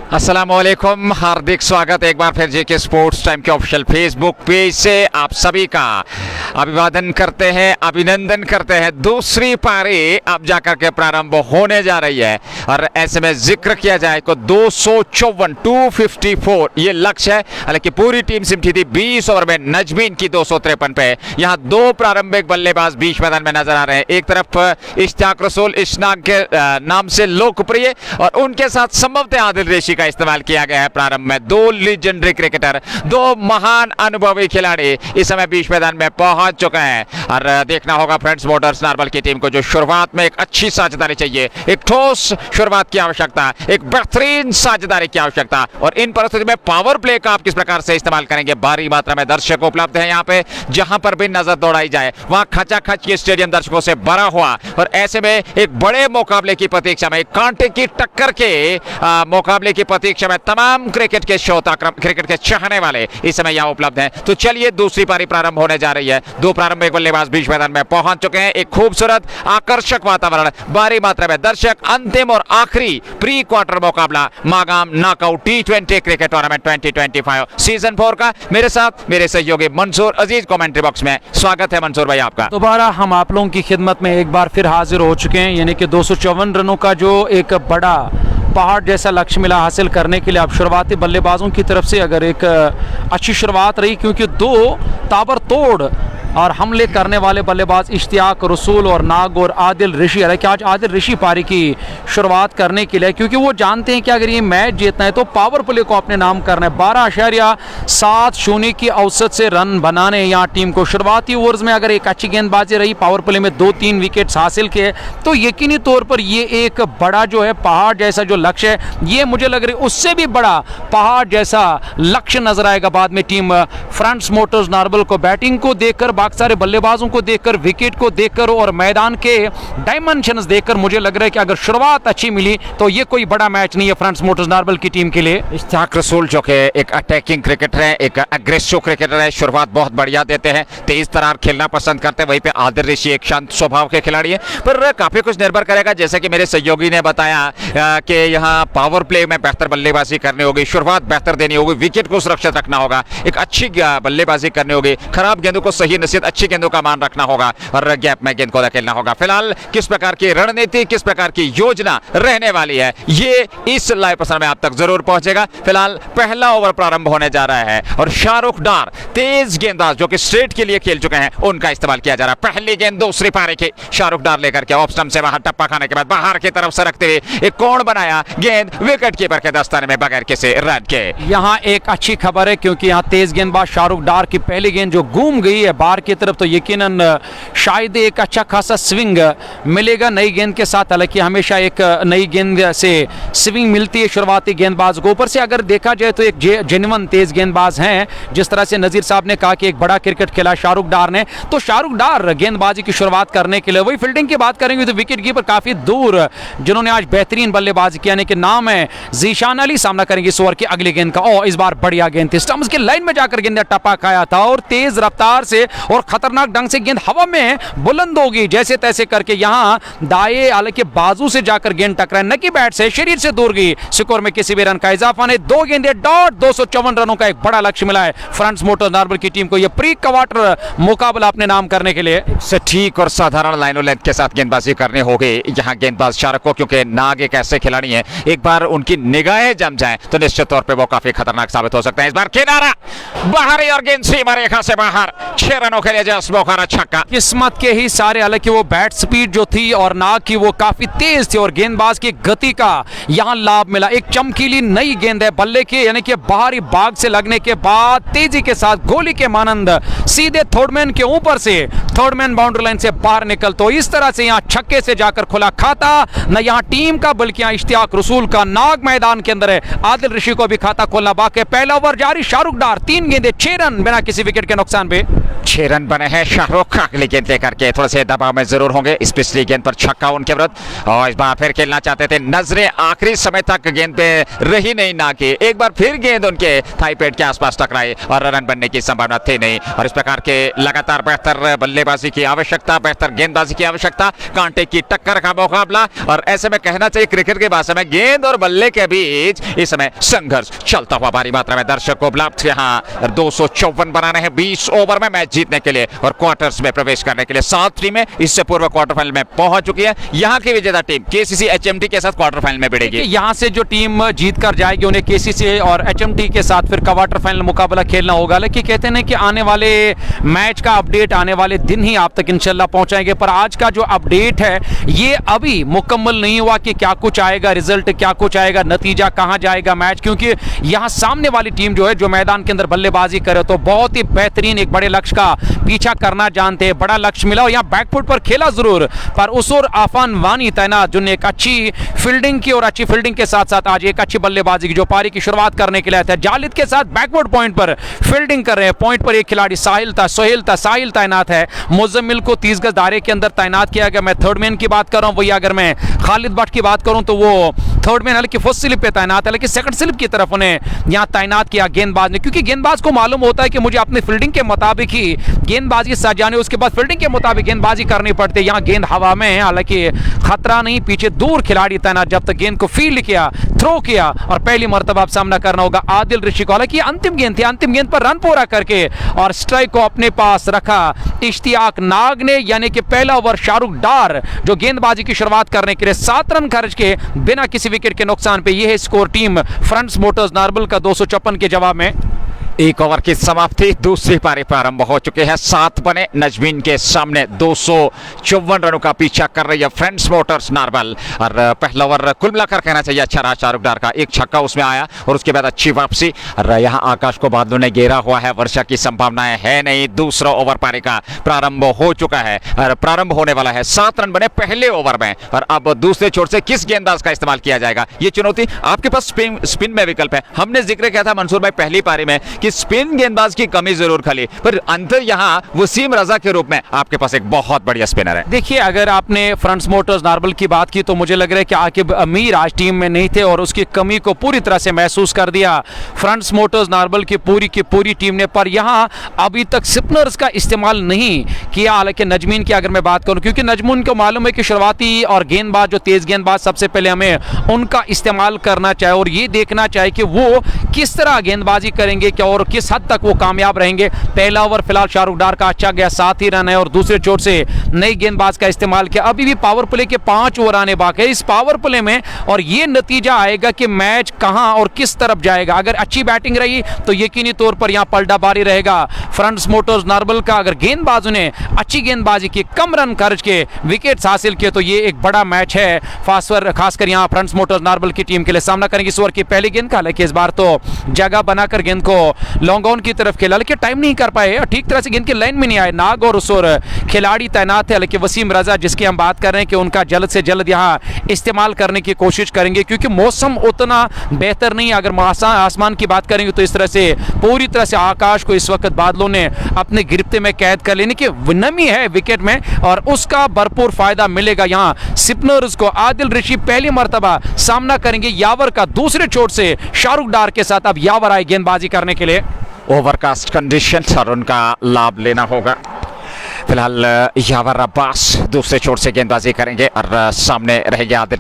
अस्सलामुअलैकुम, हार्दिक स्वागत एक बार फिर जेके स्पोर्ट्स टाइम के ऑफिशियल फेसबुक पेज से आप सभी का अभिवादन करते हैं, अभिनंदन करते हैं। दूसरी पारी अब जाकर के प्रारंभ होने जा रही है और ऐसे में जिक्र किया जाए तो 254 ये लक्ष्य है। हालांकि पूरी टीम सिमटी थी 20 ओवर में, नजमीन की 253 पे। यहाँ दो प्रारंभिक बल्लेबाज बीच मैदान में नजर आ रहे हैं। एक तरफ इश्तियाक रसूल इश्नाक के नाम से लोकप्रिय और उनके साथ संभवतः आदिल रेशी का इस्तेमाल किया गया है प्रारंभ में। दो लीजेंडरी क्रिकेटर, दो महान अनुभवी खिलाड़ी इस समय बीच मैदान में पहुंच चुके हैं और देखना होगा फ्रेंड्स मोटर्स नार्बल की टीम को, जो शुरुआत में एक अच्छी साझेदारी चाहिए, एक ठोस शुरुआत की आवश्यकता, एक बेहतरीन साझेदारी की आवश्यकता। और इन परिस्थिति में पावर प्ले का आप किस प्रकार से इस्तेमाल करेंगे। भारी मात्रा में दर्शक उपलब्ध है यहाँ पे, जहां पर भी नजर दौड़ाई जाए वहां खचाखच ये स्टेडियम दर्शकों से भरा हुआ और ऐसे में एक बड़े मुकाबले की प्रतीक्षा में, एक कांटे की टक्कर के मुकाबले की प्रतीक्षा में तमाम क्रिकेट के श्रोता, क्रिकेट के चाहने वाले इस समय यहाँ उपलब्ध हैं। तो चलिए दूसरी पारी प्रारंभ होने जा रही है। दो प्रारंभिक बल्लेबाज बीच मैदान में पहुंच चुके हैं। एक खूबसूरत आकर्षक वातावरण, भारी मात्रा में दर्शक, अंतिम और आखिरी प्री क्वार्टर मुकाबला Magam knockout T20 cricket tournament 2025 season 4 का। मेरे साथ मेरे सहयोगी मंसूर अजीज कमेंट्री बॉक्स में। स्वागत है मंसूर भाई आपका। दोबारा हम आप लोगों की खिदमत में एक बार फिर हाजिर हो चुके हैं, यानी कि 254 रनों का जो एक बड़ा पहाड़ जैसा लक्ष्य मिला हासिल करने के लिए। अब शुरुआती बल्लेबाजों की तरफ से अगर एक अच्छी शुरुआत रही, क्योंकि दो ताबड़तोड़ और हमले करने वाले बल्लेबाज इश्तियाक रसूल और नाग और आदिल ऋषि, हालांकि आज आदिल ऋषि पारी की शुरुआत करने के लिए, क्योंकि वो जानते हैं कि अगर ये मैच जीतना है तो पावर प्ले को अपने नाम करना है। 12.70 की औसत से रन बनाने यहाँ टीम को। शुरुआती ओवर्स में अगर एक अच्छी गेंदबाजी रही, पावर प्ले में 2-3 विकेट्स हासिल किए, तो यकीनी तौर पर ये एक बड़ा जो है पहाड़ जैसा जो लक्ष्य है, ये मुझे लग रही है उससे भी बड़ा पहाड़ जैसा लक्ष्य नजर आएगा बाद में टीम फ्रांस मोटर्स नार्बल को। बैटिंग को देखकर, बाकी सारे बल्लेबाजों को देखकर, विकेट को देखकर और मैदान के डायमेंशंस देखकर मुझे लग रहा है कि अगर शुरुआत अच्छी मिली तो ये कोई बड़ा मैच नहीं है फ्रांस मोटर्स नार्बल की टीम के लिए। इश्तियाक रसूल जो कि एक अटैकिंग क्रिकेटर है, एक अग्रेसिव क्रिकेटर है, शुरुआत बहुत बढ़िया देते हैं, तेज तरार खेलना पसंद करते हैं। वहीं पे आदिल ऋषि एक शांत स्वभाव के खिलाड़ी है, पर काफी कुछ निर्भर करेगा, जैसे कि मेरे सहयोगी ने बताया कि यहाँ पावर प्ले में बेहतर बल्लेबाजी करनी होगी, शुरुआत बेहतर देनी होगी, विकेट को सुरक्षित रखना होगा, एक अच्छी बल्लेबाजी करनी होगी, खराब गेंदों को सही नसीहत, अच्छी गेंदों का मान रखना होगा और गैप में गेंद को धकेलना होगा। फिलहाल किस प्रकार की रणनीति, किस प्रकार की योजना रहने वाली है, ये इस लाइव प्रसारण में आप तक जरूर पहुंचेगा। फिलहाल पहला ओवर प्रारंभ होने जा रहा है और शाहरुख डार तेज गेंदबाज जो कि स्ट्रेट के लिए खेल चुके हैं, उनका इस्तेमाल किया जा रहा है। पहली गेंद दूसरी पारी की शाहरुख डार लेकर के ऑफ स्टंप से बाहर टप्पा खाने के बाद बाहर की तरफ सरकते हुए एक कोण बनाया, गेंद विकेट कीपर के दस्ताने में बगैर किसी रन के। यहाँ एक अच्छी खबर है, क्योंकि यहाँ तेज गेंदबाज शाहरुख डार की पहली गेंद जो घूम गई है बाहर की तरफ, तो यकीनन शायद एक अच्छा खासा स्विंग मिलेगा नई गेंद के साथ। हालांकि हमेशा एक नई गेंद से स्विंग मिलती है शुरुआती गेंदबाज को। ऊपर से अगर देखा जाए तो एक जेन्युइन तेज गेंदबाज हैं, जिस तरह से नजीर साहब ने कहा कि एक बड़ा क्रिकेट खेला शाहरुख डार ने, तो शाहरुख डार गेंदबाजी की शुरुआत करने के लिए। वही फील्डिंग की बात करेंगे तो विकेट कीपर काफी दूर जिन्होंने आज बेहतरीन बल्लेबाजी किया, यानी कि नाम है जीशान अली, सामना करेंगे इस ओवर की अगली गेंद का। और इस बार बढ़िया गेंद थी, स्टंप्स की लाइन में जाकर गेंद टप्पा खाया था और तेज रफ्तार से और खतरनाक ढंग से गेंद हवा में बुलंद होगी जैसे तैसे करके यहाँ दाएं हालांकि बाजू से जाकर गेंद टकराए, न कि बैट से, शरीर से दूर गई। स्कोर में किसी भी रन का इजाफा नहीं। 2 गेंदें डॉट 254 रनों का एक बड़ा लक्ष्य मिला है फ्रांस मोटर्स नार्बल की टीम को यह प्री क्वार्टर मुकाबला अपने नाम करने के लिए। सटीक और साधारण लाइनों लेंथ के साथ गेंदबाजी करनी होगी यहाँ गेंदबाज शाहरुख को, क्योंकि नाग एक ऐसे खिलाड़ी हैं, एक बार उनकी निगाहें जम जाएं तो निश्चित तौर पे वो काफी खतरनाक साबित हो सकते हैं। इस बार किनारा बाहरी और गेंद सीमा रेखा से बाहर, 6 रनों के लिए जस बोखारा छक्का। किस्मत के ही सारे, हालांकि वो बैट स्पीड जो थी और नाग की वो काफी तेज थी और गेंदबाज की गति का यहां लाभ मिला। एक चमकीली नई गेंद है बल्ले के, यानी कि बाहरी भाग से लगने के बाद तेजी के साथ गोली के मानंद सीधे थर्डमैन के ऊपर से, थर्डमैन बाउंड्री लाइन से बाहर निकल, तो इस तरह से यहां छक्के से जाकर खुला खाता न यहां टीम का बल्कि यहां इश्तियाक रसूल का। नाग मैदान के अंदर है, आदिल ऋषि को भी खाता खोलना बाकी। पहला ओवर जारी, शाहरुख डार 3 गेंदें 6 रन बिना किसी विकेट के नुकसान पे। 6 6 रन बने हैं। शाहरुख अगली गेंद लेकर के थोड़े से दबाव में जरूर होंगे। इस पिछली गेंद पर छक्का उनके विरुद्ध, और इस बार फिर खेलना चाहते थे। नजरें आखिरी समय तक गेंद पे रही नहीं ना कि एक बार फिर गेंद उनके थाई पेड के आसपास टकराई और रन बनने की संभावना थी नहीं। और इस प्रकार के लगातार बेहतर बल्लेबाजी की आवश्यकता, बेहतर गेंदबाजी की आवश्यकता, कांटे की टक्कर का मुकाबला, और ऐसे में कहना चाहिए क्रिकेट की भाषा में गेंद और बल्ले के बीच इस समय संघर्ष चलता हुआ भारी मात्रा में दर्शक को उपलब्ध। यहाँ 254 बनाने हैं 20 ओवर में मैच जीतने के लिए और क्वार्टर्स में प्रवेश करने के लिए। 7 टीमें इससे पूर्व क्वार्टर फाइनल में पहुंच चुकी है। यहाँ की विजेता टीम केसीसी एचएमटी के साथ क्वार्टर फाइनल में भिड़ेगी। यहाँ से जो टीम जीत कर जाएगी उन्हें केसीसी और एचएमटी के साथ फिर क्वार्टर फाइनल मुकाबला खेलना होगा। लेकिन कहते हैं कि आने वाले मैच का अपडेट आने वाले दिन ही आप तक इंशाल्लाह पहुंचाएंगे, पर आज का जो अपडेट है ये अभी मुकम्मल नहीं हुआ कि क्या कुछ आएगा, रिजल्ट क्या कुछ आएगा, नतीजा कहां जाएगा मैच, क्योंकि यहां सामने वाली टीम जो है जो मैदान के अंदर बल्लेबाजी करे तो बहुत ही बेहतरीन एक बड़े लक्ष्य का पीछा करना जानते हैं। बड़ा लक्ष्य मिला और यहां बैकफुट पर खेला जरूर, पर उस और आफान वानी तैनात जिन्होंने एक अच्छी फील्डिंग की और अच्छी फील्डिंग के साथ साथ आज एक अच्छी बल्लेबाजी की जो पारी की शुरुआत करने के लिए आया था। जालिद के साथ बैकवर्ड पॉइंट पर फील्डिंग कर रहे हैं। पॉइंट पर एक खिलाड़ी साहिल तैनात है। मुजम्मिल को 30 गज दायरे के अंदर तैनात किया गया। मैं थर्ड मैन की बात कर रहा हूं, वही अगर मैं खालिद भट्ट की बात करूं तो वो थर्ड मैन हालांकि फर्स्ट स्लिप पे तैनात है, लेकिन सेकंड स्लिप की तरफ उन्हें यहां तैनात किया गेंदबाज ने, क्योंकि गेंदबाज को मालूम होता है कि मुझे अपनी फील्डिंग के मुताबिक ही गेंदबाजी सजाने, उसके बाद फील्डिंग के मुताबिक गेंदबाजी करनी पड़ती है। यहां गेंद हवा में है, हालांकि खतरा नहीं, पीछे दूर खिलाड़ी तैनात जब तक गेंद को फील्ड किया, थ्रो किया और पहली मर्तबा आप सामना करना होगा आदिल ऋषि को। हालांकि अंतिम गेंद थी, अंतिम गेंद पर रन पूरा करके और स्ट्राइक को अपने पास रखा इश्तियाक नाग ने, यानी कि पहला ओवर शाहरुख डार जो गेंदबाजी की शुरुआत करने के लिए 7 रन खर्च के बिना किसी विकेट के नुकसान पे। यह है स्कोर टीम फ्रंट्स मोटर्स नार्बल का 254 के जवाब में। एक ओवर की समाप्ति, दूसरी पारी प्रारंभ हो चुके हैं। 7 बने नजमीन के सामने 254 रनों का पीछा कर रही है फ्रेंड्स मोटर्स नार्बल। और पहला ओवर कुल मिलाकर कहना चाहिए अच्छा रहा शाहरुख डार का, एक छक्का उसमें आया और उसके बाद अच्छी वापसी। और यहाँ आकाश को बादलों ने घेरा हुआ है, वर्षा की संभावनाएं है नहीं। दूसरा ओवर पारी का प्रारंभ हो चुका है और प्रारंभ होने वाला है। 7 रन बने पहले ओवर में और अब दूसरे छोर से किस गेंदबाज का इस्तेमाल किया जाएगा ये चुनौती। आपके पास स्पिन में विकल्प है। हमने जिक्र किया था मंसूर भाई पहली पारी में कि स्पिन गेंदबाज की कमी जरूर खली, पर अंतर यहां वसीम रजा के रूप में आपके पास एक बहुत बढ़िया स्पिनर है। देखिए, अगर आपने फ्रंट्स मोटर्स नार्बल की बात की तो मुझे लग रहा है कि आकिब अमीर आज टीम में नहीं थे और उसकी कमी को पूरी तरह से महसूस कर दिया फ्रंट्स मोटर्स नार्बल की पूरी टीम ने। पर यहां अभी तक स्पिनर्स का इस्तेमाल नहीं किया। हालांकि नजमीन की अगर मैं बात करूं, क्योंकि नजमीन को मालूम है कि शुरुआती और गेंदबाज जो तेज गेंदबाज सबसे पहले हमें उनका इस्तेमाल करना चाहिए और ये देखना चाहिए कि वो किस तरह गेंदबाजी करेंगे क्या और किस हद तक वो कामयाब रहेंगे। पहला ओवर फिलहाल शाहरुख डार का अच्छा गया, 7 ही रन है और दूसरे चोट से नई गेंदबाज का इस्तेमाल किया। अभी भी पावर प्ले के 5 ओवर आने बाकी है इस पावर प्ले में और ये नतीजा आएगा कि मैच कहां और किस तरफ जाएगा। अगर अच्छी बैटिंग रही तो यकीनी तौर पर यहां पलटाबारी रहेगा फ्रंट्स मोटर्स नार्बल का। अगर गेंदबाजों ने अच्छी गेंदबाजी की, कम रन खर्च के विकेट्स हासिल किए तो ये एक बड़ा मैच है खासकर यहां फ्रंट्स मोटर्स नार्बल की टीम के लिए। सामना करेंगे इस ओवर की पहली गेंद का, हालांकि इस बार तो जगह बनाकर गेंद को लॉन्ग ऑन की तरफ खेला, लेकिन टाइम नहीं कर पाए, ठीक तरह से गेंद की लाइन में नहीं आए। नाग और उस और खिलाड़ी तैनात है, लेकिन वसीम रजा जिसकी हम बात कर रहे हैं कि उनका जल्द से जल्द यहां इस्तेमाल करने की कोशिश करेंगे, क्योंकि मौसम उतना बेहतर नहीं है। अगर आसमान की बात करेंगे तो इस तरह से पूरी तरह से आकाश को इस वक्त बादलों ने अपने गिरफ्त में कैद कर लेने की नमी है विकेट में और उसका भरपूर फायदा मिलेगा यहां स्पिनर्स को। आदिल ऋषि पहली मर्तबा सामना करेंगे यावर का दूसरे चोट से शाहरुख डार के साथ। अब यावर आए गेंदबाजी करने के लिए। ओवरकास्ट कंडीशन और उनका लाभ लेना होगा। फिलहाल यावर अब्बास दूसरे छोर से गेंदबाजी करेंगे और सामने रहेंगे आदिल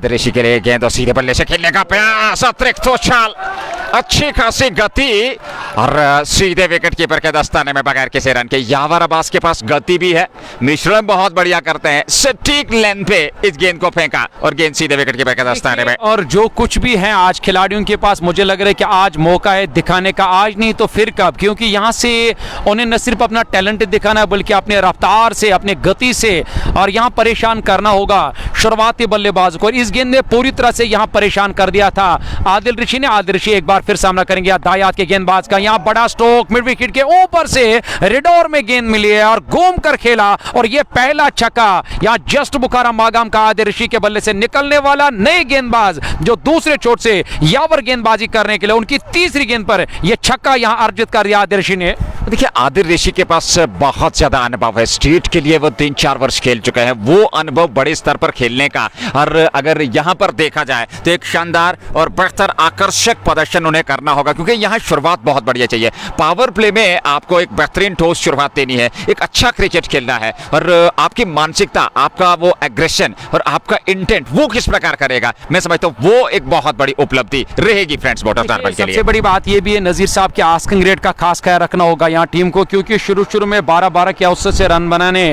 ऋषि के लिए गेंद और सीधे बल्ले से खेलने का प्रयास, अतिरिक्त उछाल, अच्छी खासी गति और सीधे विकेट कीपर के दस्ताने में बगैर किसी रन के। यावर अब्बास के पास गति भी है, मिश्रण बहुत बढ़िया करते हैं, सटीक लेंथ पे इस गेंद को फेंका और गेंद सीधे विकेट कीपर के दस्ताने में। और जो कुछ भी है आज खिलाड़ियों के पास, मुझे लग रहा है कि आज मौका है दिखाने का, आज नहीं तो फिर कब, क्योंकि यहां से उन्हें न सिर्फ अपना टैलेंट दिखाना है बल्कि अपने रफ्तार से, अपने गति से और यहां परेशान करना होगा शुरुआती बल्लेबाज को। इस गेंद ने पूरी तरह से यहां परेशान कर दिया था आदिल ऋषि ने। आदिल ऋषि एक बार फिर सामना करेंगे दायात के गेंदबाज का। यहां बड़ा स्ट्रोक मिड विकेट के ऊपर से रिडोर में गेंद मिली है और घूम कर खेला और यह पहला छक्का यहां जस्ट बुखारा मागाम का आदिल ऋषि के बल्ले से निकलने वाला नए गेंदबाज जो दूसरे चोट से यावर गेंदबाजी करने के लिए उनकी तीसरी गेंद पर यह छक्का यहां अर्जित कर दिया आदिल ऋषि ने। देखिए आदिल ऋषि के पास बहुत ज्यादा अनुभव है, स्टेट के लिए वो 3-4 वर्ष खेल चुके हैं, वो अनुभव बड़े स्तर पर खेलने का, और अगर यहाँ पर देखा जाए तो एक शानदार और बेहतर आकर्षक प्रदर्शन उन्हें करना होगा, क्योंकि यहाँ शुरुआत बहुत बढ़िया चाहिए। पावर प्ले में आपको एक बेहतरीन ठोस शुरुआत देनी है, एक अच्छा क्रिकेट खेलना है, और आपकी मानसिकता, आपका वो एग्रेशन और आपका इंटेंट वो किस प्रकार करेगा, मैं समझता हूँ वो एक बहुत बड़ी उपलब्धि रहेगी फ्रेंड्स मोटर्स नार्बल के लिए। सबसे बड़ी बात ये भी है नजीर साहब के आस्किंग रेट का खास ख्याल रखना होगा यहाँ टीम को, क्योंकि शुरू में 12-12 के औसत से रन बनाने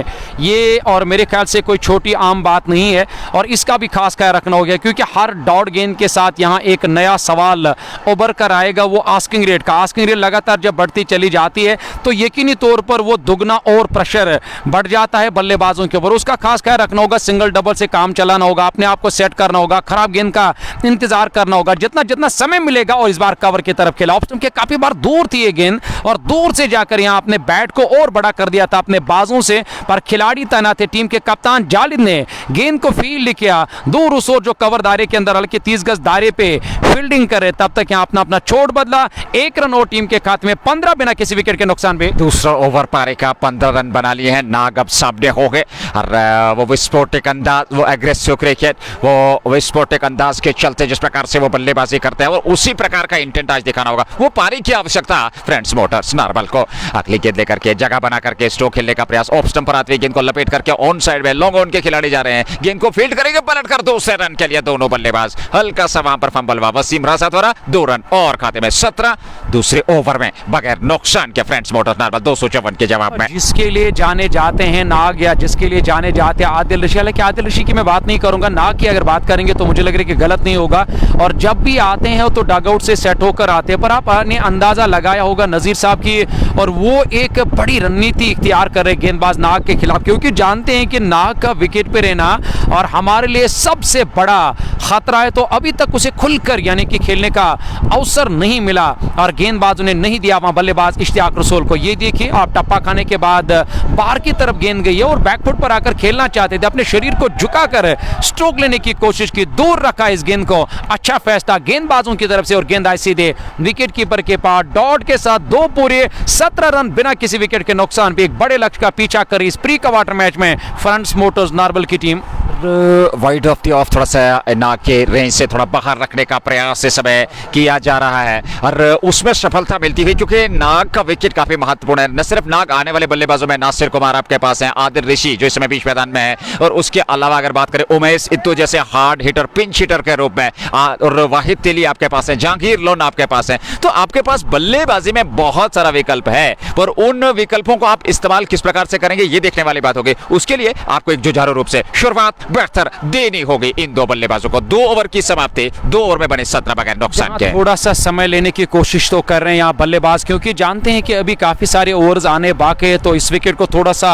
ये और मेरे ख्याल से कोई छोटी आम बात नहीं है, और इसका भी खास ख्याल रखना होगा, क्योंकि हर डॉट गेंद के साथ यहाँ एक नया सवाल उभर कर आएगा वो आस्किंग रेट का। आस्किंग रेट लगातार जब बढ़ती चली जाती है तो यकीनी तौर पर वो दुगना और प्रेशर बढ़ जाता है बल्लेबाजों के ऊपर। उसका खास ख्याल रखना होगा, सिंगल डबल से काम चलाना होगा, अपने आप को सेट करना होगा, खराब गेंद का इंतजार करना होगा, जितना जितना समय मिलेगा। और इस बार कवर की तरफ खेला, ऑप्शन के काफी बार दूर थी ये गेंद, और दूर से जाकर यहाँ अपने बैट को और बड़ा कर दिया था अपने बाजों से, पर खिलाड़ी तैनात थे, टीम के कप्तान जालिद ने गेंद को फील्ड किया दूर उस ओर जो कवर दायरे के अंदर हल्के 30 गज दायरे पे फील्डिंग करे, तब तक यहाँ अपना छोड़ बदला। 1 रन और टीम के खाते में 15 बिना किसी विकेट के नुकसान पे। दूसरा ओवर पारी का 15 रन बना लिए हैं, नाग अब सामने हो गए, और वो विस्फोटक अंदाज, वो एग्रेसिव क्रिकेट, वो विस्फोटक अंदाज के चलते जिस प्रकार से वो बल्लेबाजी करते हैं, और उसी प्रकार का इंटेंट आज दिखाना होगा। वो पारी की आवश्यकता फ्रेंड्स मोटर्स नार्बल को, अगली गेंद लेकर के जगह बना करके स्ट्रोक खेलने का प्रयास, ऑफ स्टंप पर आती हुई गेंद को लपेट करके ऑन साइड में लॉन्ग ऑन के खिलाड़ी जा रहे हैं, गेंद को फील्ड करेंगे, पलट कर 2 रन के लिए दोनों बल्लेबाज। हल्का सा वहां पर फंबल हुआ, वसीम राजा द्वारा 2 रन और खाते में 17 दूसरे ओवर में बगैर नुकसान के फ्रेंड्स मोटर्स नार्बल 254 के जवाब में। जिसके लिए जाने जाते हैं नाग, या जिसके लिए जाने जाते हैं आदिल ऋषि, हालांकि आदिल ऋषि की मैं बात नहीं करूंगा, नाग की अगर बात करेंगे तो मुझे लग रहा है कि गलत नहीं होगा, और जब भी आते हैं तो डगआउट से सेट होकर आते हैं, पर आपने अंदाजा लगाया होगा नजीर साहब की, और वो एक बड़ी रणनीति इख्तियार कर रहे गेंदबाज नाग के खिलाफ, क्योंकि जानते हैं कि नाग का विकेट पे रहना और हमारे लिए सबसे बड़ा खतरा है, तो अभी तक उसे खुलकर यानी कि खेलने का अवसर नहीं मिला, और गेंदबाज ने नहीं दिया वहां बल्लेबाज इश्तियाक रसूल को। ये देखिए आप टप्पा खाने के बाद बाहर की तरफ गेंद गई है, और बैकफुट पर आकर खेलना चाहते थे, अपने शरीर को झुकाकर स्ट्रोक लेने की कोशिश की, दूर रखा इस गेंद को, अच्छा फैसला गेंदबाजों की तरफ से, और गेंद आई सीधे विकेट कीपर के पास, डॉट के साथ 2 पूरे 17 रन बिना किसी विकेट के नुकसान पे एक बड़े लक्ष्य का पीछा करी इस प्री क्वार्टर मैच में फ्रेंड्स मोटर्स नार्बल की team. Wide of the of थोड़ा सा नाग के रेंज से थोड़ा बाहर रखने का प्रयास इस समय किया जा रहा है, और उसमें सफलता मिलती हुई, क्योंकि नाग का विकेट काफी महत्वपूर्ण है। न सिर्फ नाग, आने वाले बल्लेबाजों में नासिर कुमार आपके पास है, आदिल ऋषि जो इस समय बीच मैदान में है, और उसके अलावा अगर बात करें उमेश इत्तू जैसे हार्ड हिटर, पिंच हिटर के रूप में, और वाहिद तेली आपके पास है, जहांगीर लोन आपके पास है, तो आपके पास बल्लेबाजी में बहुत सारा विकल्प है, पर उन विकल्पों को आप इस्तेमाल किस प्रकार से करेंगे ये देखने वाली बात होगी। उसके लिए आपको एक जुझारू रूप से शुरुआत बेहतर देनी होगी इन 2 बल्लेबाजों को। 2 ओवर की समाप्ति, 2 ओवर में बने 17 बगैर नुकसान के। थोड़ा सा समय लेने की कोशिश तो कर रहे हैं यहाँ बल्लेबाज, क्योंकि जानते हैं कि अभी काफी सारे ओवर्स आने बाकी है, तो इस विकेट को थोड़ा सा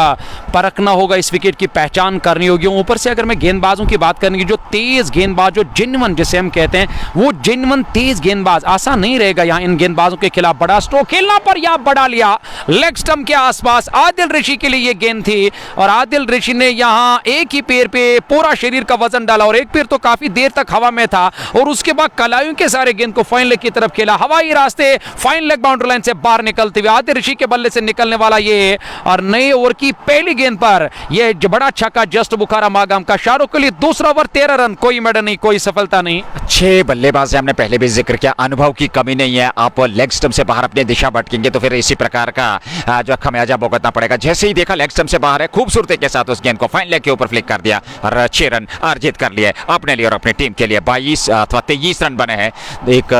परखना होगा, इस विकेट की पहचान करनी होगी। ऊपर से अगर मैं गेंदबाजों की बात करेंगे, जो तेज गेंदबाज, जो जेन्युइन जिसे हम कहते हैं, वो जेन्युइन तेज गेंदबाज, आसान नहीं रहेगा यहाँ इन गेंदबाजों के खिलाफ। बड़ा स्ट्रोक खेलना पर या बढ़ा लिया लेग स्टंप के आसपास, आदिल ऋषि के लिए ये गेंद थी, और आदिल ऋषि ने यहाँ एक ही पैर पे पूरा शरीर का वजन डाला, और एक पैर तो काफी देर तक हवा में था, और उसके बाद कलाइयों के सारे गेंद को फाइन लेग की तरफ खेला, हवाई रास्ते फाइन लेग बाउंड्री लाइन से बाहर निकलते हुए आदिल ऋषि के बल्ले से निकलने वाला ये, और नए ओवर की पहली गेंद पर ये बड़ा छक्का जस्ट बुखारा मागाम का, शाहरुख के लिए दूसरा ओवर 13 रन, कोई मेडल नहीं, कोई सफलता नहीं। अच्छे बल्लेबाज हमने पहले भी जिक्र किया, अनुभव की कमी नहीं है, आप लेग स्टंप से बाहर अपनी दिशा भटकेंगे तो फिर इसी प्रकार का जो खमियाजा भुगतना पड़ेगा। जैसे ही देखा लेग स्टंप से बाहर है, खूबसूरती के साथ उस गेंद को फाइन लेग के ऊपर फ्लिक कर दिया, और 6 रन अर्जित कर लिए अपने लिए और अपनी टीम के लिए। 22 अथवा 23 रन बने हैं। एक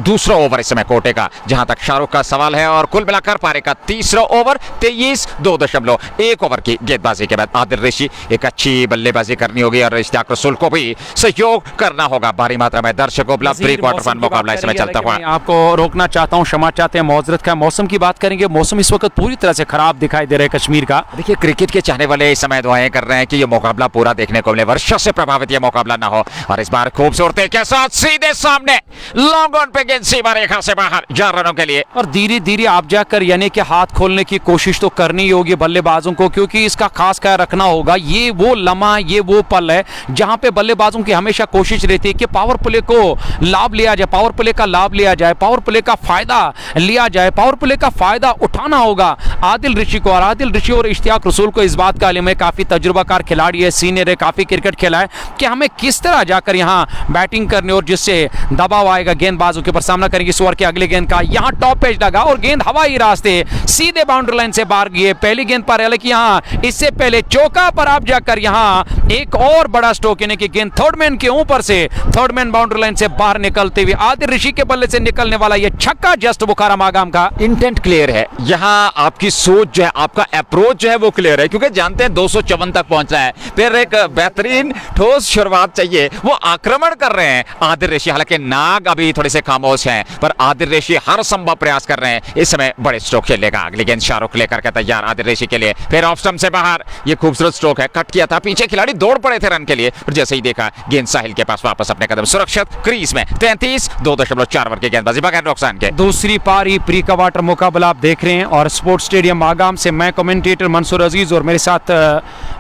दूसरा ओवर इस समय कोटे का, जहां तक शाहरुख का सवाल है, और कुल मिलाकर पारी का तीसरा ओवर 23.2.1 ओवर की गेंदबाजी के बाद आदिल ऋषि एक अच्छी बल्लेबाजी करनी होगी, और इश्तियाक रसूल को भी सहयोग करना होगा। भारी मात्रा में दर्शकों उपलब्ध, प्री क्वार्टर फाइनल मुकाबला इस समय चलता हुआ। आपको रोकना चाहता हूं, क्षमा चाहते हैं, मौजरत का। मौसम की बात करेंगे, मौसम इस वक्त पूरी तरह से खराब दिखाई दे रहा है कश्मीर का। देखिए क्रिकेट के चाहने वाले इस समय दुआएं कर रहे हैं कि ये मुकाबला पूरा देखने को मिले, वर्षा से प्रभावित ये मुकाबला ना हो, और इस बार खूबसूरती के साथ सीधे सामने लॉन्ग ऑन पे गेंद सीमा रेखा से बाहर 4 रनों के लिए। और धीरे धीरे आप जाकर यानी कि हाथ खोलने की कोशिश तो करनी ही होगी बल्लेबाजों को, क्योंकि इसका खास ख्याल रखना होगा। ये वो लम्हा, ये वो पल है जहां पे बल्लेबाजों की हमेशा कोशिश रहती है कि पावर प्ले को लाभ लिया जाए, पावर प्ले का लाभ लिया जाए, पावर प्ले का फायदा लिया जाए, पावर प्ले का फायदा उठाना होगा। आदिल ऋषि को, और आदिल ऋषि और इश्तियाक रसूल को इस बात का इल्म है, काफी तजुर्बाकार खिलाड़ी है, सीनियर है, काफी क्रिकेट खेला है, कि हमें किस तरह जाकर यहां बैटिंग करनी और जिससे दबाव आएगा गेंदबाजों के ऊपर, सामना करेंगे इस ओवर के अगले गेंद का। यहां टॉप पेज लगा और गेंद हवाई रास्ते सीधे बाउंड्री लाइन से बाहर गई। पहली गेंद पर हालांकि यहां इससे पहले चौका पर आप जाकर यहां एक और बड़ा स्ट्रोक, यानी कि गेंद थर्ड मैन के ऊपर से, थर्ड मैन बाउंड्री लाइन से बाहर निकलते हुए आदिल ऋषि के बल्ले से निकलने वाला यह छक्का जस्ट बुखाराम आगाम का। इंटेंट क्लियर है, यहां आपकी सोच जो है, आपका अप्रोच जो है वो क्लियर है, क्योंकि जानते हैं 254 तक पहुंचना है, फिर एक बेहतरीन ठोस शुरुआत चाहिए। वो आक्रमण कर रहे हैं आदिल ऋषि, हालांकि नाग अभी थोड़े से खामोश हैं, पर आदिल ऋषि हर संभव प्रयास कर रहे हैं। इस समय बड़े स्ट्रोक खेलेगा, अगली गेंद शाहरुख लेकर के तैयार आदिल ऋषि के लिए, फिर ऑफ स्टंप से बाहर। ये खूबसूरत स्ट्रोक है, कट किया था, पीछे खिलाड़ी दौड़ पड़े थे रन के लिए, फिर जैसे ही देखा गेंद साहिल के पास, वापस अपने कदम सुरक्षित क्रीज में। 33 2.4 ओवर की गेंदबाजी बगैर नुकसान के। दूसरी पारी प्री क्वार्टर मुकाबला आप देख रहे हैं और स्पोर्ट्स स्टेडियम आगाम से मैं कमेंटेटर मंसूर अजीज और मेरे साथ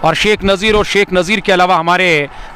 और शेख नज़ीर, और शेख नज़ीर के अलावा हमारे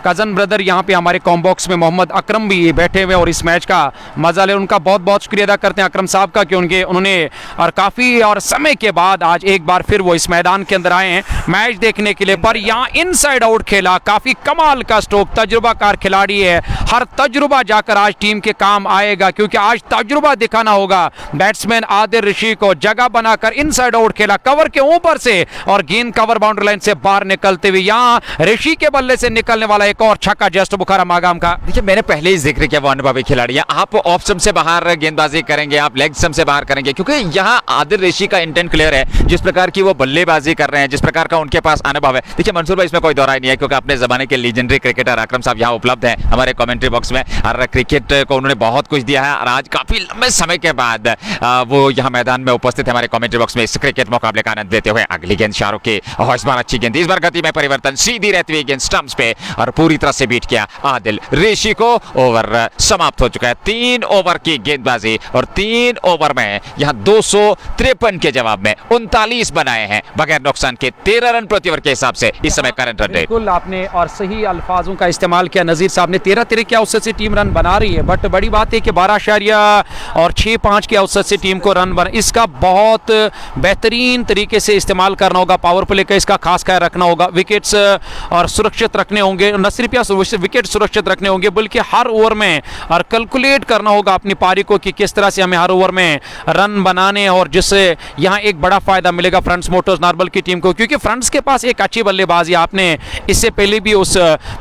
कज़न ब्रदर यहाँ पे हमारे कॉम्बॉक्स में मोहम्मद अकरम भी बैठे हुए और इस मैच का मजा ले। उनका बहुत बहुत शुक्रिया अदा करते हैं अकरम साहब का कि उन्होंने और काफ़ी और समय के बाद आज एक बार फिर वो इस मैदान के अंदर आए हैं मैच देखने के लिए। पर यहाँ इनसाइड आउट खेला, काफ़ी कमाल का स्ट्रोक, तजुर्बाकार खिलाड़ी है, हर तजुर्बा जाकर आज टीम के काम आएगा, क्योंकि आज तजुर्बा दिखाना होगा। बैट्समैन आदिल ऋषि को जगह बनाकर इनसाइड आउट खेला कवर के ऊपर से और गेंद कवर बाउंड्री लाइन से बाहर निकलते हुए यहाँ ऋषि के बल्ले से निकलने वाला एक और छक्का जस्ट बुखाराम आगाम का। देखिए, मैंने पहले ही जिक्र किया वो अनुभवी खिलाड़ी है। आप ऑफ स्टंप से बाहर गेंदबाजी करेंगे, आप लेग स्टंप से बाहर करेंगे, क्योंकि यहाँ आदिल ऋषि का इंटेंट क्लियर है। जिस प्रकार की वो बल्लेबाजी कर रहे हैं, जिस प्रकार का उनके पास अनुभव है, देखिए मंसूर भाई, इसमें कोई दौरा नहीं है, क्योंकि अपने जमाने के लीजेंडरी क्रिकेटर अकरम साहब यहाँ उपलब्ध हैं हमारे कमेंट्री बॉक्स में, और क्रिकेट को उन्होंने बहुत कुछ दिया है, और आज काफी लंबे समय के बाद वो यहाँ मैदान में उपस्थित है हमारे कमेंट्री बॉक्स में इस क्रिकेट मुकाबले का आनंद देते हुए। अगली गेंद शाहरुख की, और इस बार अच्छी गेंद, इस बार गति में परिवर्तन, सीधी रहती हुई गेंद स्टंप्स पे और पूरी तरह से बीट किया आदिल ऋषि को। ओवर समाप्त हो चुका है, 3 ओवर की गेंदबाजी और 3 ओवर में यहाँ 253 के जवाब में 39 बनाए हैं बगैर नुकसान के, 13 रन प्रति ओवर के हिसाब से इस समय करंट रन रेट। बिल्कुल आपने और सही अल्फाजों का इस्तेमाल किया नज़ीर साहब ने। 13 के औसत से टीम रन बना रही है, बट बड़ी बात है कि 12.6 के औसत से टीम को रन बना, इसका बहुत बेहतरीन तरीके से इस्तेमाल करना होगा। पावर प्ले का इसका खास ख्याल रखना होगा, विकेट्स और सुरक्षित रखने होंगे, न सिर्फ या विकेट सुरक्षित रखने होंगे बल्कि हर ओवर में और कैलकुलेट करना होगा अपनी पारी को कि किस तरह से हमें हर ओवर में रन बनाने, और जिससे यहाँ एक बड़ा फायदा मिलेगा फ्रंट्स मोटर्स नार्बल की टीम को, क्योंकि फ्रंट्स के पास एक अच्छी बल्लेबाजी। आपने इससे पहले भी उस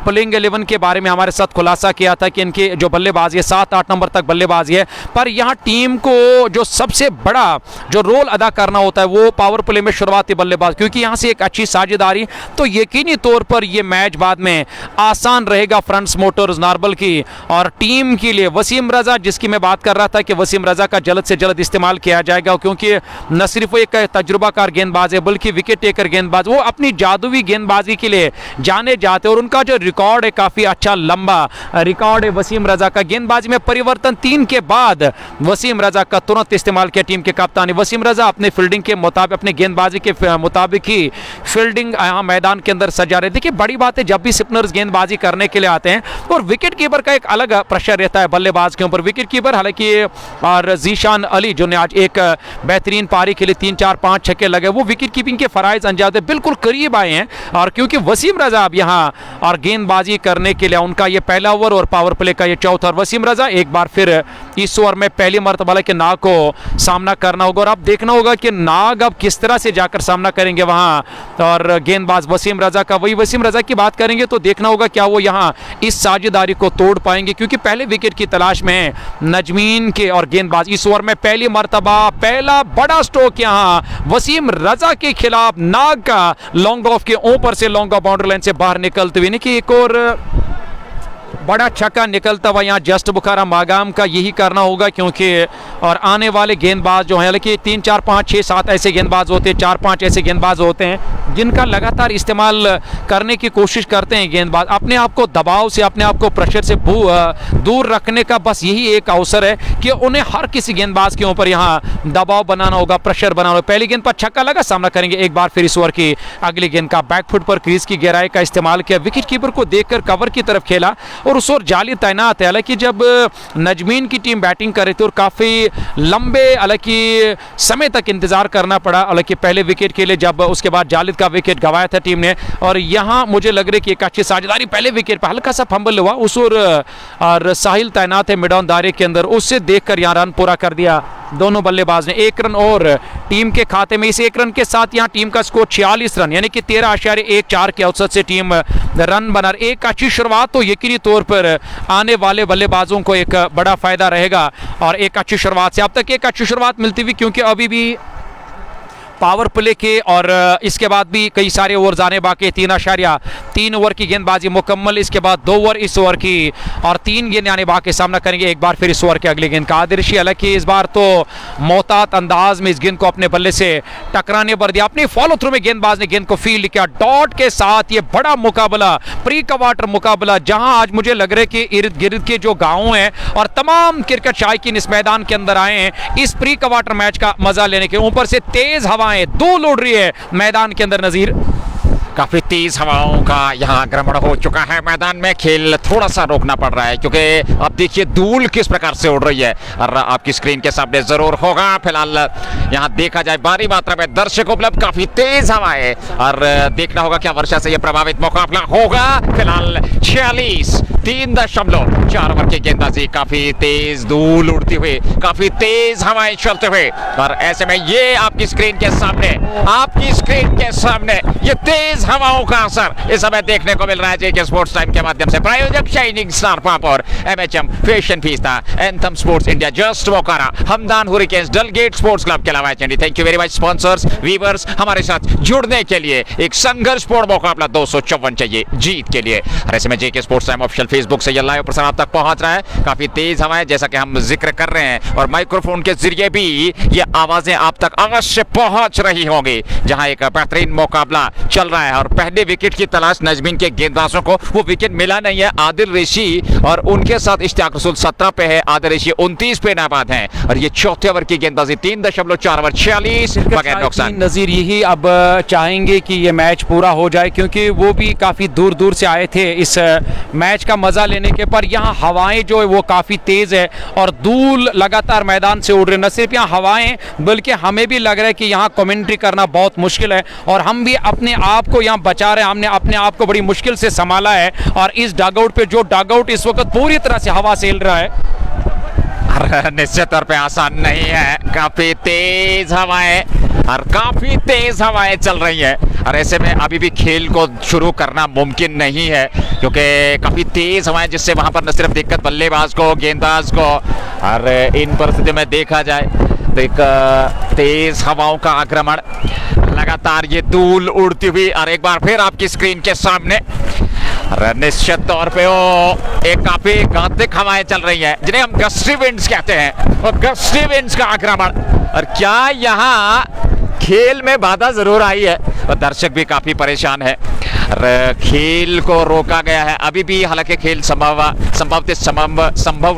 प्लेइंग 11 के बारे में हमारे साथ खुलासा किया था कि इनके जो बल्लेबाजी है 7-8 नंबर तक बल्लेबाजी है, पर यहाँ टीम को जो सबसे बड़ा जो रोल अदा करना होता है वो पावर प्ले में शुरुआती बल्लेबाज, क्योंकि यहाँ से एक अच्छी साझेदारी, तो यकीनी तौर पर ये मैच बाद में आसान रहेगा फ्रंट्स मोटर्स नार्बल की और टीम के लिए। वसीम रजा, जिसकी मैं बात कर रहा था कि वसीम रजा का जल्द से जल्द इस्तेमाल किया जाएगा, क्योंकि न सिर्फ वो एक तजुर्बाकार गेंदबाज है बल्कि विकेट टेकर गेंदबाज, वो अपनी जादुई गेंदबाजी के लिए जाने जाते हैं और उनका जो रिकॉर्ड है काफ़ी अच्छा लंबा रिकॉर्ड है वसीम रजा का। गेंदबाजी में परिवर्तन 3 के बाद वसीम रजा का तुरंत इस्तेमाल किया टीम के कप्तान। वसीम रजा अपने फील्डिंग के मुताबिक, अपने गेंदबाजी के मुताबिक ही फील्डिंग यहाँ मैदान के अंदर सजा रहे। देखिए बड़ी बात है, जब भी स्पिनर्स गेंदबाजी करने के लिए आते हैं और विकेट कीपर का एक अलग प्रेशर रहता है बल्लेबाज के ऊपर। विकेट कीपर हालांकि और जीशान अली जो ने आज एक बेहतरीन पारी के लिए 3, 4, 5 छक्के लगे, वो विकेट कीपिंग के फराइज अंजाम बिल्कुल करीब आए हैं, और क्योंकि वसीम रजा अब यहाँ और गेंदबाजी करने के लिए उनका ये पहला ओवर और पावर प्ले का ये चौथा। और वसीम रजा एक बार फिर इस ओवर में पहली मरतबा के नाग को सामना करना होगा, और अब देखना होगा कि नाग अब किस तरह से जाकर सामना करेंगे वहां, और गेंदबाज वसीम रजा का, वही वसीम रजा की बात करेंगे तो देखना होगा क्या वो यहाँ इस साझेदारी को तोड़ पाएंगे, क्योंकि पहले विकेट की तलाश में नजमीन के और गेंदबाज इस ओवर में पहली मरतबा पहला बड़ा स्ट्रोक यहाँ वसीम रजा के खिलाफ, नाग का लॉन्ग ऑफ के ऊपर से लॉन्ग ऑफ बाउंड्री लाइन से बाहर निकलते हुए, कि एक और बड़ा छक्का निकलता हुआ यहाँ जस्ट बुखारा मागाम का यही करना होगा, क्योंकि और आने वाले गेंदबाज जो हैं, हालांकि 3 4 5 6 7 ऐसे गेंदबाज होते हैं, 4 5 ऐसे गेंदबाज होते हैं जिनका लगातार इस्तेमाल करने की कोशिश करते हैं गेंदबाज, अपने आप को दबाव से, अपने आप को प्रेशर से दूर रखने का बस यही एक अवसर है कि उन्हें हर किसी गेंदबाज के ऊपर यहाँ दबाव बनाना होगा, प्रेशर बनाना होगा। पहली गेंद पर छक्का लगा, सामना करेंगे एक बार फिर इस ओवर की अगली गेंद का। बैकफुट पर क्रीज की गहराई का इस्तेमाल किया, विकेट कीपर को देखकर कवर की तरफ खेला और उस ओर जाली तैनात है। हालांकि जब नजमीन की टीम बैटिंग कर रही थी और काफ़ी लंबे हालांकि समय तक इंतजार करना पड़ा, हालांकि पहले विकेट के लिए, जब उसके बाद जालिद का विकेट गंवाया था टीम ने, और यहाँ मुझे लग रहा है कि एक अच्छी साझेदारी, पहले विकेट पर हल्का सा फंबल हुआ उस और साहिल तैनात है मिड ऑन दायरे के अंदर, उससे देखकर यहाँ रन पूरा कर दिया दोनों बल्लेबाज ने। 1 रन और टीम के खाते में। इस 1 रन के साथ यहाँ टीम का स्कोर 46 रन यानी कि 13.14 के औसत से टीम रन बना। एक अच्छी शुरुआत तो यकीनी तौर पर आने वाले बल्लेबाजों को एक बड़ा फायदा रहेगा, और एक अच्छी शुरुआत से अब तक एक अच्छी शुरुआत मिलती हुई, क्योंकि अभी भी पावर प्ले के और इसके बाद भी कई सारे ओवर आने बाकी। 3.3 ओवर की गेंदबाजी मुकम्मल, इसके बाद 2 ओवर इस ओवर की और 3 गेंद आने बाकी। सामना करेंगे एक बार फिर इस ओवर के अगली गेंद का आदिर्शी, हालांकि इस बार तो मोहतात अंदाज में इस गेंद को अपने बल्ले से टकराने पर दिया। अपनी फॉलो थ्रू में गेंदबाज ने गेंद को फील्ड किया डॉट के साथ। ये बड़ा मुकाबला, प्री क्वार्टर मुकाबला, जहां आज मुझे लग रहा है कि इर्द गिर्द के जो गांव हैं और तमाम क्रिकेट शायकीन इस मैदान के अंदर आए हैं इस प्री क्वार्टर मैच का मजा लेने के। ऊपर से तेज हवा धूल उड़ रही है मैदान के अंदर। नजीर, काफी तेज हवाओं का यहाँ आक्रमण हो चुका है मैदान में। खेल थोड़ा सा रोकना पड़ रहा है क्योंकि अब देखिए धूल किस प्रकार से उड़ रही है और आपकी स्क्रीन के सामने जरूर होगा। फिलहाल यहाँ देखा जाए भारी मात्रा में दर्शक उपलब्ध, काफी तेज हवा है और देखना होगा क्या वर्षा से यह प्रभावित मुकाबला होगा। फिलहाल 46.3 ओवर की गेंदबाजी, काफी तेज धूल उड़ती हुई, काफी तेज हवाएं चलते हुए, और ऐसे में ये आपकी स्क्रीन के सामने ये तेज हवाओं का असर इस समय देखने को मिल रहा है। जेके स्पोर्ट्स टाइम के माध्यम से प्रायोजक शाइनिंग स्टार पाप और MHM fashion fiesta, anthem sports India, just बोकारा, हमदान हुरिकेन्स, डलगेट स्पोर्ट्स क्लब के अलावा चंडी। Thank you very much sponsors, viewers, हमारे साथ जुड़ने के लिए। एक संघर्षपूर्ण मुकाबला 254 चाहिए जीत के लिए। और ऐसे में जेके स्पोर्ट्स टाइम ऑफिशियल फेसबुक से यह लाइव प्रसारण आप तक पहुंच रहा है। काफी तेज हवाएं जैसा कि हम जिक्र कर रहे हैं और माइक्रोफोन के जरिए भी ये आवाजें आप तक अवश्य पहुंच रही होंगी। जहां एक बेहतरीन मुकाबला चल रहा है और पहले विकेट की तलाश नजमीन के गेंदबाजों को, वो विकेट मिला नहीं है। आदिल रेशी और उनके साथ इश्तियाक रसूल 17 पे है, आदिल रेशी 29 पे नाबाद हैं और ये चौथे ओवर की गेंदबाजी 3.4 ओवर 46 बगैर नुकसान। नजीर यही अब चाहेंगे कि ये मैच पूरा हो जाए, क्योंकि वो भी काफी दूर दूर से आए थे इस मैच का मजा लेने के, पर यहाँ हवाएं जो है वो काफी तेज है और धूल लगातार मैदान से उड़ रही है। न सिर्फ यहाँ हवाएं बल्कि हमें भी लग रहा है कि यहाँ कमेंट्री करना बहुत मुश्किल है और हम भी अपने आप को यहाँ बचा रहे हैं। हमने अपने आप को बड़ी मुश्किल से संभाला है और इस डगआउट पे जो डगआउट इस वक्त पूरी तरह से हवा से हिल रहा है, निश्चित तौर पे आसान नहीं है। काफी तेज हवाएं और काफी तेज हवाएं चल रही है और ऐसे में अभी भी खेल को शुरू करना मुमकिन नहीं है क्योंकि काफी तेज हवाएं, जिससे वहां पर न सिर्फ दिक्कत बल्लेबाज को, गेंदबाज को, और इन परिस्थितियों में देखा जाए तो एक तेज हवाओं का आक्रमण, लगातार ये धूल उड़ती हुई और एक बार फिर आपकी स्क्रीन के सामने निश्चित तौर पे वो एक काफी घातक हवाएं चल रही हैं जिन्हें हम गस्टी विंड्स कहते हैं, और गस्टी विंड्स का आक्रमण। और क्या यहाँ खेल में बाधा जरूर आई है और दर्शक भी काफी परेशान है। खेल को रोका गया है अभी भी, हालांकि खेल संभव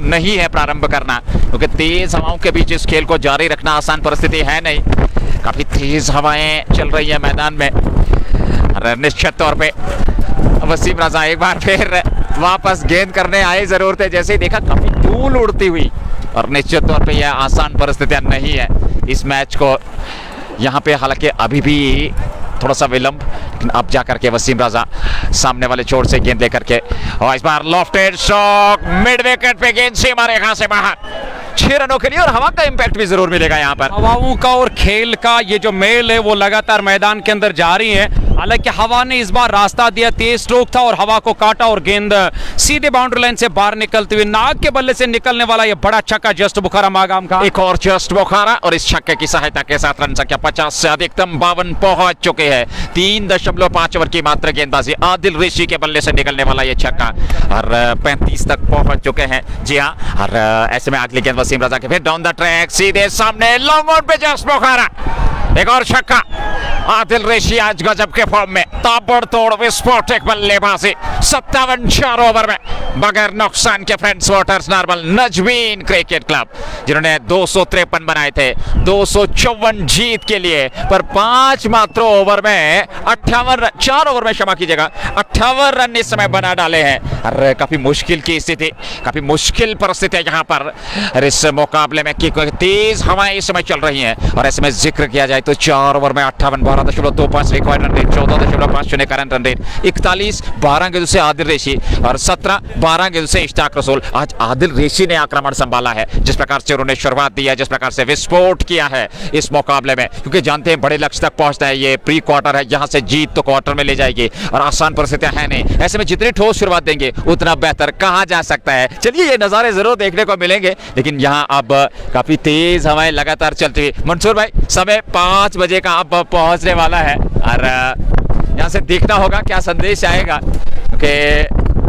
नहीं है प्रारंभ करना क्योंकि तेज हवाओं के बीच इस खेल को जारी रखना आसान परिस्थिति है नहीं। काफी तेज हवाएं चल रही है मैदान में और निश्चित तौर पे वसीम रजा एक बार फिर वापस गेंद करने आए जरूर थे, जैसे ही देखा काफी धूल उड़ती हुई, और निश्चित तौर पे यह आसान परिस्थितियां नहीं है इस मैच को यहाँ पे। हालांकि अभी भी थोड़ा सा विलंब, लेकिन अब जाकर के वसीम रजा सामने वाले छोर से गेंद लेकर के, और इस बार लॉफ्टेड शॉट मिड विकेट पे गेंद सीमा रेखा से बाहर। 6 रनों के लिए, और हवा का इंपैक्ट भी जरूर मिलेगा यहाँ पर। हवाओं का और खेल का ये जो मेल है वो लगातार मैदान के अंदर जारी है। हालांकि हवा ने इस बार रास्ता दिया, तेज स्ट्रोक था और हवा को काटा और गेंद सीधे बाउंड्री लाइन से बाहर निकलते हुए नाग के बल्ले से निकलने वाला ये बड़ा छक्का जस्ट बुखारा मागाम का। एक और जस्ट बुखारा, और इस छक्के की सहायता के साथ रन संख्या 50 से अधिकतम 52 पहुंच चुके हैं। 3.5 ओवर की मात्र गेंदबाजी, आदिल ऋषि के बल्ले से निकलने वाला ये छक्का, और 35 तक पहुंच चुके हैं। जी हाँ, और ऐसे में अगली गेंद वसीम रजा के फिर डाउन द ट्रैक, सीधे सामने लॉन्ग ऑन पे जस्ट बुखारा, एक और छक्का। आदिल ऋषि आज गजब के फॉर्म में, ताबड़तोड़ विस्फोटक बल्लेबाजी, 57 4 ओवर में बगैर नुकसान के फ्रेंड्स वाटर्स नार्मल नजमीन क्रिकेट क्लब, जिन्होंने 253 बनाए थे 254 जीत के लिए, पर 5 मात्र ओवर में 58 रन, 4 ओवर में क्षमा कीजिएगा 58 रन इस समय बना डाले हैं। अरे काफी मुश्किल की स्थिति, काफी मुश्किल परिस्थिति है यहाँ पर इस मुकाबले में, क्योंकि तेज हवाएं इस समय चल रही हैं। और ऐसे में जिक्र किया जाए तो 4 ओवर में 58, 12.25 record run rate, 14.50 current run rate, 41 12 गेंदों से आदिल ऋषि और 17 12 गेंदों से इश्ताक रसूल। आज आदिल ऋषि ने आक्रमण संभाला है, जिस प्रकार से उन्होंने शुरुआत दी है, जिस प्रकार से विस्फोट किया है इस मुकाबले में, क्योंकि जानते हैं बड़े लक्ष्य तक पहुंचना है, ये प्री क्वार्टर है, यहां से जीत तो क्वार्टर में ले जाएगी और आसान परिस्थितियां है नहीं। ऐसे में जितनी ठोस शुरुआत देंगे उतना बेहतर कहा जा सकता है। चलिए ये नजारे जरूर देखने को मिलेंगे, लेकिन यहाँ अब काफी तेज हवाएं लगातार चलती हुई। मंसूर भाई, समय 5 बजे का अब पहुंचने वाला है, और यहाँ से देखना होगा क्या संदेश आएगा, क्योंकि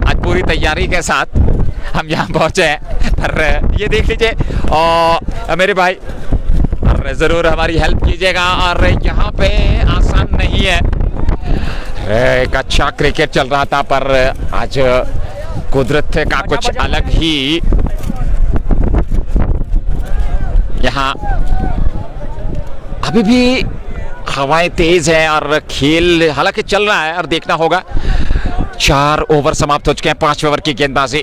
आज पूरी तैयारी के साथ हम यहाँ पहुंचे हैं। पर ये देख लीजिए और मेरे भाई, और जरूर हमारी हेल्प कीजिएगा, और यहाँ पे आसान नहीं है। एक अच्छा क्रिकेट चल रहा था, पर आज कुदरत का कुछ अलग ही यहाँ अभी भी हवाएं तेज है और खेल हालांकि चल रहा है, और देखना होगा। 4 ओवर समाप्त हो चुके हैं, 5 ओवर की गेंदबाजी,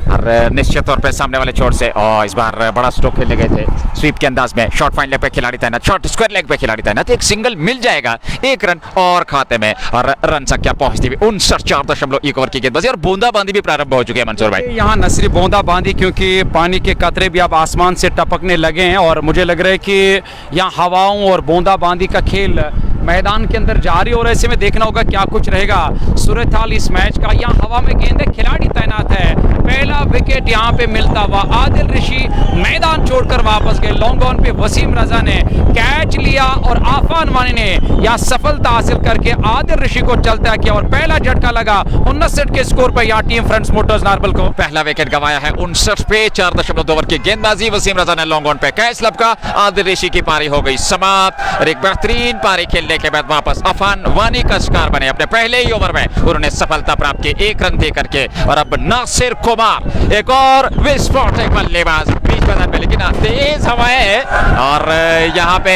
और निश्चित तौर पे सामने वाले छोर से और इस बार बड़ा स्ट्रोक खेले गए थे स्वीप के अंदाज में। शॉर्ट फाइन लेग पे खिलाड़ी तैनात, शॉर्ट स्क्वायर लेग पे खिलाड़ी तैनात, एक सिंगल मिल जाएगा, 1 रन और खाते में, और रन संख्या पहुंचती हुई 59.4 ओवर की गेंदबाजी, और बूंदाबांदी भी प्रारंभ हो चुकी है। मंसूर भाई, यहाँ न सिर्फ बूंदाबांदी, क्योंकि पानी के कतरे भी अब आसमान से टपकने लगे हैं, और मुझे लग रहा है कि यहाँ हवाओं और बूंदाबांदी का खेल मैदान के अंदर जारी हो रहा है। ऐसे में देखना होगा क्या कुछ रहेगा सूरत हाल इस मैच का। यहाँ हवा में गेंद है, खिलाड़ी तैनात है, पहला विकेट यहाँ पे मिलता हुआ आदिल ऋषि मैदान छोड़कर वापस गए। लॉन्ग ऑन पे वसीम रजा ने कैच लिया और आफान वानी ने यहाँ सफलता हासिल करके आदिल ऋषि को चलता किया, और पहला झटका लगा 59 के स्कोर पर यहाँ टीम फ्रेंड्स मोटर्स नार्बल को। पहला विकेट गंवाया है 59 पे, 4.2 ओवर की गेंदबाजी, वसीम रजा ने लॉन्ग ऑन पे कैच लपका, आदिल ऋषि की पारी हो गई समाप्त, और एक बेहतरीन पारी खेलने के बाद वापस अफान वानी का शिकार बने। अपने पहले ही ओवर में उन्होंने सफलता प्राप्त की 1 रन दे करके, और अब नासिर कुमार एक और विस्फोटक बल्लेबाज बीच मैदान में, लेकिन तेज हवाएं और यहाँ पे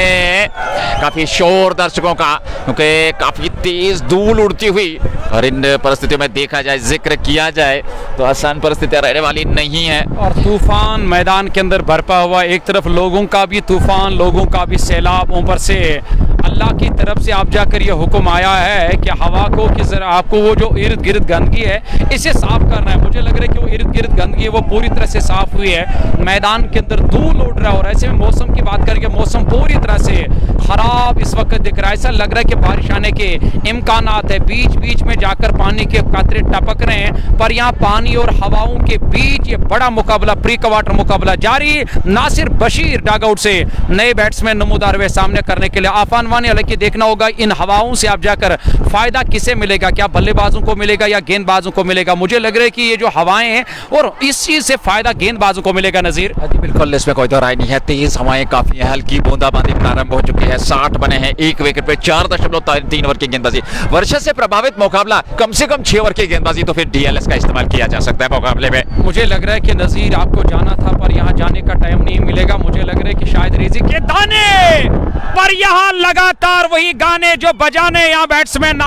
काफी शोर दर्शकों का, क्योंकि काफी तेज धूल उड़ती हुई, और इन परिस्थितियों में देखा जाए, जिक्र किया जाए तो आसान परिस्थितियां रहने वाली नहीं है। और तूफान मैदान के अंदर बरपा हुआ, एक तरफ लोगों का भी तूफान, लोगों का भी सैलाब, ऊपर से अल्लाह की तरफ से आप जाकर ये हुक्म आया है कि हवा को कि जरा आपको वो जो इर्द गिर्द गंदगी है इसे साफ करना है। मुझे लग रहा है कि वो इर्द गिर्द गंदगी है वो पूरी तरह से साफ हुई है, मैदान के अंदर धूल उड़ रहा है, और ऐसे में मौसम की बात करके मौसम पूरी तरह से खराब इस वक्त दिख रहा है। ऐसा लग रहा है कि बारिश आने के इम्कानात है, बीच बीच में जाकर पानी के कतरे टपक रहे हैं, पर यहाँ पानी और हवाओं के बीच ये बड़ा मुकाबला, प्री क्वार्टर मुकाबला जारी। नासिर बशीर डगआउट से नए बैट्समैन नमूदार वे सामने करने के लिए आफान वानी। हालांकि देखना होगा इन हवाओं से आप जाकर फायदा किसे मिलेगा, क्या बल्लेबाजों को मिलेगा या गेंदबाजों को मिलेगा। मुझे लग रहा है कि ये जो हवाएं हैं और इस चीज से फायदा गेंदबाजों को मिलेगा। नजीर, बिल्कुल इसमें कोई दो राय नहीं है, तेज हवाएं काफी है, हल्की बूंदाबांदी प्रारंभ हो चुकी है, 60 बने हैं, 1 विकेट पे 4.3 ओवर की गेंदबाजी। वर्षा से प्रभावित मुकाबला, कम से कम 6 ओवर की गेंदबाजी, तो फिर डीएलएस का इस्तेमाल किया जा सकता है मुकाबले में। मुझे लग रहा है कि नजीर आपको जाना था, पर यहाँ जाने का टाइम नहीं मिलेगा। मुझे लग रहा है कि शायद रिज़िक के दाने पर यहाँ लगातार वही गाने जो बजाने यहाँ बैट्समैन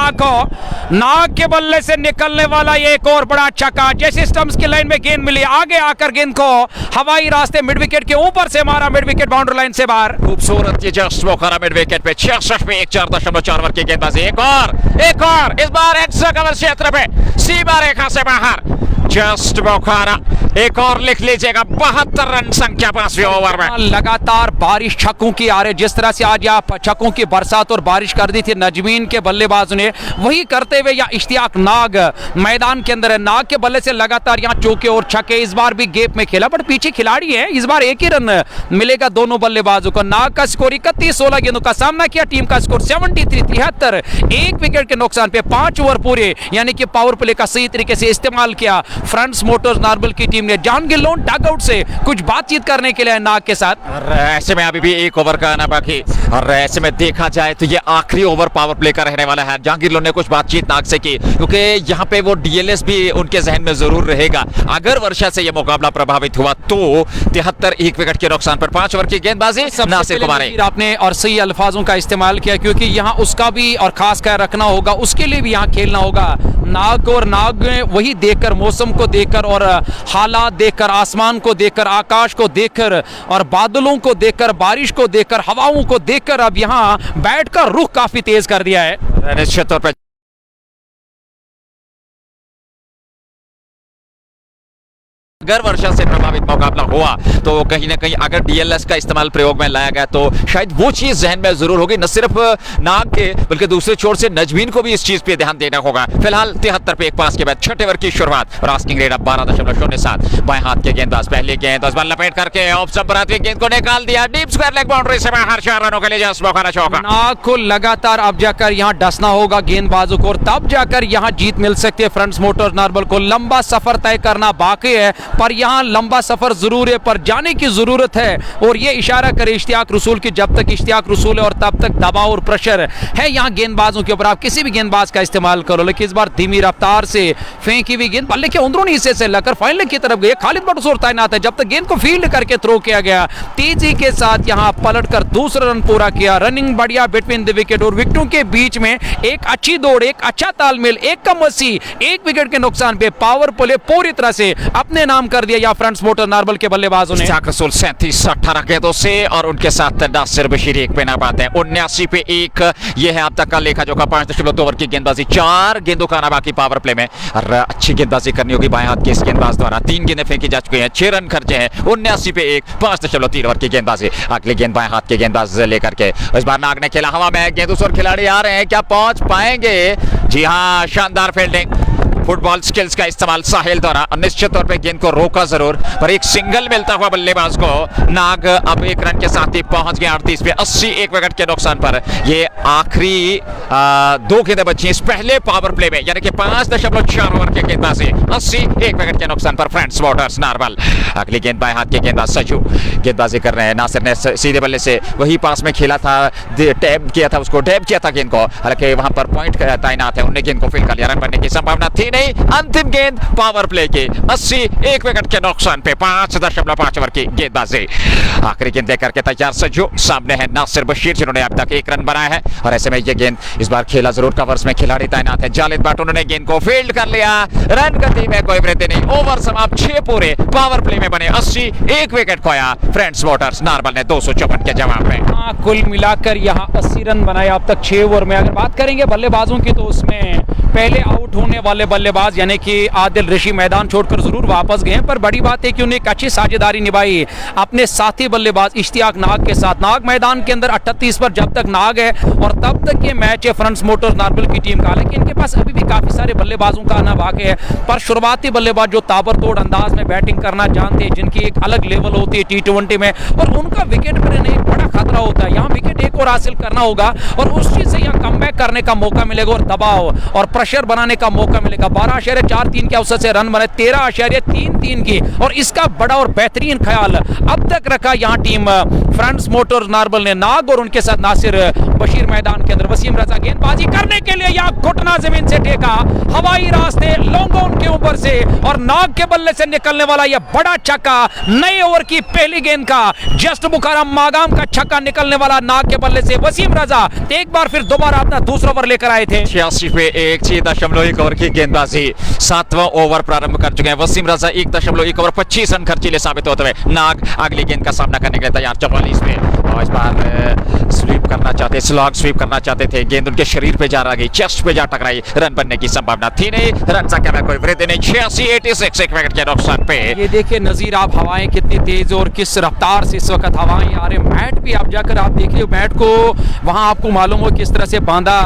नाग के बल्ले से निकलने वाला ये एक और बड़ा छक्का, जैसे स्टंप्स की लाइन में गेंद मिली, आगे आकर गेंद को हवाई रास्ते मिड विकेट के ऊपर से मारा, मिड विकेट बाउंड्री लाइन से बाहर। खूबसूरत ये जस्ट वो करा मिड विकेट पे, 66 पे 4.4 ओवर की गेंदबाजी, एक और इस बार एक्स्ट्रा कवर क्षेत्र पे सीमा रेखा से बाहर, जस्ट बुखारा एक और लिख लीजिएगा, 72 रन संख्या 5वें ओवर में। लगातार बारिश छक्कों की आ रही, जिस तरह से आज यहाँ छक्कों की बरसात और बारिश कर दी थी नजमीन के बल्लेबाजों ने, वही करते हुए या इश्तियाक नाग मैदान के अंदर है। नाग के बल्ले से लगातार यहाँ चौके और छक्के, इस बार भी गेप में खेला बट पीछे खिलाड़ी है, इस बार एक ही रन मिलेगा दोनों बल्लेबाजों को। नाग का स्कोर 31, 16 गेंदों का सामना किया, टीम का स्कोर 73, 73, एक विकेट के नुकसान पे 5 ओवर पूरे, यानी कि पावर प्ले का सही तरीके से इस्तेमाल किया फ्रंट्स मोटर्स नार्बल की टीम ने। जॉन गिलोन डगआउट से कुछ बातचीत करने के लिए नाग के साथ। और ऐसे में अभी भी एक ओवर का आना बाकी, और ऐसे में देखा जाए तो ये आखिरी ओवर पावर प्ले का रहने वाला है। जहांगीर लोन ने कुछ बातचीत नाग से की, क्योंकि यहाँ पे वो डीएलएस भी उनके जहन में जरूर रहेगा। अगर वर्षा से ये मुकाबला प्रभावित हुआ तो 73, एक विकेट के नुकसान पर 5 ओवर की गेंदबाजी नासिर कुमार। आपने और सही अल्फाजों का इस्तेमाल किया, क्योंकि यहाँ उसका भी और खास ख्याल रखना होगा, उसके लिए भी यहाँ खेलना होगा। नाग और नाग में वही देखकर, मौसम को देखकर और हालात देखकर, आसमान को देखकर, आकाश को देखकर और बादलों को देखकर, बारिश को देखकर, हवाओं को देखकर अब यहाँ बैट का रुख काफी तेज कर दिया है। निश्चित तौर पर अगर वर्षा से प्रभावित मुकाबला हुआ तो कहीं ना कहीं अगर डीएलएस का इस्तेमाल प्रयोग में लाया गया तो शायद वो चीज जहन में जरूर होगी, न सिर्फ नाग के बल्कि दूसरे छोर से नजमीन को भी इस चीज पे ध्यान देना होगा। फिलहाल 73 पे एक पास के बाद 6 ओवर की शुरुआत और आस्किंग रेट अब 12.07। बाएं हाथ के गेंदबाज पहली गेंद इस बार लपेट करके ऑफ स्टंप पर आती गेंद को निकाल दिया, डीप स्क्वायर लेग बाउंड्री से बाहर, 4 रनों के लिए जस्ट मौका चौका। नाग को लगातार अब जाकर यहाँ डसना होगा गेंदबाजों को, और तब जाकर यहाँ जीत मिल सकती है फ्रंट्स मोटर्स नार्बल को। लंबा सफर तय करना बाकी है, पर यहाँ लंबा सफर जरूर है, पर जाने की जरूरत है। और ये इशारा करे इश्तियाक रसूल की, जब तक इश्तियाक रसूल है और तब तक दबाव और प्रेशर है यहाँ गेंदबाजों के ऊपर। आप किसी भी गेंदबाज का इस्तेमाल करो, लेकिन इस बार धीमी रफ्तार से फेंकी हुई गेंद बल्ले के अंदरूनी हिस्से से लेकर फाइनल की तरफ गई। खालिद बटसोर तैनात है, जब तक गेंद को फील्ड करके थ्रो किया गया, तेजी के साथ यहाँ पलट कर दूसरा रन पूरा किया। रनिंग बढ़िया बिटवीन द विकेट और विकेटों के बीच में एक अच्छी दौड़, एक अच्छा तालमेल, एक कम अस्सी, एक विकेट के नुकसान पे पावर प्ले पूरी तरह से अपने नाम कर दिया या फ्रंट्स मोटर नार्बल के बल्लेबाजों ने। इश्तियाक रसूल 37-18 गेंदों से और उनके साथ नासिर बशीर एक पे ना पाते हैं। 79 पे 1, ये है अब तक का लेखा जोखा। 5.2 ओवर की गेंदबाजी, 4 गेंदों का आना बाकी पावर प्ले में, और अच्छी गेंदबाजी करनी होगी बाएं हाथ के इस गेंदबाज द्वारा। 3 गेंदें फेंकी जा चुकी हैं, 6 रन खर्चे हैं। 79 पे 1, 5.3 ओवर की गेंदबाजी। अगली गेंद बाएं हाथ के गेंदबाज लेकर के इस बार नाग ने खेला हवा में, गेंद और खिलाड़ी आ रहे हैं, क्या पहुंच पाएंगे? जी हाँ, शानदार फील्डिंग, फुटबॉल स्किल्स का इस्तेमाल साहिल द्वारा। निश्चित तौर पे गेंद को रोका जरूर, पर एक सिंगल मिलता हुआ बल्लेबाज को। नाग अब 1 रन के साथ ही पहुंच गए 38 पे 80, 1 विकेट के नुकसान पर। ये आखिरी 2 गेंदें बची इस पहले पावर प्ले में, यानी कि 5.4 ओवर के गेंदबाजी, 80, 1 विकेट के नुकसान पर फ्रंट्स मोटर्स नार्बल। अगली गेंद बाएं हाथ के गेंदबाज सजू गेंदबाजी कर रहे हैं। नासिर ने सीधे बल्ले से वही पास में खेला था, टैप किया था उसको, टैप किया था गेंद को, हालांकि वहां पर पॉइंट तैनात है, उन्हें गेंद को फील्ड कर लिया। रन बनने की संभावना थी नहीं। अंतिम गेंद पावर प्ले की 80, 1 विकेट के नुकसान पे 5.5 ओवर की गेंदबाजी। आखिरी गेंद लेकर के तैयार सजू, सामने है नासिर बशीर जिन्होंने अब तक 1 रन बनाया है, और ऐसे में ये गेंद इस बार खेला जरूर, कवर्स में खिलाड़ी तैनात है। जालिद बाटो ने गेंद को फील्ड कर लिया, रन गति में कोई वृद्धि नहीं। ओवर समाप्त, 6 पूरे पावर प्ले में बने 80, 1 विकेट खोया फ्रंट्स मोटर्स नार्बल ने 254 के जवाब में। कुल मिलाकर यहाँ 80 रन बनाए अब तक 6 ओवर में। अगर बात करेंगे बल्लेबाजों की तो उसमें पहले आउट होने वाले बल्लेबाज यानी कि आदिल ऋषि मैदान छोड़कर जरूर वापस गए, पर बड़ी बात है कि उन्हें एक अच्छी साझेदारी निभाई अपने साथी बल्लेबाज इश्तियाक नाग के साथ। नाग मैदान के अंदर 38 पर जब तक नाग है और तब तक ये मैच है फ्रंट्स मोटर्स नार्बल की टीम का, लेकिन इनके पास अभी भी काफी सारे बल्लेबाजों का आना बाकी है। पर शुरुआती बल्लेबाज जो ताबड़तोड़ अंदाज में बैटिंग करना जानते हैं, जिनकी एक अलग लेवल होती है T20 में, और उनका विकेट पर एक बड़ा खतरा होता है। यहाँ विकेट एक और हासिल करना होगा और उस चीज से यहाँ कमबैक करने का मौका मिलेगा और दबाव और प्रेशर बनाने का मौका मिलेगा। 12.43 के अवसर से रन बने, 13.33 की, और इसका बड़ा और बेहतरीन ख्याल अब तक रखा यहाँ टीम फ्रंट्स मोटर्स नार्बल ने। नाग और उनके साथ नासिर बशीर मैदान के अंदर। वसीम रजा गेंदबाजी करने के लिए यहाँ घुटना जमीन से टेका, हवाई रास्ते लॉन्ग ऑन के ऊपर से, और नाग के बल्ले से निकलने वाला यह बड़ा छक्का, नए ओवर की पहली गेंद का जस्ट बुखाराम मागाम का छक्का निकलने वाला नाग के बल्ले से। वसीम रजा एक बार फिर दोबारा अपना दूसरा ओवर लेकर आए थे। 86 पे 1, 6.1 ओवर की गेंदबाजी, 7वां ओवर प्रारंभ कर चुके हैं। वसीम रजा 1.1 ओवर 25 रन खर्चीले साबित होते हुए नाग अगली गेंद का सामना करने के लिए तैयार 44 पे, इस बार स्वीप करना चाहते, स्लॉग स्वीप करना चाहते थे, गेंद उनके शरीर पे जा रहा गई, चेस्ट पे जा टकराई, रन बनने की संभावना थी नहीं, रन संख्या में कोई वृद्धि नहीं। 86 एक विकेट के नुकसान पे। ये देखिए नजीर आप, हवाएं कितनी तेज और किस रफ्तार से इस वक्त हवाएं आ रही। मैट भी आप जाकर आप देखिए, मैट को वहां आपको मालूम हो किस तरह से बांधा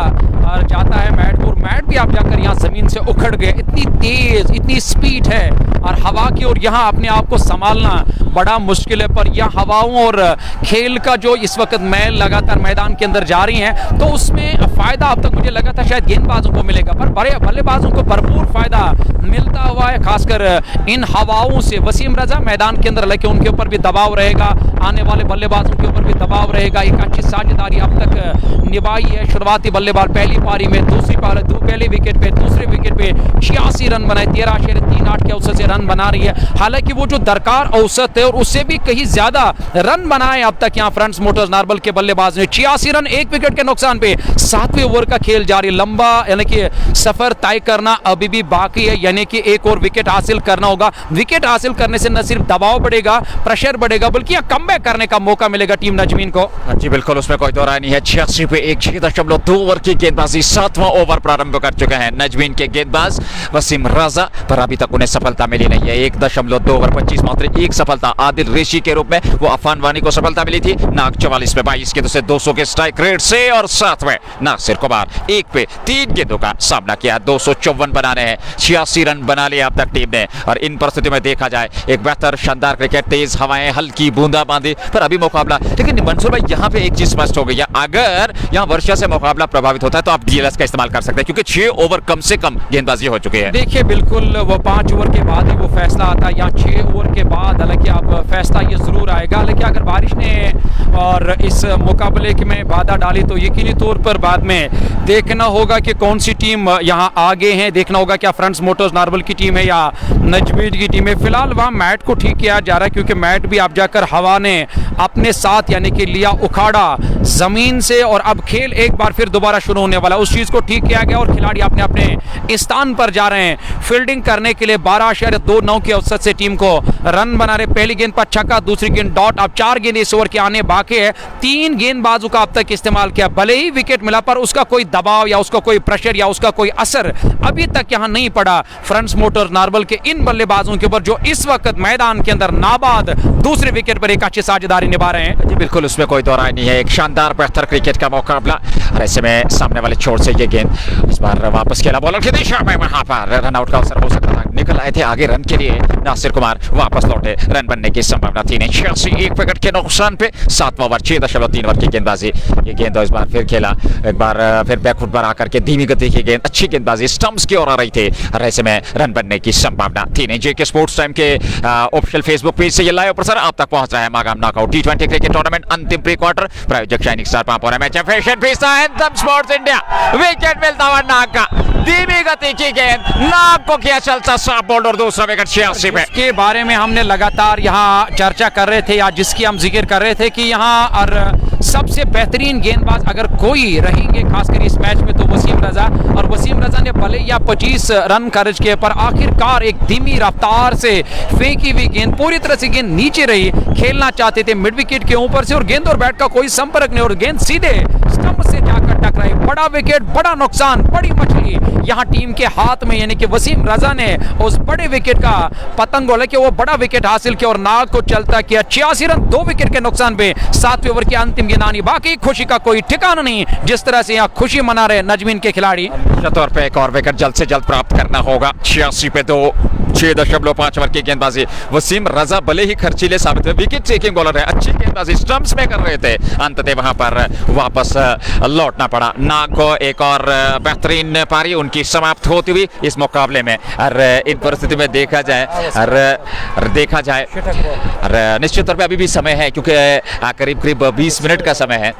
और जाता है मैट को, और मैट भी आप जाकर यहाँ जमीन से उखड़ गए। इतनी तेज, इतनी स्पीड है और हवा की, और यहाँ अपने आप को संभालना बड़ा मुश्किल है। पर यह हवाओं और खेल का जो इस वक्त मैल लगातार मैदान के अंदर जा रही है, तो उसमें फायदा अब तक मुझे लगा था शायद गेंदबाजों को मिलेगा, पर बड़े बल्लेबाजों को भरपूर फायदा मिलता हुआ है, खासकर इन हवाओं से। वसीम रजा मैदान के अंदर, लेकिन उनके ऊपर भी दबाव रहेगा, आने वाले बल्लेबाजों के ऊपर भी दबाव रहेगा। एक अच्छी साझेदारी अब तक निभाई है शुरुआती बल्लेबाज। पहली पारी में पहले विकेट पे, दूसरे विकेट पे 86 रन बनाए, 13.38 के औसत से रन बना रही है। हालांकि वो जो दरकार औसत है और उससे भी कहीं ज्यादा रन बनाए अब तक यहाँ फ्रंट्स मोटर्स नार्बल के बल्लेबाज ने। 86 रन एक विकेट के नुकसान पे, 7वें ओवर का खेल जारी। लंबा यानी कि सफर तय करना अभी भी बाकी है, यानी कि एक और विकेट हासिल करना होगा। विकेट हासिल करने से न सिर्फ दबाव बढ़ेगा, प्रेशर बढ़ेगा, बल्कि यहाँ कमबैक करने का मौका मिलेगा टीम नजमीन को। जी बिल्कुल, उसमें कोई दो राय नहीं है। 86 पे 6.2 ओवर की गेंदबाजी, 7वां ओवर प्रारंभ कर चुके हैं नजमीन के गेंदबाज वसीम रजा, पर अभी तक उन्हें सफलता मिली नहीं है। 1.2 ओवर 25, मात्र एक सफलता आदिल रेशी के रूप में, वो अफान वानी को सफलता मिली थी। नाग 44 पे 22 गेंदों से 200 के स्ट्राइक रेट से, और 7वें नासिर कुमार 1 पे 3 गेंदों का सामना किया। 254 बनाने हैं, 86 रन बना लिए अब तक टीम ने। और इन परिस्थितियों में देखा जाए एक बेहतर शानदार क्रिकेट, तेज हवाएं, हल्की बूंदाबांदी, पर अभी मुकाबला। लेकिन मंसूर भाई यहाँ पे एक चीज स्पष्ट हो गई है, अगर यहाँ वर्षा से मुकाबला प्रभावित होता है तो आप डीएलएस का इस्तेमाल कर सकते हैं, क्योंकि 6 ओवर कम से कम गेंदबाजी हो चुकी है। देखिए बिल्कुल, वो 5 ओवर के बाद ही वो फैसला आता है, यहाँ 6 ओवर के बाद हालांकि अब फैसला ये जरूर आएगा। लेकिन अगर बारिश ने और इस मुकाबले में बाधा डाली तो यकीनी तौर पर बाद में देखना होगा कि कौन सी टीम यहाँ आगे है। देखना होगा क्या फ्रंट्स मोटर्स नार्बल की टीम है या नजमीन की टीम है। फिलहाल वहाँ मैट को ठीक किया जा रहा है, क्योंकि मैट भी आप जाकर हवा ने अपने साथ यानी कि लिया, उखाड़ा जमीन से, और अब खेल एक बार फिर दोबारा शुरू होने वाला। उस चीज को ठीक किया गया और खिलाड़ी अपने अपने स्थान पर जा रहे हैं फील्डिंग करने के लिए। 12.29 के औसत से टीम को रन बना रहे। पहली गेंद पर छक्का, दूसरी गेंद डॉट। अब 4 गेंद इस ओवर के आने बाकी है। 3 गेंदबाजों का अब तक इस्तेमाल किया, भले ही विकेट मिला, पर उसका कोई दबाव या उसका कोई प्रेशर या उसका कोई असर अभी तक यहां नहीं पड़ा फ्रंट्स मोटर्स नार्बल के इन बल्लेबाजों के ऊपर, जो इस वक्त मैदान के अंदर नाबाद दूसरे विकेट पर एक अच्छी साझेदारी निभा रहे हैं। जी बिल्कुल, उसमें कोई दो राय नहीं है। एक शानदार बेहतर क्रिकेट का मुकाबला, और ऐसे में सामने वाले छोर से ये गेंद इस बार वापस खेला बॉलर की दिशा में, वहां पर रन आउट का अवसर हो सकता था। निकल आए थे आगे रन के लिए, नासिर कुमार वापस लौटे, रन बनने की संभावना थी नहीं। 86 एक विकेट के नुकसान पे 7वां ओवर 6.3 ओवर की गेंदबाजी। ये गेंद इस बार फिर खेला, एक बार फिर बैकफुट पर आकर के धीमी गति की गेंद, अच्छी गेंदबाजी, स्टंप्स की ओर आ रही थी, और ऐसे में रन बनने की संभावना थी नहीं। जेके स्पोर्ट्स टाइम के ऑफिशियल फेसबुक पेज से ये लाइव प्रसारण आप तक पहुंच रहा है। Magam knockout T20 cricket tournament अंतिम प्री क्वार्टर, प्रायोजक शाइनिंग स्टार पांपोरा मैच फैशन पीसा एंथम स्पोर्ट्स इंडिया। विकेट मिलता हुआ नाग का, धीमी गति की गेंद, नाग को किया चलता साफ बोल्ड, और दूसरा विकेट 86 पे। इसके बारे में हमने लगातार यहाँ चर्चा कर रहे थे, या जिसकी हम जिक्र कर रहे थे कि यहाँ और सबसे बेहतरीन गेंदबाज अगर कोई रहेंगे खासकर इस मैच में तो वसीम रजा। और वसीम रजा ने भले या 25 रन खर्च किए, पर आखिरकार एक धीमी रफ्तार से फेंकी हुई गेंद, पूरी तरह से गेंद नीचे रही, खेलना चाहते थे मिड विकेट के ऊपर से, और गेंद और बैट का कोई संपर्क नहीं, और गेंद सीधे स्टंप से जाकर टकराई। बड़ा विकेट, बड़ा नुकसान, बड़ी मछली यहाँ टीम के हाथ में, यानी कि वसीम रजा ने उस बड़े विकेट का पतंग लेके वो बड़ा विकेट हासिल किया और नाग को चलता किया। 86 रन 2 विकेट के नुकसान पे 7वें ओवर की अंतिम गेंद आनी बाकी। खुशी का कोई ठिकाना नहीं, जिस तरह से यहाँ खुशी मना रहे नजमीन के खिलाड़ी। तौर पे एक और विकेट जल्द से जल्द प्राप्त करना होगा। 86 पे 2, 6.5 ओवर की गेंदबाजी। वसीम रजा भले ही खर्चीले साबित हुए, विकेट टेकिंग बॉलर है, अच्छी गेंदबाजी स्टंप्स में कर रहे थे, अंततः वहां पर वापस लौटना पड़ा। नाग को एक और बेहतरीन पारी उनकी समाप्त होती हुई इस मुकाबले में। और इन परिस्थिति में देखा जाए और निश्चित तौर पे अभी भी समय है, क्योंकि करीब करीब 20 मिनट का समय है।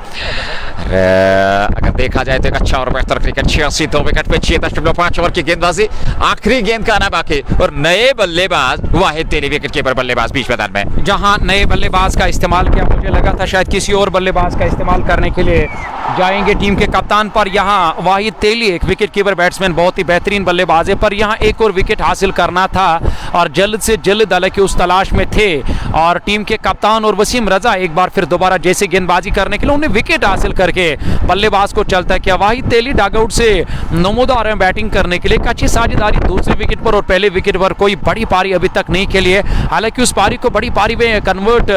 अगर देखा जाए तो एक अच्छा और बेहतर क्रिकेट। 86 2 विकेट पे 6.5 ओवर की गेंदबाजी, आखिरी गेंद का आना बाकी, और नए बल्लेबाज वाहिद तेली विकेट कीपर बल्लेबाज बीच मैदान में। जहां नए बल्लेबाज का इस्तेमाल किया, मुझे लगा था शायद किसी और बल्लेबाज का इस्तेमाल करने के लिए जाएंगे टीम के कप्तान पर। यहाँ वाहिद तेली एक विकेट कीपर बैट्समैन, बहुत ही बेहतरीन बल्लेबाज है, पर यहाँ एक और विकेट हासिल करना था और जल्द से जल्द हालांकि उस तलाश में थे। और टीम के कप्तान और वसीम रजा एक बार फिर दोबारा जैसे गेंदबाजी करने के लिए उन्हें विकेट हासिल करके बल्लेबाज को चलता है। क्या वाहिद तेली डगआउट से नमूदार हैं बैटिंग करने के लिए। एक अच्छी साझेदारी दूसरे विकेट पर और पहले विकेट पर, कोई बड़ी पारी अभी तक नहीं खेली है, हालांकि उस पारी को बड़ी पारी में कन्वर्ट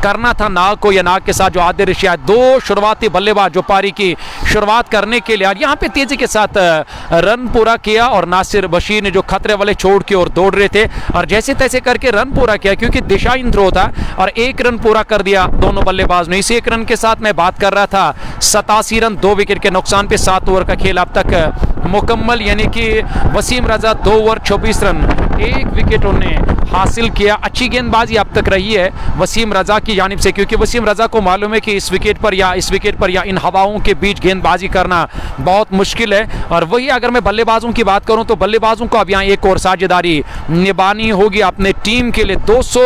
करना था नाग को, या नाग के साथ जो आदिल रशीद, दो शुरुआती बल्लेबाज जो पारी की शुरुआत करने के लिए यहाँ पे तेजी के साथ रन पूरा किया और नासिर बशीर ने जो खतरे वाले छोड़ के और दौड़ रहे थे और जैसे तैसे करके रन पूरा किया, क्योंकि दिशाहीन थ्रो था और एक रन पूरा कर दिया दोनों बल्लेबाज ने। इस एक रन के साथ मैं बात कर रहा था 87 रन 2 विकेट के नुकसान पे 7 ओवर का खेल अब तक मुकम्मल, यानी कि वसीम रजा 2 ओवर 24 रन 1 विकेट उन्हें हासिल किया। अच्छी गेंदबाजी अब तक रही है वसीम रजा की जानिब से, क्योंकि वसीम रजा को मालूम है कि इस विकेट पर या इन हवाओं के बीच गेंदबाजी करना बहुत मुश्किल है। और वही अगर मैं बल्लेबाजों की बात करूं तो बल्लेबाजों को अब यहाँ एक और साझेदारी निभानी होगी अपने टीम के लिए। 200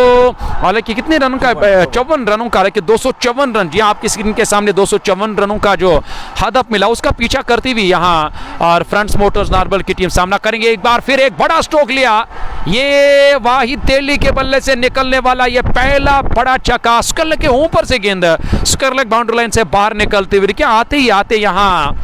हालांकि कितने रनों का 54 रनों का, हालांकि 254 रन, जी आपकी स्क्रीन के सामने 254 रनों का जो हदफ मिला उसका पीछा करती हुई यहाँ और फ्रंट्स मोटर्स नार्बल की टीम सामना करेंगे। एक बार फिर एक बड़ा स्ट्रोक लिया, ये वाहिद तेली के बल्ले से निकलने वाला ये पहला बड़ा छक्का, स्कर्लक के ऊपर से गेंद स्कर्लक बाउंड्री लाइन से बाहर निकलती हुई, क्या आते ही आते यहाँ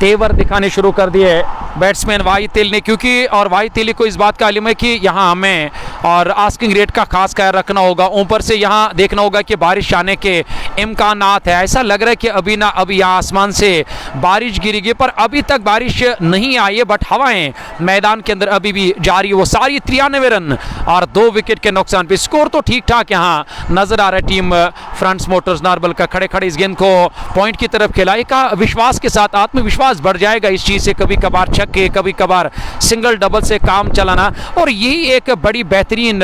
तेवर दिखाने शुरू कर दिए बैट्समैन वाहिद तेली ने, क्योंकि और वाहिद तेली को इस बात का इल्म है कि यहाँ हमें और आस्किंग रेट का खास ख्याल रखना होगा। ऊपर से यहाँ देखना होगा कि बारिश आने के इम्कानात है। ऐसा लग रहा है कि अभी ना अभी यहाँ आसमान से बारिश गिरेगी, पर अभी तक बारिश नहीं आई है, बट हवाएं मैदान के अंदर अभी भी जारी है। वो सारी 93 रन और 2 विकेट के नुकसान पे स्कोर तो ठीक ठाक यहाँ नजर आ रहा है टीम फ्रंट्स मोटर्स नार्बल का। खड़े खड़े इस गेंद को पॉइंट की तरफ खिलाए का विश्वास के साथ, आत्मविश्वास बढ़ जाएगा इस चीज से, कभी कभार छक्के कभी कभार सिंगल डबल से काम चलाना, और यही एक बड़ी बेहतरीन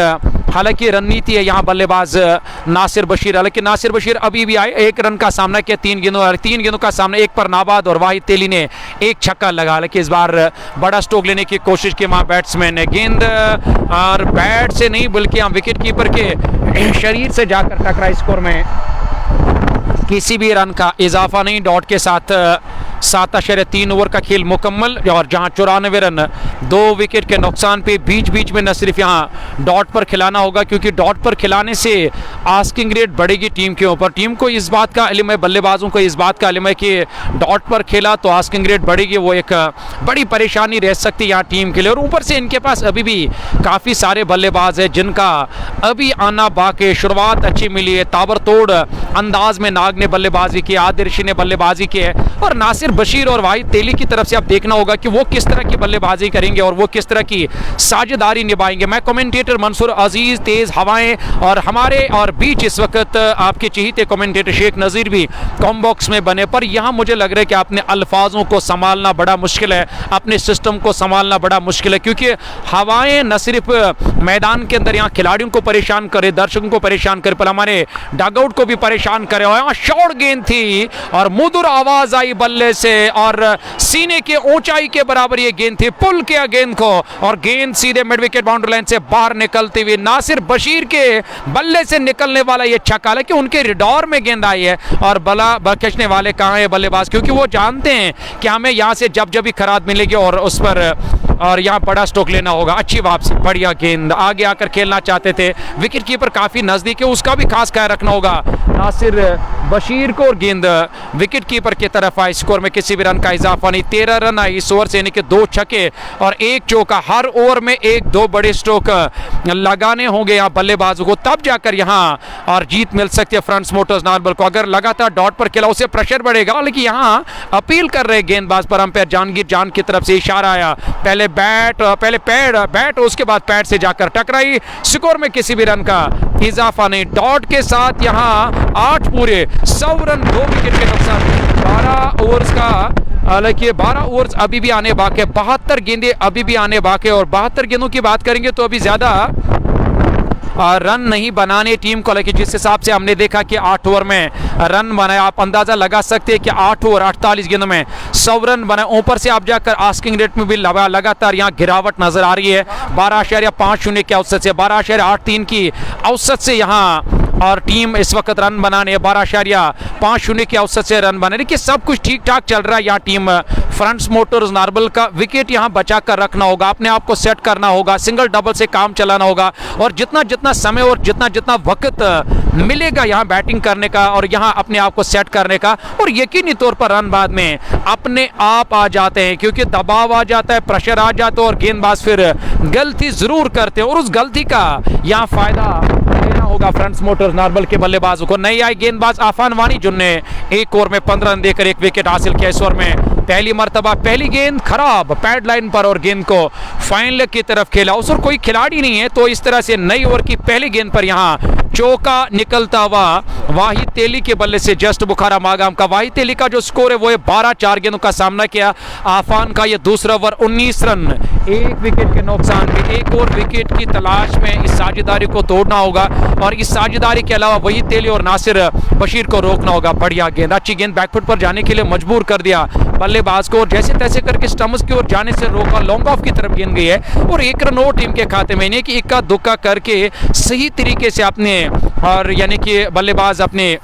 हालांकि रणनीति है यहाँ बल्लेबाज नासिर बशीर। हालांकि नासिर बशीर अभी भी आए, 1 रन का सामना किया 3 गेंदों का सामना, 1 पर नाबाद और वाहिद तेली ने 1 छक्का लगा। हालांकि इस बार बड़ा स्ट्रोक लेने की कोशिश की वहाँ बैट्समैन ने, गेंद और बैट से नहीं बल्कि यहाँ विकेट कीपर के शरीर से जाकर टकरा। स्कोर में किसी भी रन का इजाफा नहीं, डॉट के साथ 7.3 ओवर का खेल मुकम्मल, और जहां 94 रन 2 विकेट के नुकसान पे बीच बीच में न सिर्फ यहां डॉट पर खिलाना होगा, क्योंकि डॉट पर खिलाने से आस्किंग रेट बढ़ेगी टीम के ऊपर। टीम को इस बात का इल्म है, बल्लेबाजों को इस बात का इल्म है कि डॉट पर खेला तो आस्किंग रेट बढ़ेगी, वो एक बड़ी परेशानी रह सकती है यहाँ टीम के लिए। और ऊपर से इनके पास अभी भी काफ़ी सारे बल्लेबाज हैं जिनका अभी आना बाकी। शुरुआत अच्छी मिली है, ताबड़तोड़ अंदाज में नाग ने बल्लेबाजी की, आदिल रशीद ने बल्लेबाजी की है, और नासिर बशीर और वाहिद तेली की तरफ से अब देखना होगा कि वो किस तरह की बल्लेबाजी करेंगे और वो किस तरह की साझेदारी निभाएंगे। मैं कमेंटेटर मंसूर अजीज, तेज हवाएं और हमारे और बीच इस वक्त आपके चहीते कमेंटेटर शेख नज़ीर भी कॉम बॉक्स में बने, पर यहाँ मुझे लग रहा है कि अपने अल्फाजों को संभालना बड़ा मुश्किल है, अपने सिस्टम को संभालना बड़ा मुश्किल है, क्योंकि हवाएं न सिर्फ मैदान के अंदर यहाँ खिलाड़ियों को परेशान करे, दर्शकों को परेशान करे, पर हमारे डगआउट को भी परेशान करे। और यहाँ शॉर्ट गेंद थी और मधुर आवाज आई बल्ले से और सीने के ऊंचाई के बराबर ये गेंद थी, पुल किया गेंद को और गेंद सीधे मिड विकेट बाउंड्री लाइन से बाहर निकलती हुई नासिर बशीर के बल्ले से निकलने वाला ये छक्का, हालांकि उनके रिडोर में गेंद आई है और बला खींचने वाले कहाँ है बल्लेबाज, क्योंकि वो जानते हैं कि हमें यहाँ से जब भी खराद मिलेगी और उस पर और यहाँ बड़ा स्ट्रोक लेना होगा। अच्छी वापसी, बढ़िया गेंद, आगे आकर खेलना चाहते थे, विकेट कीपर काफी नजदीक है, उसका भी खास ख्याल रखना होगा नासिर बशीर को, और गेंद विकेट कीपर की तरफ आई। स्कोर में किसी भी रन का इजाफा नहीं, 13 रन आई इस ओवर से, यानी कि 2 छक्के और 1 चौका। हर ओवर में 1-2 बड़े स्ट्रोक लगाने होंगे यहाँ बल्लेबाजों को, तब जाकर यहाँ और जीत मिल सकती है फ्रंट्स मोटर्स नार्बल को। अगर लगातार डॉट पर खेला उससे प्रेशर बढ़ेगा, लेकिन यहाँ अपील कर रहे गेंदबाज पर अंपायर जहांगीर जान की तरफ से इशारा आया, पहले बैट उसके बाद पैड से जाकर टकराई। स्कोर में किसी भी रन का इजाफा नहीं, डॉट के साथ यहाँ 8 पूरे 100 रन 2 विकेट के नुकसान, 12 ओवर्स का, हालांकि 12 ओवर्स अभी भी आने बाकी है, 72 गेंदें अभी भी आने बाकी है, और 72 गेंदों की बात करेंगे तो अभी ज्यादा रन नहीं बनाने टीम को, लेकिन जिस हिसाब से हमने देखा कि 8 ओवर में रन बनाए, आप अंदाजा लगा सकते हैं कि 8 ओवर 48 गेंदों में 100 रन बनाए। ऊपर से आप जाकर आस्किंग रेट में भी लगातार यहाँ गिरावट नजर आ रही है, 12.50 के औसत से 12.83 की औसत से यहाँ और टीम इस वक्त रन बनाने 12.50 के औसत से रन बना रही कि सब कुछ ठीक ठाक चल रहा है। यहाँ टीम फ्रंट्स मोटर्स नार्बल का विकेट यहाँ बचा कर रखना होगा, अपने आप को सेट करना होगा, सिंगल डबल से काम चलाना होगा और जितना जितना समय और जितना जितना वक्त मिलेगा यहाँ बैटिंग करने का और यहाँ अपने आप को सेट करने का, और यकीनी तौर पर रन बाद में अपने आप आ जाते हैं क्योंकि दबाव आ जाता है, प्रेशर आ जाता है और गेंदबाज फिर गलती जरूर करते हैं और उस गलती का यहाँ फायदा लेना होगा फ्रंट्स मोटर्स नार्बल के बल्लेबाजों को। नई आई गेंदबाज आफान वानी जिन्होंने एक ओवर में 15 रन देकर एक विकेट हासिल किया। इस ओवर में पहली मर्तबा पहली गेंद खराब पैड लाइन पर और गेंद को फाइन लेग की तरफ खेला। उस ओर कोई खिलाड़ी नहीं है तो इस तरह से नई ओवर की पहली गेंद पर यहाँ चौका निकलता हुआ वाहिद तेली के बल्ले से जस्ट बुखारा मागाम का। वाहिद तेली का जो स्कोर है वो है 12, 4 गेंदों का सामना किया। आफान का ये दूसरा ओवर 19 रन, एक विकेट के नुकसान पे एक और विकेट की तलाश में इस साझेदारी को तोड़ना होगा और इस साझेदारी के अलावा वही तेली और नासिर बशीर को रोकना होगा। बढ़िया गेंद, अच्छी गेंद बैकफुट पर जाने के लिए मजबूर कर दिया बल्लेबाज को और जैसे तैसे करके स्टम्प्स की ओर जाने से रोका। लॉन्ग ऑफ की तरफ गेंद गई है और 1 रन और टीम के खाते में, नहीं कि इक्का दुक्का करके सही तरीके से अपने और यानी कि बल्लेबाज अपने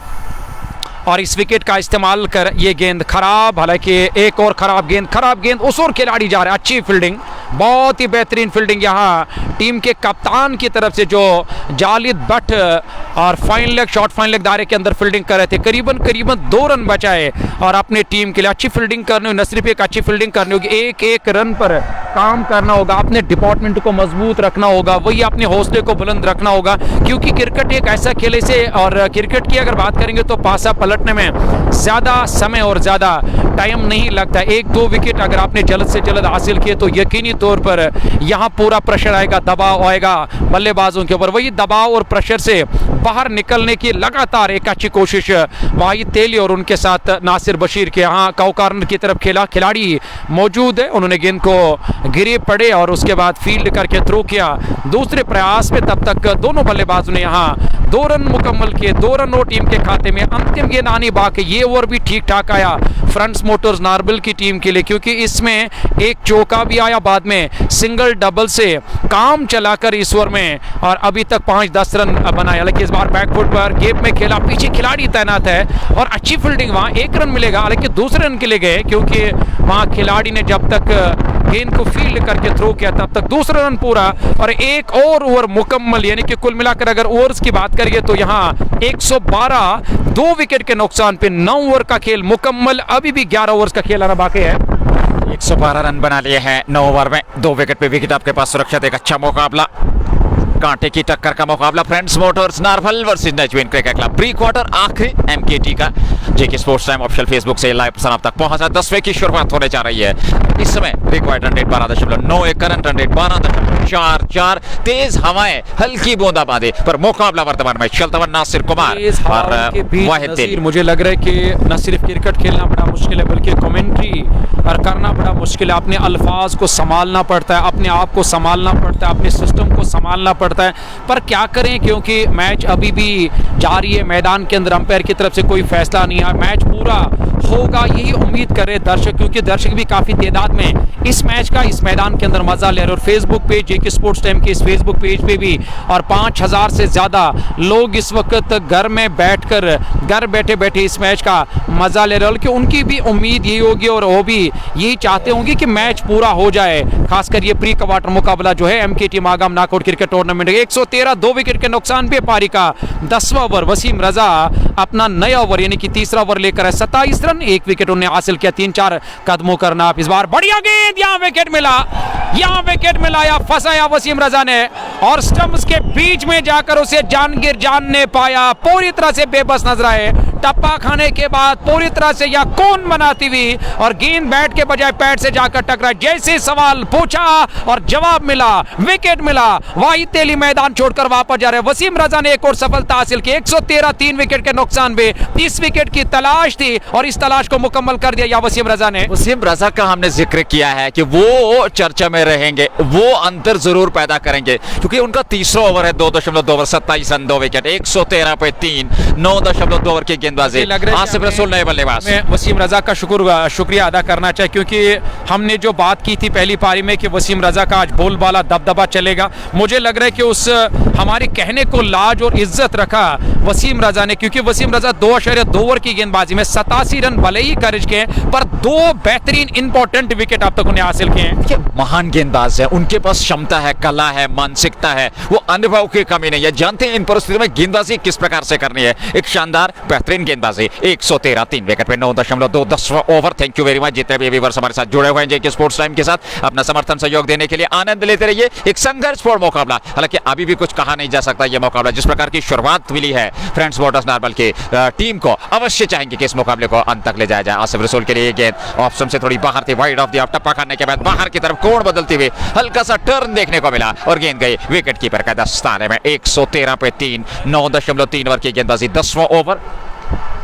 और इस विकेट का इस्तेमाल कर ये गेंद खराब, हालांकि एक और खराब गेंद उस ओर खिलाड़ी जा रहा है। अच्छी फील्डिंग, बहुत ही बेहतरीन फील्डिंग यहाँ टीम के कप्तान की तरफ से जो जालिद भट्ट और fine leg short fine leg दायरे के अंदर फील्डिंग कर रहे थे। करीबन 2 रन बचाए और अपने टीम के लिए अच्छी फील्डिंग करनी होगी, न सिर्फ एक अच्छी फील्डिंग करनी होगी, एक रन पर काम करना होगा, अपने डिपार्टमेंट को मजबूत रखना होगा, वही अपने हौसले को बुलंद रखना होगा क्योंकि क्रिकेट एक ऐसा खेल से और क्रिकेट की अगर बात करेंगे तो पासा पलटने में ज्यादा समय और ज्यादा टाइम नहीं लगता। 1-2 विकेट अगर आपने जल्द से जल्द हासिल किए तो यकीनी तौर पर यहाँ पूरा प्रेशर आएगा, दबाव आएगा बल्लेबाजों के ऊपर। वही दबाव और प्रेशर से बाहर निकलने की लगातार एक अच्छी कोशिश वाहिद तेली और उनके साथ नासिर बशीर के यहाँ काउ कॉर्नर की तरफ खेला। खिलाड़ी मौजूद है, उन्होंने गेंद को गिरे पड़े और उसके बाद फील्ड करके थ्रो किया। दूसरे प्रयास में तब तक दोनों बल्लेबाजों ने यहाँ 2 रन मुकम्मल किए, 2 रन और टीम के खाते में। अंतिम गेंद आनी बाकी, ये ओवर भी ठीक ठाक आया फ्रंट्स मोटर्स नार्बल की टीम के लिए क्योंकि इसमें एक चौका भी आया, बाद में सिंगल डबल से काम चलाकर इस ओवर में और अभी तक 5-10 रन बनाया। लेकिन इस बार बैकफुट पर गेप में खेला, पीछे खिलाड़ी तैनात है और अच्छी फील्डिंग, वहां 1 रन मिलेगा हालांकि दूसरे रन के लिए गए क्योंकि वहां खिलाड़ी ने जब तक गेंद को फील्ड करके थ्रो किया तब तक दूसरा रन पूरा और एक और ओवर मुकम्मल, यानी कि कुल मिलाकर अगर ओवर्स की बात करिए तो यहाँ 112, 2 विकेट के नुकसान पे 9 ओवर का खेल मुकम्मल। अभी भी 11 ओवर्स का खेल आना बाकी है। 112 रन बना लिए हैं 9 ओवर में, 2 विकेट पे विकेट आपके पास सुरक्षित। एक अच्छा मुकाबला, कांटे की टक्कर का मुकाबला फ्रंट्स मोटर्स नार्बल वर्सेस नजमीन क्रिकेट क्लब। प्री क्वार्टर आखिरी एमकेटी का JK sports time official Facebook से लाइव प्रसारण तक पहुंचा। 10वें की शुरुआत होने जा रही है। इस समय required run rate 12.91, current run rate 12.44। तेज हवाएं, हल्की बूंदाबांदी पर मुकाबला वर्तमान में चलता हुआ नासिर कुमार और वाहिद तेली। मुझे लग रहा है कि न सिर्फ क्रिकेट खेलना बड़ा मुश्किल है बल्कि कमेंट्री और करना बड़ा मुश्किल है। अपने अल्फाज को संभालना पड़ता है, अपने आप को संभालना पड़ता है, अपने सिस्टम को संभालना पड़ता है, पर क्या करें क्योंकि मैच अभी भी जारी है। मैदान के अंदर अंपायर की तरफ से कोई फैसला नहीं है, मैच पूरा होगा यही उम्मीद करे दर्शक, क्योंकि दर्शक भी काफी तादाद में इस मैच का इस मैदान के अंदर मजा ले रहे और फेसबुक पेज जेके स्पोर्ट्स टाइम के इस फेसबुक पेज पे भी और 5000 से ज्यादा लोग इस वक्त घर में बैठकर घर बैठे बैठे इस मैच का मजा ले रहे हैं, क्योंकि उनकी भी उम्मीद यही होगी और वो भी यही चाहते होंगे कि मैच पूरा हो जाए। खासकर ये प्री क्वार्टर मुकाबला जो है MKT Magam knockout cricket tournament 113, 2 wicket के नुकसान पे पारी का 10वां ओवर। वसीम रजा अपना नया ओवर यानी कि तीसरा ओवर लेकर है 27 रन, 1 विकेट उन्हें हासिल किया। 3-4 कदमों करना इस बार बढ़िया गेंद, यहाँ विकेट मिला, या फंसाया वसीम रजा ने और स्टंप्स के बीच में जाकर उसे जान ने पाया। पूरी तरह से बेबस नजर आए, टप्पा खाने के बाद पूरी तरह से या कौन बनाती हुई और गेंद बैट के बजाय पैड से जाकर टकरा। जैसे सवाल पूछा और जवाब मिला, विकेट मिला। वाहिद तेली मैदान छोड़कर वापस जा रहे। वसीम रजा ने एक और सफलता हासिल की, 113, 3 विकेट के नुकसान पे 30 विकेट की तलाश थी और इस तलाश को मुकम्मल कर दिया या वसीम रजा ने। वसीम रजा का हमने जिक्र किया है कि वो चर्चा में रहेंगे, वो अंतर जरूर पैदा करेंगे क्योंकि उनका तीसरा ओवर है 2.2 ओवर 27 रन 2 विकेट 113 पे 3 9.2 ओवर की गेंदबाजी। आसिफ रसूल नए बल्लेबाज। वसीम रजा का शुक्रिया अदा करना चाहिए क्योंकि हमने जो बात की थी पहली पारी में कि वसीम रजा का आज बोलबाला दबदबा चलेगा, मुझे लग रहा है कि उस हमारे कहने को लाज और इज्जत रखा वसीम रजा ने, क्योंकि वसीम रजा 2.2 ओवर की गेंदबाजी में 87 रन भले ही खर्च किए पर 2 बेहतरीन इंपॉर्टेंट विकेट अब तक उन्हें हासिल किए हैं। महान गेंदबाज है, उनके पास क्षमता है, कला है, मानसिकता है, वो अनुभव की कमी नहीं है, जानते हैं इन परिस्थितियों में गेंदबाजी किस प्रकार से करनी है। एक शानदार बेहतरीन गेंदबाजी, 113 3 विकेट पे 9.2 10वां over. Thank you very much जितने भी व्यूअर्स हमारे साथ जुड़े हुए हैं जेके स्पोर्ट्स टाइम के साथ, अपना समर्थन सहयोग देने के लिए आनंद लेते रहिए। एक संघर्षपूर्ण मुकाबला, हालांकि अभी भी कुछ कहा नहीं जा सकता यह मुकाबला जिस प्रकार की शुरुआत मिली है फ्रेंड्स मोटर्स नारबल की टीम को, अवश्य चाहेंगे कि इस मुकाबले को अंत तक ले जाया जाए। आसिफ रसूल के लिए गेंद ऑप्शन से थोड़ी बाहर थी, वाइड ऑफ द टप्पा खाने के बाद बाहर की तरफ कोण बदलती हुई हल्का सा टर्न देखने को मिला और गेंद गई विकेट कीपर का दस्ताने में। 113 पे 3, 9.3 ओवर की गेंदबाजी, 10वां ओवर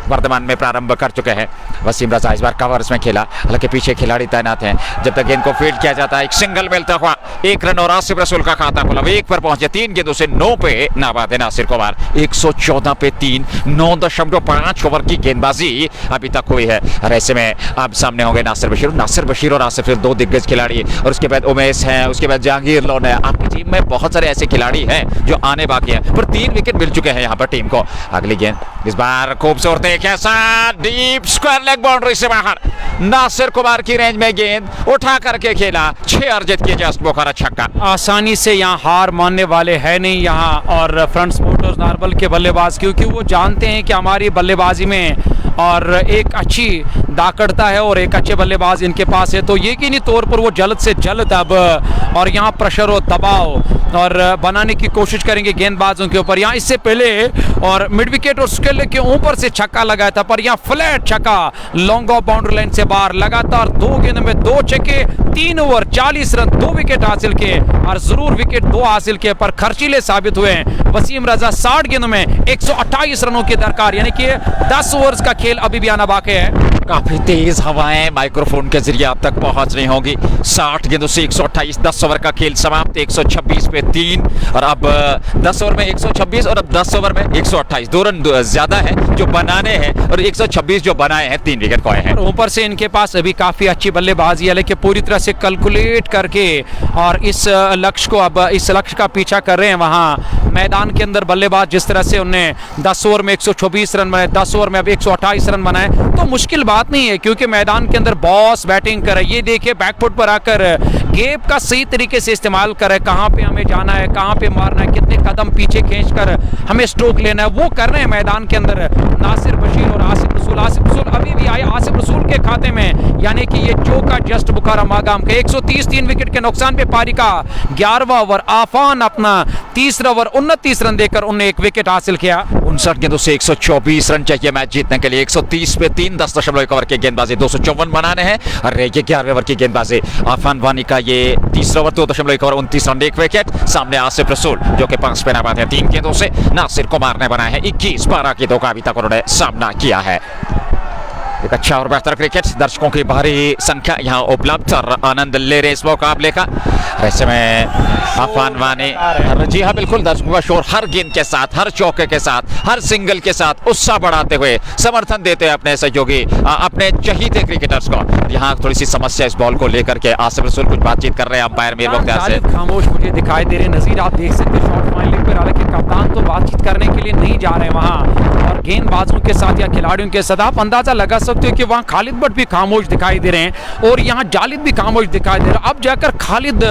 वर्तमान में प्रारंभ कर चुके हैं। वसीम रजा इस बार कवर्स में खेला, हालांकि पीछे खिलाड़ी तैनात हैं। जब तक गेंद को फील्ड किया जाता है, एक सिंगल मिलता हुआ 1 रन और आसिफ रसूल का खाता खुला, 1 पर पहुंचे, 3 गेंदों से 9 पे नाबाद है नासिर कुमार। 114 पे 3, 9.5 ओवर की गेंदबाजी अभी तक हुई है और ऐसे में अब सामने होंगे नासिर बशीर और आसिफ रसूल, 2 दिग्गज खिलाड़ी, और उसके बाद उमेश है, उसके बाद जहांगीर लोन है। आपकी टीम में बहुत सारे ऐसे खिलाड़ी हैं जो आने बाकी हैं, पर 3 विकेट मिल चुके हैं यहाँ पर टीम को। अगली गेंद इस बार खूबसूरत कैसा डीप स्क्वायर लेग बाउंड्री से बाहर, नासिर कुमार की रेंज में गेंद उठा करके खेला, 6 अर्जित किए जस्ट बोखारा छक्का। आसानी से यहाँ हार मानने वाले हैं नहीं यहाँ और फ्रंट्स मोटर्स नारबल के बल्लेबाज, क्योंकि वो जानते हैं कि हमारी बल्लेबाजी में और एक अच्छी दाकड़ता है और एक अच्छे बल्लेबाज इनके पास है, तो यकीनी तौर पर वो जल्द से जल्द अब और यहाँ प्रेशर और दबाव और बनाने की कोशिश करेंगे गेंदबाजों के ऊपर। यहाँ इससे पहले और मिड विकेट और स्केल के ऊपर से छक्का लगाया था, पर यहाँ फ्लैट छक्का लॉन्ग ऑफ बाउंड्री लाइन से बाहर, लगातार 2 गेंदों में 2 छक्के, 3 ओवर 40 रन, 2 विकेट हासिल किए और जरूर विकेट 2 हासिल किए पर खर्चीले साबित हुए। वसीम रजा 60 गेंदों में 128 रनों की दरकार, यानी कि 10 ओवर्स का खेल अभी भी आना बाकी है। काफी तेज हवाएं माइक्रोफोन के जरिए आप तक पहुंच रही होंगी। 60 गेंदों से 128, 10 ओवर का खेल समाप्त, 126 पे 3 और अब 10 ओवर में 126 और अब 10 ओवर में 128, 2 रन ज्यादा है जो बनाने हैं और 126 जो बनाए हैं, 3 विकेट खोए हैं। ऊपर से इनके पास अभी काफी अच्छी बल्लेबाजी है, लेकिन पूरी तरह से कैलकुलेट करके और इस लक्ष्य को अब इस लक्ष्य का पीछा कर रहे हैं। वहां मैदान के अंदर बल्लेबाज जिस तरह से उन्हें 10 ओवर में 124 रन बनाए, 10 ओवर में अब 128 रन बनाए, तो मुश्किल बात नहीं है क्योंकि मैदान के अंदर बॉस बैटिंग करे। ये देखिए बैकफुट पर आकर गेप का सही तरीके से इस्तेमाल करे, कहां पे हमें जाना है, कहां पे मारना है, कितने कदम पीछे खींचकर हमें स्ट्रोक लेना है, वो कर रहे हैं मैदान के अंदर नासिर बशीर और आसिफ रसूल। आसिफ रसूल अभी भी आए आसिफ रसूल के खाते में, यानी कि ये चौका जस्ट बुखारा मागाम के 130, 3 विकेट के नुकसान पे पारी का 11वां ओवर। आफान अपना तीसरा ओवर 29 रन देकर उन्हें 1 विकेट हासिल किया। 59 गेंदों से 124 रन चाहिए मैच जीतने के लिए। 130 पे 3, 10.1 ओवर की गेंदबाजी, 254 बनाने हैं और 11वें ओवर की गेंदबाजी। आफान वानी का ये तीसरा ओवर, 2.1 ओवर 29 रन, 1 विकेट। सामने आसिफ रसूल जो कि 5 पे नाबाद है 3 गेंदों से। नासिर कुमार ने बनाया है 21-12 की 2 का अभी तक उन्होंने सामना किया है। एक अच्छा और बेहतर क्रिकेट, दर्शकों की भारी संख्या यहाँ उपलब्ध और आनंद ले रहे इस मुकाबले का। ऐसे में आफान वानी, जी हाँ बिल्कुल, दर्शकों का शोर हर गेंद के साथ, हर चौके के साथ, हर सिंगल के साथ उत्साह बढ़ाते हुए समर्थन देते हैं अपने सहयोगी, अपने चहीते क्रिकेटर्स को। यहाँ थोड़ी सी समस्या इस बॉल को लेकर के आसिफ रसूल कुछ बातचीत कर रहे हैं अंपायर मीर मुख्तार से। खामोश मुझे दिखाई दे रहे नजीर, आप देख सकते हैं शॉट फाइनलिंग पर, हालांकि कप्तान तो बातचीत करने के लिए नहीं जा रहे वहाँ और गेंदबाजों के साथ या खिलाड़ियों के साथ आप अंदाजा लगा सकते हो कि वहाँ खालिद भट्ट भी खामोश दिखाई दे रहे हैं और यहाँ जालिद भी खामोश दिखाई दे रहा है। अब जाकर खालिद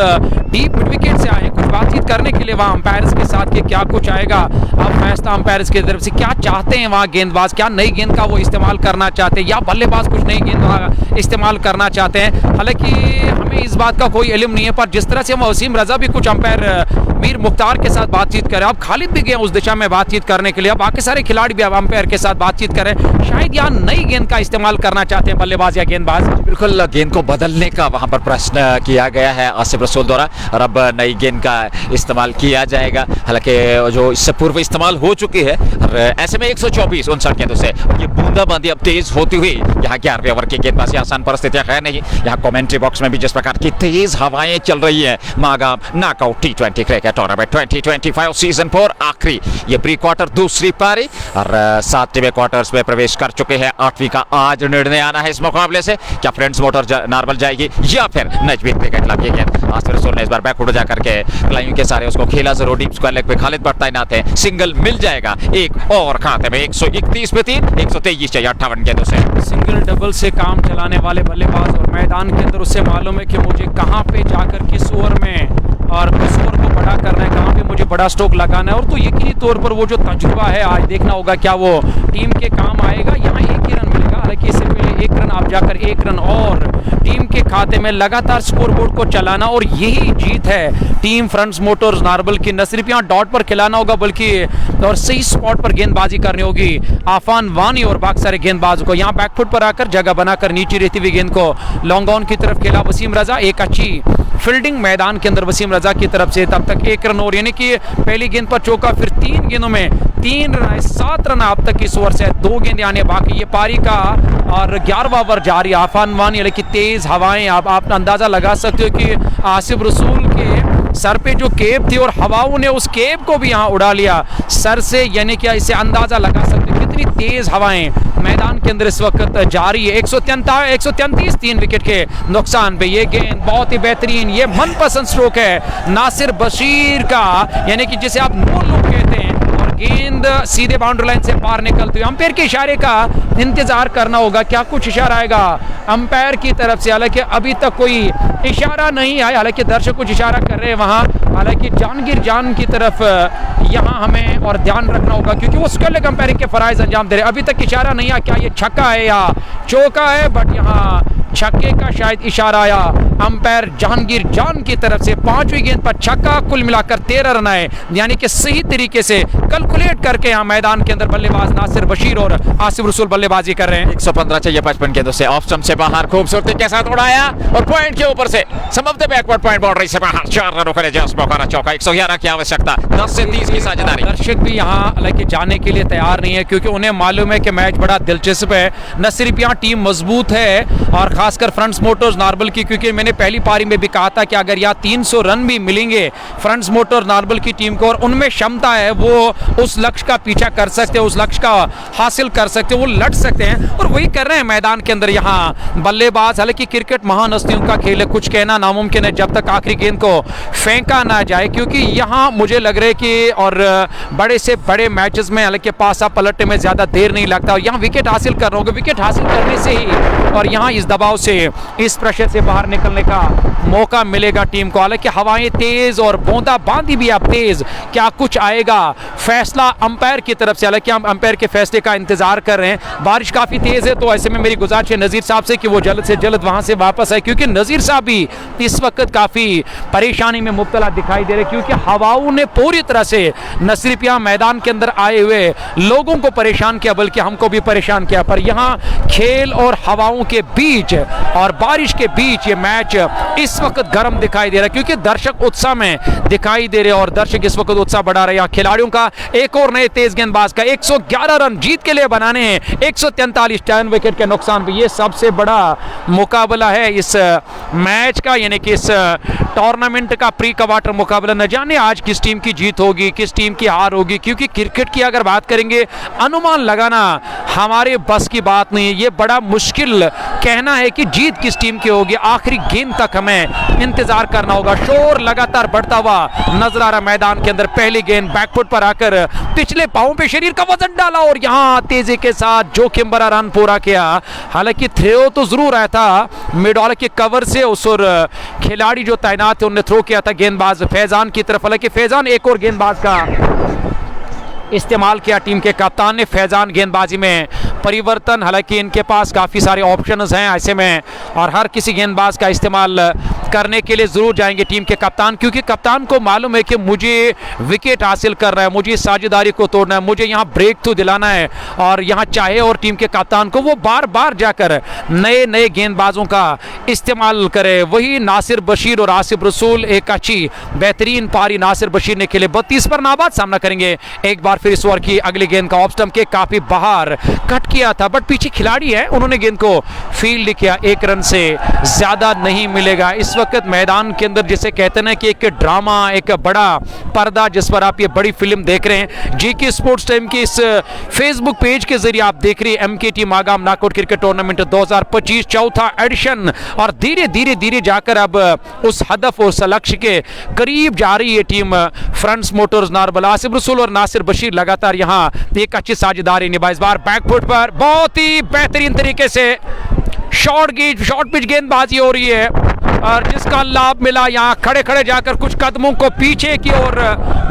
डीप मिड विकेट से आए कुछ बातचीत करने के लिए वहाँ अंपायर्स के साथ कि क्या कुछ आएगा। अब फैसला अंपायर्स की तरफ से क्या चाहते हैं वहाँ गेंदबाज, क्या नई गेंद का वो इस्तेमाल करना चाहते हैं या बल्लेबाज कुछ नई गेंद इस्तेमाल करना चाहते हैं। हालांकि हमें इस बात का कोई इल्म नहीं है, पर जिस तरह से हम वसीम रजा भी कुछ अंपायर मीर मुख्तार के साथ बातचीत करें, अब खालिद भी गए उस दिशा में बातचीत करने के लिए, अब बाकी सारे खिलाड़ी भी अब अंपायर के साथ बातचीत करें, शायद यहाँ नई गेंद का इस्तेमाल करना चाहते हैं बल्लेबाज या गेंदबाज। बिल्कुल, गेंद को बदलने का वहां पर प्रश्न किया गया है आसिफ रसूल द्वारा और अब नई गेंद का इस्तेमाल किया जाएगा, हालांकि जो इससे पूर्व इस्तेमाल हो चुकी है। और ऐसे में 124 59 गेंदों से ये बूंदाबांदी अब तेज होती हुई यहाँ 11वें ओवर की गेंदबाजी, आसान परिस्थितियां है नहीं। यहाँ कमेंट्री बॉक्स में भी जिस प्रकार की तेज हवाएं चल रही है, Magam knockout T20 cricket tournament 2025 season 4 आखिरी ये प्री क्वार्टर दूसरी पारी और 7वें क्वार्टर्स में प्रवेश कर चुके हैं। 8वीं का आज निर्णय आना है इस मुकाबले से, क्या फ्रेंड्स मोटर नारबल जाएगी या फिर नजमीन क्रिकेट क्लब। ये गेंद आसिफ रसूल ने बार बैकवर्ड जा करके खिलाड़ियों के सारे उसको खेला जरूर। डीप स्क्वायर लेग पे खालिद भट्ट तैनात है, सिंगल मिल जाएगा एक और खाते में 131 पे 3, 123 चाहिए 58 गेंदों से। सिंगल डबल से काम चलाने वाले बल्लेबाज और मैदान के अंदर उससे मालूम है कि मुझे कहाँ पे जाकर किस ओवर में और किस ओवर को बड़ा करना है, कहाँ पे मुझे बड़ा स्ट्रोक लगाना है। और तो यकीनी तौर पर वो जो तजुर्बा है आज देखना होगा क्या वो टीम के काम आएगा। यहाँ एक ही रन मिलेगा, हालांकि इससे पहले एक रन आप जाकर एक रन और टीम के खाते में लगातार स्कोरबोर्ड को चलाना, और यही जीत है टीम फ्रंट्स मोटर्स नारबल की। न सिर्फ यहाँ डॉट पर खिलाना होगा बल्कि और सही स्पॉट पर गेंदबाजी करनी होगी आफान वानी और बाकी सारे गेंदबाजों को। यहाँ बैकफुट पर आकर जगह बनाकर नीचे रहती हुई गेंद को लॉन्ग ऑन की तरफ खेला वसीम रजा। एक अच्छी फील्डिंग मैदान के अंदर वसीम रजा की तरफ से, तब तक एक रन और, यानी कि पहली गेंद पर चौका, फिर 3 गेंदों में 3 रन आए, 7 रन अब तक इस ओवर से, 2 गेंदें आने बाकी। ये पारी का और 11वां ओवर जारी। आफान वानी यानी कि तेज हवाएं, आप अंदाजा लगा सकते हो कि आसिफ रसूल के सर पे जो केप थी और हवाओं ने उस केप को भी यहाँ उड़ा लिया सर से, यानी कि इससे अंदाजा लगा सकते हो कितनी तेज हवाएं मैदान के अंदर इस वक्त जारी है। 133 3 विकेट के नुकसान पे ये गेंद बहुत ही बेहतरीन, ये मनपसंद स्ट्रोक है नासिर बशीर का, यानी कि जिसे आप नो लुक कहते हैं, और गेंद सीधे बाउंड्री लाइन से बाहर निकलती हुई। अंपायर के इशारे का इंतजार करना होगा, क्या कुछ इशारा आएगा अंपायर की तरफ से। हालांकि अभी तक कोई इशारा नहीं आया, हालांकि दर्शक कुछ इशारा कर रहे हैं वहां। हालांकि जहांगीर जान की तरफ यहाँ हमें और ध्यान रखना होगा क्योंकि वो स्क्वायर लेग अंपायरिंग के फराइज अंजाम दे रहे। अभी तक इशारा नहीं आया क्या ये छक्का है या चौका है, बट यहाँ छक्के का शायद इशारा आया अंपायर जहांगीर जान की तरफ से। 5वीं गेंद पर छक्का, कुल मिलाकर 13 रन आए, यानी कि सही तरीके से कैलकुलेट करके यहाँ मैदान के अंदर बल्लेबाज नासिर बशीर और आसिफ रसूल बल्लेबाजी कर रहे हैं। 115 चाहिए 55 गेंदों से, ऑफ स्टंप से बाहर खूबसूरती के साथ उड़ाया और पॉइंट के ऊपर से समझते बैकवर्ड पॉइंट बाउंड्री से बाहर, 4 रनों के लिए जस मौका चौका। 111 की आवश्यकता, 10 से 30 की साझेदारी। दर्शक भी यहाँ हालांकि जाने के लिए तैयार नहीं है क्योंकि उन्हें मालूम है कि मैच बड़ा दिलचस्प है। न सिर्फ यहाँ टीम मजबूत है और खासकर फ्रंट्स मोटर्स नारबल की, क्योंकि मैंने पहली पारी में भी कहा था कि अगर यहाँ 300 रन भी मिलेंगे फ्रंट्स मोटर्स नारबल की टीम को और उनमें क्षमता है, वो उस लक्ष्य का पीछा कर सकते हैं, उस लक्ष्य का हासिल कर सकते हैं, वो लड़ सकते हैं और वही कर रहे हैं मैदान के अंदर यहाँ बल्लेबाज। हालांकि क्रिकेट महानस्तियों का खेल है, कुछ कहना नामुमकिन है जब तक आखिरी गेंद को फेंका ना जाए, क्योंकि यहाँ मुझे लग रहा है कि और बड़े से बड़े मैचेस में हालांकि पासा पलटने में ज़्यादा देर नहीं लगता और यहाँ विकेट हासिल कर रहे होंगे। विकेट हासिल करने से ही और यहाँ इस दबाव से, इस प्रेशर से बाहर निकलने का मौका मिलेगा टीम को। हालांकि हवाएं तेज और बूंदाबांदी भी अब तेज, क्या कुछ आएगा फैसला अंपायर की तरफ से। हालांकि हम अंपायर के फैसले का इंतजार कर रहे हैं। बारिश काफी तेज है तो ऐसे में मेरी गुजारिश है नजीर साहब से कि वो जल्द से जल्द वहां से वापस आए, क्योंकि नजीर साहब भी इस वक्त काफी परेशानी में मुब्तला दिखाई दे रहे, क्योंकि हवाओं ने पूरी तरह से न सिर्फ यहाँ मैदान के अंदर आए हुए लोगों को परेशान किया बल्कि हमको भी परेशान किया। पर यहाँ खेल और हवाओं के बीच और बारिश के बीच ये मैच इस वक्त गर्म दिखाई दे रहा है, क्योंकि दर्शक उत्साह में दिखाई दे रहे और दर्शक इस वक्त उत्साह बढ़ा रहे हैं। खिलाड़ियों का एक और नए तेज गेंदबाज का 111 रन जीत के लिए बनाने हैं, 143 10 विकेट के नुकसान पे। ये सबसे बड़ा मुकाबला है इस मैच का, यानी कि इस टूर्नामेंट का प्री क्वार्टर मुकाबला। न जाने आज किस टीम की जीत होगी, किस टीम की हार होगी, क्योंकि क्रिकेट की अगर बात करेंगे अनुमान लगाना हमारे बस की बात नहीं है। ये बड़ा मुश्किल कहना है कि जीत किस टीम की होगी, आखिरी गेंद तक हमें इंतजार करना होगा। शोर लगातार बढ़ता हुआ नजर आ रहा मैदान के अंदर। पहली गेंद बैकफुट पर आकर पिछले पांव पे शरीर का वजन डाला और यहां तेजी के साथ जोखिम भरा रन पूरा किया। हालांकि थ्रो तो जरूर आया था मिड ऑर्डर के कवर से, उस और खिलाड़ी जो तैनात थे उन्होंने थ्रो किया था गेंदबाज फैजान की तरफ। हालांकि फैजान एक और गेंदबाज का इस्तेमाल किया टीम के कप्तान ने। फैजान गेंदबाजी में परिवर्तन, हालांकि इनके पास काफ़ी सारे ऑप्शंस हैं ऐसे में और हर किसी गेंदबाज का इस्तेमाल करने के लिए ज़रूर जाएंगे टीम के कप्तान, क्योंकि कप्तान को मालूम है कि मुझे विकेट हासिल करना है, मुझे साझेदारी को तोड़ना है, मुझे यहाँ ब्रेक थ्रू दिलाना है। और यहाँ चाहे और टीम के कप्तान को वो बार बार जाकर नए नए गेंदबाजों का इस्तेमाल करे। वही नासिर बशीर और आसिफ रसूल, एक अच्छी बेहतरीन पारी नासिर बशीर ने खेले, 32 पर नाबाद सामना करेंगे। एक बार फिर इस ओवर की अगली गेंद का ऑफ स्टंप के काफी बाहर कट किया था, बट पीछे खिलाड़ी है उन्होंने गेंद को फील्ड किया। 1 रन से ज्यादा नहीं मिलेगा इस वक्त मैदान के अंदर जिसे कहते हैं ना कि एक ड्रामा, एक बड़ा पर्दा जिस पर आप ये बड़ी फिल्म देख रहे हैं, जीके स्पोर्ट्स टाइम के इस फेसबुक पेज के जरिए आप देख रहे हैं MKT Magam knockout cricket tournament 2025 चौथा एडिशन। और धीरे धीरे धीरे जाकर अब उस हदफ, उस लक्ष्य के करीब जा रही है team fronts Motors Narbal. Asif रसूल और नासिर बशीर लगातार यहां एक अच्छी साझेदारी निभा। इस बार बैकफुट पर बहुत ही बेहतरीन तरीके से शॉर्ट पिच गेंदबाजी हो रही है और जिसका लाभ मिला, यहां खड़े खड़े जाकर कुछ कदमों को पीछे की ओर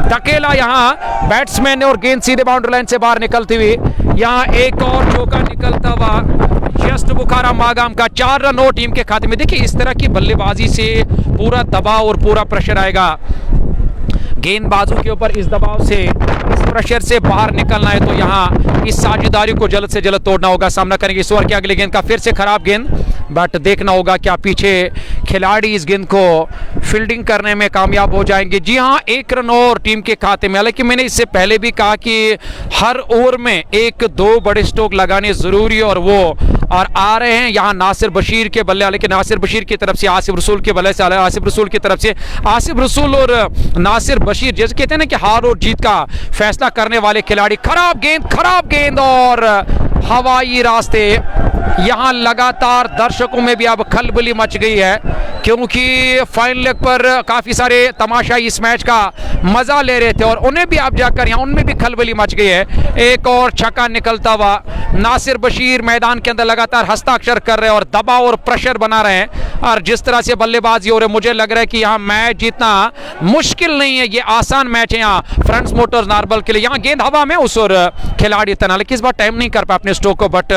धकेला यहां बैट्समैन ने और गेंद सीधे बाउंड्री लाइन से बाहर निकलती हुई। यहां एक और चौका निकलता हुआ जस्ट बुखारा मागाम का 4 रन और टीम के खाते में। देखिए इस तरह की बल्लेबाजी से पूरा दबाव और पूरा प्रेशर आएगा गेंदबाजों के ऊपर। इस दबाव से, इस प्रेशर से बाहर निकलना है तो यहाँ इस साझेदारी को जल्द से जल्द तोड़ना होगा। सामना करेंगे इस ओवर की अगली गेंद का, फिर से खराब गेंद, बट देखना होगा क्या पीछे खिलाड़ी इस गेंद को फील्डिंग करने में कामयाब हो जाएंगे। जी हाँ, 1 रन और टीम के खाते में। हालांकि मैंने इससे पहले भी कहा कि हर ओवर में 1-2 बड़े स्ट्रोक लगाने जरूरी है और आ रहे हैं यहाँ नासिर बशीर के बल्ले। हालांकि नासिर बशीर की तरफ से आसिफ रसूल के बल्ले से, आसिफ रसूल की तरफ से आसिफ रसूल और नासिर बशीर, जैसे कहते हैं ना कि हार और जीत का फैसला करने वाले खिलाड़ी। खराब गेंद और हवाई रास्ते। यहां लगातार दर्शकों में भी अब खलबली मच गई है क्योंकि फाइनल लेग पर काफी सारे तमाशाई इस मैच का मजा ले रहे थे और उन्हें भी आप जाकर यहां उनमें भी खलबली मच गई है। एक और छक्का निकलता हुआ। नासिर बशीर मैदान के अंदर लगातार हस्ताक्षर कर रहे हैं और दबाव और प्रेशर बना रहे हैं और जिस तरह से बल्लेबाजी हो रही है, मुझे लग रहा है कि यहाँ मैच जीतना मुश्किल नहीं है, ये आसान मैच है यहाँ फ्रंट्स मोटर्स नारबल के लिए। यहाँ गेंद हवा में उस और खिलाड़ी तना, लेकिन इस बार टाइम नहीं कर पाया अपने स्ट्रोक को, बट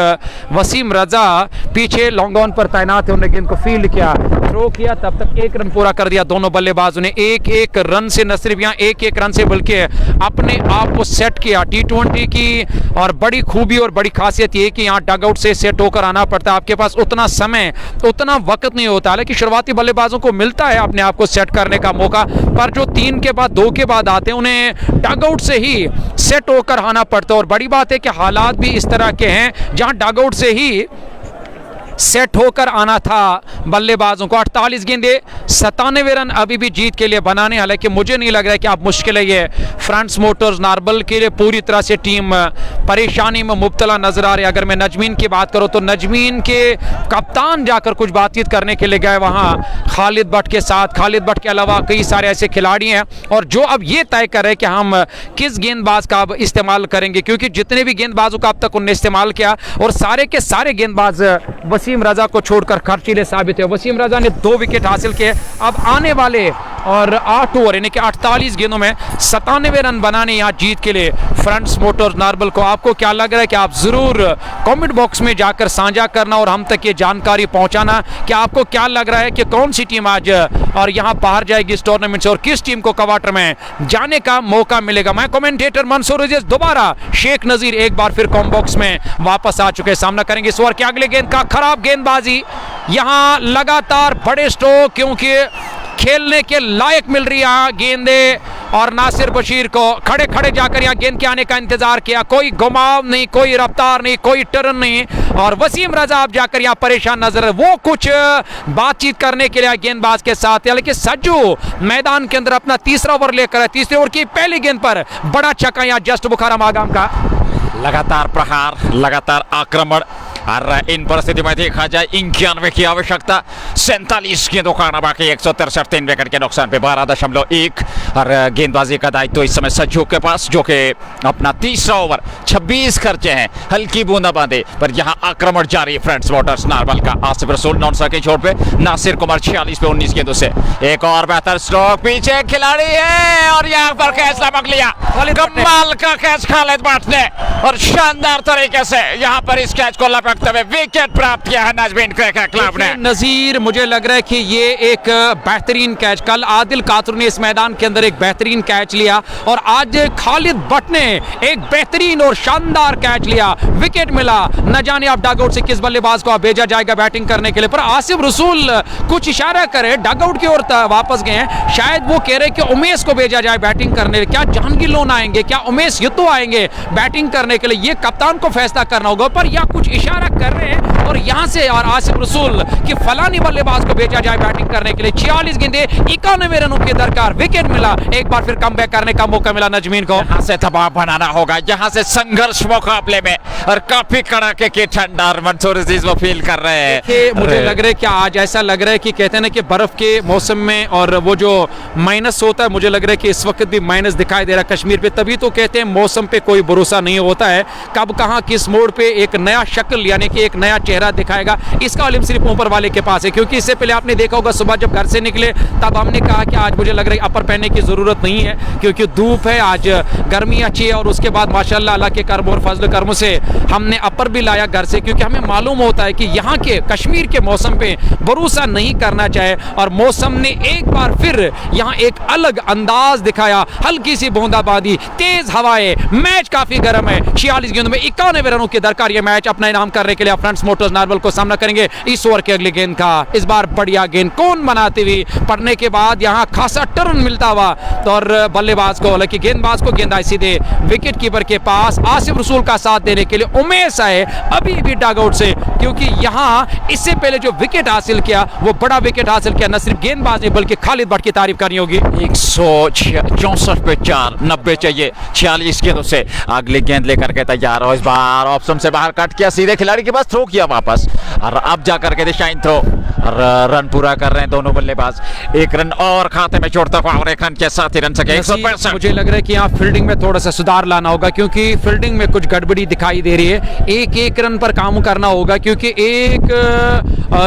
वसीम रजा पीछे लॉन्ग ऑन पर तैनात है, उन्होंने गेंद को फील्ड किया, थ्रो किया, तब तक 1 रन पूरा कर दिया दोनों बल्लेबाजों ने। 1-1 रन से न सिर्फ यहाँ 1-1 रन से बल्कि अपने आप को सेट किया। T20 की और बड़ी खूबी और बड़ी खासियत ये कि यहाँ डगआउट से सेट होकर आना पड़ता है, आपके पास उतना समय, उतना वक्त नहीं होता। हालांकि शुरुआती बल्लेबाजों को मिलता है अपने आप को सेट करने का मौका, पर जो 3 के बाद 2 के बाद आते हैं उन्हें डगआउट से ही सेट होकर आना पड़ता है। और बड़ी बात है कि हालात भी इस तरह के हैं जहां डगआउट से ही सेट होकर आना था बल्लेबाजों को। 48 गेंदे 97 रन अभी भी जीत के लिए बनाने। हालांकि मुझे नहीं लग रहा है कि आप मुश्किल है ये फ्रंट्स मोटर्स नारबल के लिए। पूरी तरह से टीम परेशानी में मुब्तला नजर आ रही है। अगर मैं नजमीन की बात करूं तो नजमीन के कप्तान जाकर कुछ बातचीत करने के लिए गए वहां खालिद भट्ट के साथ। खालिद भट्ट के अलावा कई सारे ऐसे खिलाड़ी हैं और जो अब ये तय कर रहे हैं कि हम किस गेंदबाज का अब इस्तेमाल करेंगे, क्योंकि जितने भी गेंदबाजों का अब तक उन्होंने इस्तेमाल किया और सारे के सारे गेंदबाज वसीम रजा को छोड़कर खर्चीले साबित है। वसीम रजा ने 2 विकेट हासिल किए। अब आने वाले और 8 ओवर यानी कि 48 गेंदों में 97 रन बनाने यहाँ जीत के लिए फ्रंट्स मोटर्स नारबल को। आपको क्या लग रहा है कि आप जरूर कमेंट बॉक्स में जाकर साझा करना और हम तक ये जानकारी पहुंचाना कि आपको क्या लग रहा है कि कौन सी टीम आज और यहाँ बाहर जाएगी इस टूर्नामेंट से और किस टीम को क्वार्टर में जाने का मौका मिलेगा। मैं कमेंटेटर मंसूर अजीज, दोबारा शेख नजीर एक बार फिर कॉम बॉक्स में वापस आ चुके हैं। सामना करेंगे इस ओवर की अगले गेंद का, खराब गेंदबाजी। यहाँ लगातार बड़े स्ट्रोक क्योंकि खेलने के लायक मिल रही है गेंदे और नासिर बशीर को खड़े खड़े जाकर यहाँ गेंद के आने का इंतजार किया। कोई घुमाव नहीं, कोई रफ्तार नहीं, कोई टर्न नहीं और वसीम रजा आप जाकर यहाँ परेशान नजर है। वो कुछ बातचीत करने के लिए गेंदबाज के साथ है, लेकिन सज्जू मैदान के अंदर अपना 3रा ओवर लेकर है। 3रे ओवर की पहली गेंद पर बड़ा छक्का यहाँ जस्ट बुखारा मागाम का। लगातार प्रहार, लगातार आक्रमण और इन परिस्थिति में देखा जाए 91 की आवश्यकता, 47 गेंदों का आना बाकी। 163 3 विकेट के नुकसान पे 12.1 और गेंदबाजी का दायित्व तो इस समय सज्जू के पास, जो कि अपना 3रा ओवर 26 खर्चे हैं। हल्की बूंदाबांदी पर यहाँ आक्रमण जारी फ्रंट्स मोटर्स नारबल का। आसिफ रसूल नॉन सर्किल छोड़ पे, नासिर कुमार 46 पे 19 गेंदों से एक और बेहतर स्ट्रोक, पीछे खिलाड़ी है और यहाँ पर कैच लपक लिया। कमाल का कैच खालिद भट्ट ने और शानदार तरीके से यहाँ पर इस कैच को लपकते हुए विकेट प्राप्त किया है नजमीन क्रिकेट क्लब ने। नजीर, मुझे लग रहा है कि ये एक बेहतरीन कैच, कल आदिल कातुर ने इस मैदान के अंदर अंदर एक बेहतरीन कैच लिया और आज खालिद भट्ट ने एक बेहतरीन और शानदार कैच लिया, विकेट मिला। न जाने अब डगआउट से किस बल्लेबाज को अब भेजा जाएगा बैटिंग करने के लिए, पर आसिफ रसूल कुछ इशारा करे डगआउट की ओर वापस गए हैं। शायद वो कह रहे कि उमेश को भेजा जाए बैटिंग करने। क्या जहांगीर लोन आएंगे, क्या उमेश युद्धो आएंगे बैटिंग करने के लिए, ये कप्तान को फैसला करना होगा। पर यह कुछ इशारा कर रहे हैं और यहां से और आसिफ रसूल कि फलानी बल्लेबाज को भेजा जाए बैटिंग करने के लिए। 46 गेंदें 91 रनों की दरकार, विकेट मिला। एक बार फिर कमबैक करने का मौका मिला नजमीन को। यहां से दबाव बनाना होगा, यहां से संघर्ष मुकाबले में, और काफी कड़ाके की ठंडा और मंसूर अजीज वो फील कर रहे हैं। मुझे लग रहा है कि आज ऐसा लग रहा है कि कहते हैं ना कि बर्फ के मौसम में और वो जो माइनस होता है, मुझे लग रहा है कि इस वक्त भी माइनस दिखाई दे रहा है कश्मीर पे। तभी तो कहते हैं मौसम पे कोई भरोसा नहीं होता है, कब कहां किस मोड़ पे एक नया शक्ल यानी कि एक नया चेहरा दिखाएगा। इसका इल्म सिर्फ ऊपर वाले के पास है, क्योंकि इससे पहले आपने देखा होगा सुबह जब घर से निकले तब हमने कहा कि आज मुझे लग रहा है अपर पहनने की जरूरत नहीं है क्योंकि धूप है, आज गर्मी अच्छी है। और उसके बाद माशाल्लाह अल्लाह के कर्म और फजल कर्म से हमने अपर भी लाया घर से, क्योंकि हमें मालूम होता है कि यहाँ के कश्मीर के मौसम पे भरोसा नहीं करना चाहिए। और मौसम ने एक बार फिर यहाँ एक अलग अंदाज दिखाया, हल्की सी बूंदाबांदी, तेज हवाएं, मैच काफी गर्म है। 46 गेंदों में 91 रनों की दरकार, यह मैच अपना इनाम करने के लिए फ्रंट्स मोटर्स नार्वल को सामना करेंगे इस ओवर के अगले गेंद का। इस बार बढ़िया गेंद कौन बनाती हुई पड़ने के बाद यहाँ खासा टर्न मिलता हुआ और बल्लेबाज को, हालांकि गेंदबाज को गेंद आई सीधे विकेट कीपर के पास। आसिफ रसूल का साथ देने के लिए उमेश आए अभी भी डगआउट से, क्योंकि यहाँ इससे पहले जो विकेट हासिल किया वो बड़ा विकेट हासिल किया, न सिर्फ गेंदबाज ने बल्कि खालिद भट्ट की तारीफ करनी होगी। 164 पे 4, 90 चाहिए 46 गेंदों से। अगली गेंद लेकर के तैयार हो, इस बार ऑप्शन से बाहर कट किया, सीधे खिलाड़ी के पास थ्रो किया वापस, और अब जाकर के दिशाहीन थ्रो, और रन पूरा कर रहे हैं दोनों बल्लेबाज। एक रन और खाते में छोड़ता हुआ और एक रन के साथ ही रन सके 165। मुझे लग रहा है कि यहाँ फील्डिंग में थोड़ा सा सुधार लाना होगा, क्योंकि फील्डिंग में कुछ गड़बड़ी दिखाई दे रही है। एक रन पर काम करना होगा, क्योंकि एक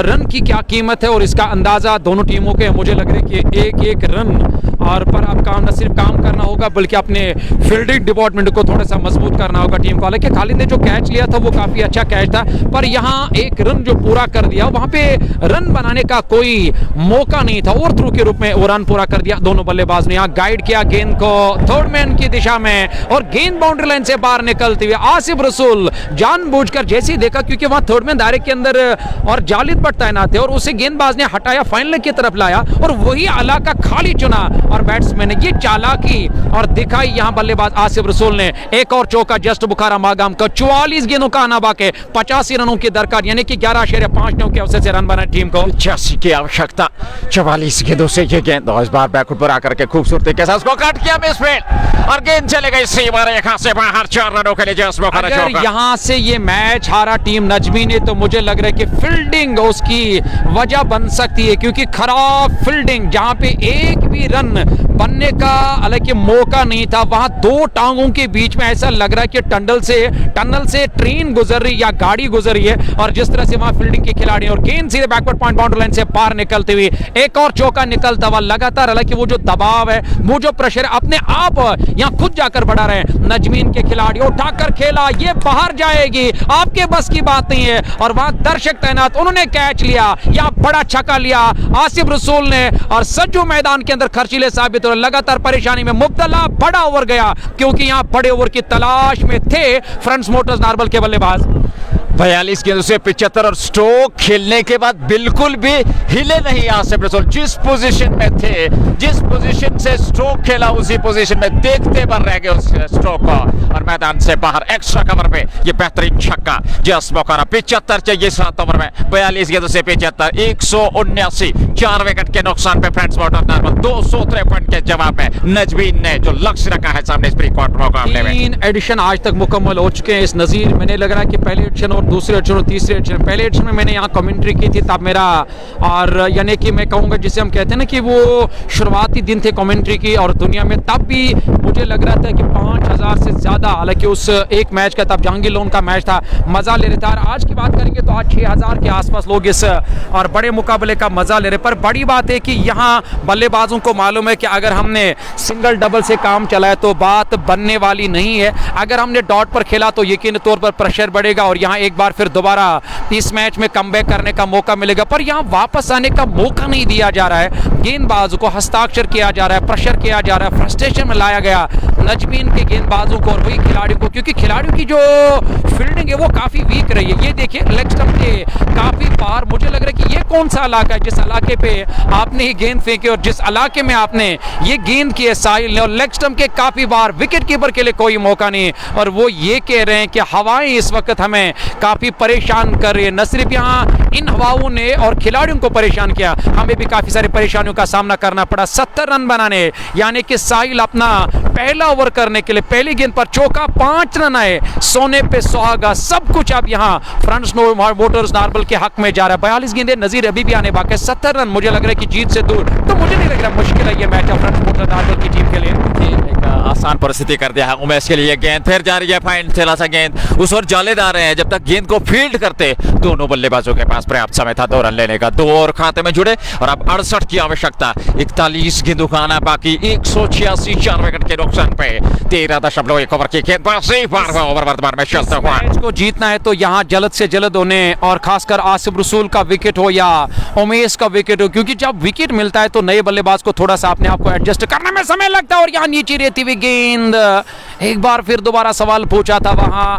रन की क्या कीमत है और इसका अंदाजा दोनों टीमों के। मुझे लग रहा है कि एक रन और पर अब काम न सिर्फ काम करना होगा बल्कि अपने फील्डिंग डिपार्टमेंट को थोड़ा सा मजबूत करना होगा टीम को। हालांकि खालिद ने जो कैच लिया था वो काफी अच्छा कैच था, पर यहाँ एक रन जो पूरा कर दिया, वहां पे रन बनाने का कोई मौका नहीं था, और थ्रू के रूप में वो रन पूरा कर दिया दोनों बल्लेबाज ने। यहाँ गाइड किया गेंद को थर्ड मैन की दिशा में, और गेंद बाउंड्री लाइन से बाहर निकलती हुई आसिफ रसूल जानबूझकर जैसे ही देखा, क्योंकि वहां थर्ड मैन दायरे के अंदर और जालिद भट्ट तैनात थे, और उसे गेंदबाज ने हटाया, फाइनल की तरफ लाया और वही इलाका खाली चुना, और बैट्समैन ने ये चालाकी और दिखाई यहाँ बल्लेबाज आसिफ रसूल ने। एक और चौका जस्ट बुखारा मागाम का, 44 गेंदों का आना बाकी, 85 रनों की दरकार, यानी कि 11.5 के अवसर से रन बना टीम को। 86 की आवश्यकता, 44 गेंदों से ये गेंद, इस बार बैकफुट पर आकर के खूबसूरती के साथ उसको काट किया मिसफील्ड, और गेंद चले गई सीमा रेखा से बाहर 4 रनों के लिए जस्ट बुखारा चौका। अगर यहाँ से ये मैच हारा टीम नजमी ने, तो मुझे लग रहा है कि फील्डिंग उसकी वजह बन सकती है, क्योंकि खराब फील्डिंग जहां पे एक भी रन बनने का हालांकि मौका नहीं था, वहां दो टांगों के बीच में ऐसा लग रहा है कि टनल से ट्रेन गुजर रही या गाड़ी गुजर रही है, और जिस तरह से वहां फील्डिंग के खिलाड़ी, और गेंद सीधे बैकवर्ड पॉइंट बाउंड्री लाइन से बाहर निकलती हुई, एक और चौका निकलता हुआ लगातार। हालांकि वो जो दबाव है, वो जो प्रेशर अपने आप यहां खुद जाकर बढ़ा रहे हैं नजमीन के खिलाड़ी, उठाकर खेला, ये बाहर जाएगी, आपके बस की बात नहीं है, और वहां दर्शक तैनात, उन्होंने कैच लिया या बड़ा छक्का लिया आसिफ रसूल ने, और सज्जू मैदान के अंदर खर्चीले साबित और लगातार परेशानी में मुब्तला, बड़ा ओवर गया, क्योंकि यहां बड़े ओवर की तलाश में थे फ्रंट्स मोटर्स नार्वल के बल्लेबाज। 42 गेंदों से 75, और स्ट्रोक खेलने के बाद बिल्कुल भी हिले नहीं आसिफ रसूल। जिस पोजीशन में थे, जिस पोजीशन से स्ट्रोक खेला, उसी पोजीशन में देखते बन रह गए उस स्ट्रोक को, और मैदान से बाहर एक्स्ट्रा कवर पे ये बेहतरीन छक्का जस बोकारा। 75 चाहिए 7 ओवर में, 42 गेंदों से 75, 179, 4 विकेट के नुकसान पे फ्रंट्स मोटर्स नार्वल 253 के जवाब में नजमीन ने जो लक्ष्य रखा है सामने इस प्री क्वार्टर मुकाबले में। 3 एडिशन आज तक मुकम्मल हो चुके हैं इस नजीर। मैंने लग रहा है कि पहले एडिशन और दूसरे एडिशन और तीसरे एडिशन, पहले एडिशन में मैंने यहाँ कमेंट्री की थी, तब मेरा, और यानी कि मैं कहूँगा जिसे हम कहते हैं ना कि वो शुरुआती दिन थे कमेंट्री की, और दुनिया में तब भी मुझे लग रहा था कि 5000 से ज्यादा, हालांकि उस एक मैच का तब जहांगीर लोन का मैच था, मजा ले रहे थे। आज की बात करेंगे तो आज 6000 के आसपास लोग इस और बड़े मुकाबले का मजा ले रहे। पर बड़ी बात है कि यहाँ बल्लेबाजों को मालूम है कि अगर हमने सिंगल डबल से काम चलाया तो बात बनने वाली नहीं है, अगर हमने डॉट पर खेला तो यकीन तौर पर प्रेशर बढ़ेगा, और यहाँ एक बार फिर दोबारा इस मैच में कमबैक करने का मौका मिलेगा। पर यहाँ वापस आने का मौका नहीं दिया जा रहा है, गेंदबाज को हस्ताक्षर किया जा रहा है, प्रेशर किया जा रहा है, फ्रस्ट्रेशन में लाया गया नजमीन के गेंदबाजों को और वही खिलाड़ियों को, क्योंकि खिलाड़ियों की जो फील्डिंग है वो काफी वीक रही है। ये देखिए लेग स्टंप के काफी पार, मुझे लग रहा है कि ये कौन सा इलाका है जिस इलाके पे आपने ये गेंद फेंकी और जिस इलाके में आपने ये गेंद की है साहिल ने, और लेग स्टंप के काफी बार विकेट कीपर के लिए कोई मौका नहीं, और वो ये कह रहे हैं कि हवाएं इस वक्त हमें काफी परेशान कर रही है। न सिर्फ यहाँ इन हवाओं ने और खिलाड़ियों को परेशान किया, हमें भी काफी सारी परेशानियों का सामना करना पड़ा। 70 रन बनाने, यानी कि साहिल अपना पहला ओवर करने के लिए पहली गेंद पर चौका, 5 रन आए, सोने पे सुहागा, सब कुछ अब यहाँ फ्रंट मोटर्स नार्बल के हक में जा रहा है। 42 गेंदें नजीर अभी भी आने बाकी है, 70 रन मुझे लग रहा है कि जीत से दूर, तो मुझे नहीं लग रहा मुश्किल है ये मैच फ्रंट मोटर्स नार्बल की टीम के लिए। आसान परिस्थिति कर दिया है उमेश के लिए। गेंद फिर जा रही है फाइन, थोड़ा सा गेंद उस ओर जालेदार है, जब तक गेंद को फील्ड करते दोनों बल्लेबाजों के पास पर्याप्त समय था 2 रन लेने का। 2 ओवर खाते में जुड़े और अब 68 की आवश्यकता, 41 गेंदों का आना बाकी, 186 4 विकेट के नुकसान पे 13.1 ओवर की गेंदबाजी, 12वां ओवर वर्तमान में चलता हुआ। मैच को जीतना है तो यहाँ जल्द से जल्द उन्हें, और खासकर आसिफ रसूल का विकेट हो या उमेश का विकेट हो, क्योंकि जब विकेट मिलता है तो नए बल्लेबाज को थोड़ा सा अपने आप को एडजस्ट करने में समय लगता है। और यहाँ नीचे रहती हुई गेंद, एक बार फिर दोबारा सवाल पूछा था वहां,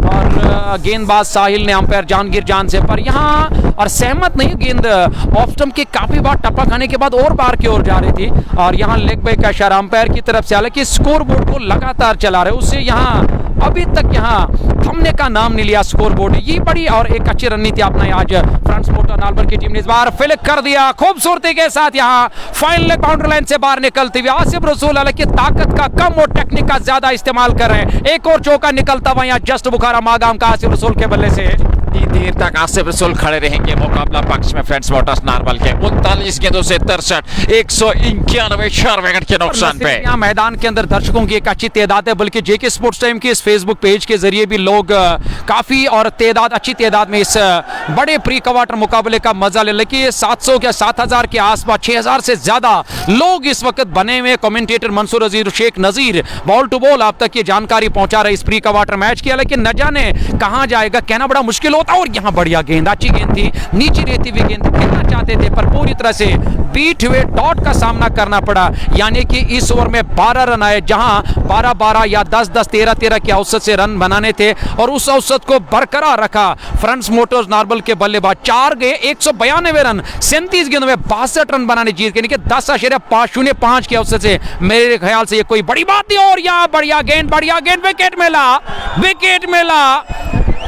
और गेंदबाज साहिल ने अंपायर जहांगीर जान से पर यहाँ और सहमत नहीं, गेंद ऑफ स्टंप के काफी बार टप्पा खाने के बाद और बार की ओर जा रही थी, और यहाँ लेग बाई का इशारा अंपायर की तरफ से, हालांकि स्कोर बोर्ड को लगातार चला रहे, उससे यहाँ अभी तक यहाँ थमने का नाम नहीं लिया स्कोर बोर्ड। ये बड़ी और एक अच्छी रणनीति अपनाई आज फ्रंट मोटर्स नार्बल की टीम ने, इस बार फिलिक कर दिया खूबसूरती के साथ, यहाँ फाइनल बाउंड्री लाइन से बाहर निकलते हुए आसिफ रसूल, हालांकि ताकत का कम और टेक्निक का ज्यादा इस्तेमाल कर रहे हैं। एक और चौका निकलता हुआ यहाँ जस्ट बुखारा मागाम का आसिफ रसूल के बल्ले से। देर तक आसिफ रसूल खड़े रहेंगे मुकाबला पक्ष में फ्रेंड्स मोटर्स नार्बल के, 39 गेंदों से 63, 191 4 विकेट के नुकसान पे। यहाँ मैदान के अंदर दर्शकों की एक अच्छी तादाद है, बल्कि जेके स्पोर्ट्स टाइम के इस फेसबुक पेज के जरिए भी लोग काफी और अच्छी तादाद में इस बड़े प्री क्वार्टर मुकाबले का मजा ले, लेकिन 700 या 7000 के आसपास 6000 से ज्यादा लोग इस वक्त बने हुए। Commentator Mansoor Aziz, Sheikh Nazir ball to ball आप तक ये जानकारी पहुंचा रहे इस प्री क्वार्टर मैच की, लेकिन न जाने कहां जाएगा, कहना बड़ा मुश्किल होता। और यहां बढ़िया गेंद, अच्छी गेंद थी, नीचे रहती हुई गेंद खेलना चाहते थे पर पूरी तरह से बीट हुए डॉट का सामना करना पड़ा, यानी कि इस ओवर में 12 रन आए, जहां 12-12 या 10-10, 13-13 के औसत से रन बनाने थे, और उस औसत को बरकरार रखा फ्रंट मोटर्स नार्बल के बल्लेबाज। 4 गए, 192 रन, 37 गेंदों में 62 रन बनाने जीत गए, 10.505 के औसत से, मेरे ख्याल से ये कोई बड़ी बात नहीं। और यहाँ बढ़िया गेंद, विकेट मिला,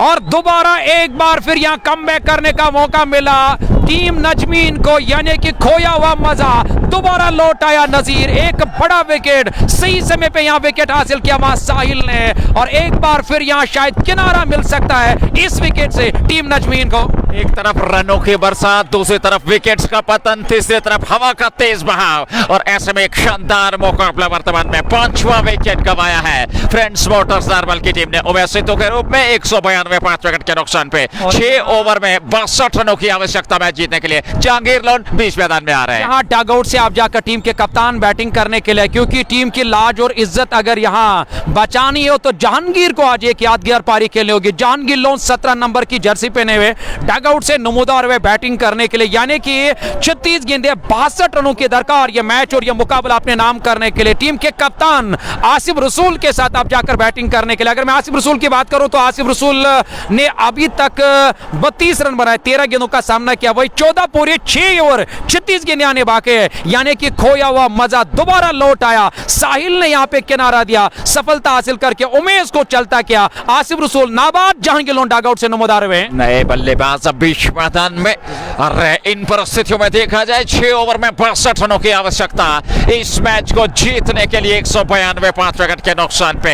और दोबारा एक बार फिर यहां कमबैक करने का मौका मिला टीम नजमीन को, यानी कि खोया हुआ मजा दोबारा लौट आया। नजीर एक बड़ा विकेट, सही समय पे यहां विकेट हासिल किया वहां साहिल ने, और एक बार फिर यहां शायद किनारा मिल सकता है इस विकेट से टीम नजमीन को। एक तरफ रनों की बरसात, दूसरी तरफ विकेट्स का पतन, तीसरी तरफ हवा का तेज बहाव, और ऐसे में एक शानदार मुकाबला वर्तमान में 5वां विकेट गंवाया है फ्रेंड्स मोटर्स नार्बल की टीम ने उमेश सिद्धू के रूप में 192 5 विकेट के नुकसान पे। 6 ओवर में 62 रनों की आवश्यकता मैच जीतने के लिए। जहांगीर लोन बीच मैदान में आ रहे हैं। यहाँ डगआउट से आप जाकर टीम के कप्तान बैटिंग करने के लिए, क्योंकि टीम की लाज और इज्जत अगर यहाँ बचानी हो तो जहांगीर को आज एक यादगार पारी खेलनी होगी। जहांगीर लोन 17 नंबर की जर्सी पहने हुए डगआउट से नमूदार हुए बैटिंग करने के लिए, यानी कि 36 गेंदें 62 रनों की दरकार ये मैच और ये मुकाबला अपने नाम करने के लिए। टीम के कप्तान आसिफ रसूल के साथ आप जाकर बैटिंग करने के लिए। अगर मैं आसिफ रसूल की बात करूं तो आसिफ रसूल ने अभी तक 32 रन बनाए, 13 गेंदों का सामना किया, वही 14 पूरे 6 ओवर 36 गेंदें आने बाकी है, यानी कि खोया हुआ मजा दोबारा लौट आया। साहिल ने यहां पे किनारा दिया, सफलता हासिल करके उमेश को चलता किया। आसिफ रसूल नाबाद, जहांगीर लोन डगआउट से नमूदार हुए। नए बल्लेबाज अब बीच मैदान में, और इन परिस्थितियों में देखा जाए 6 ओवर में 62 रनों की आवश्यकता इस मैच को जीतने के लिए। 192 5 विकेट के नुकसान पे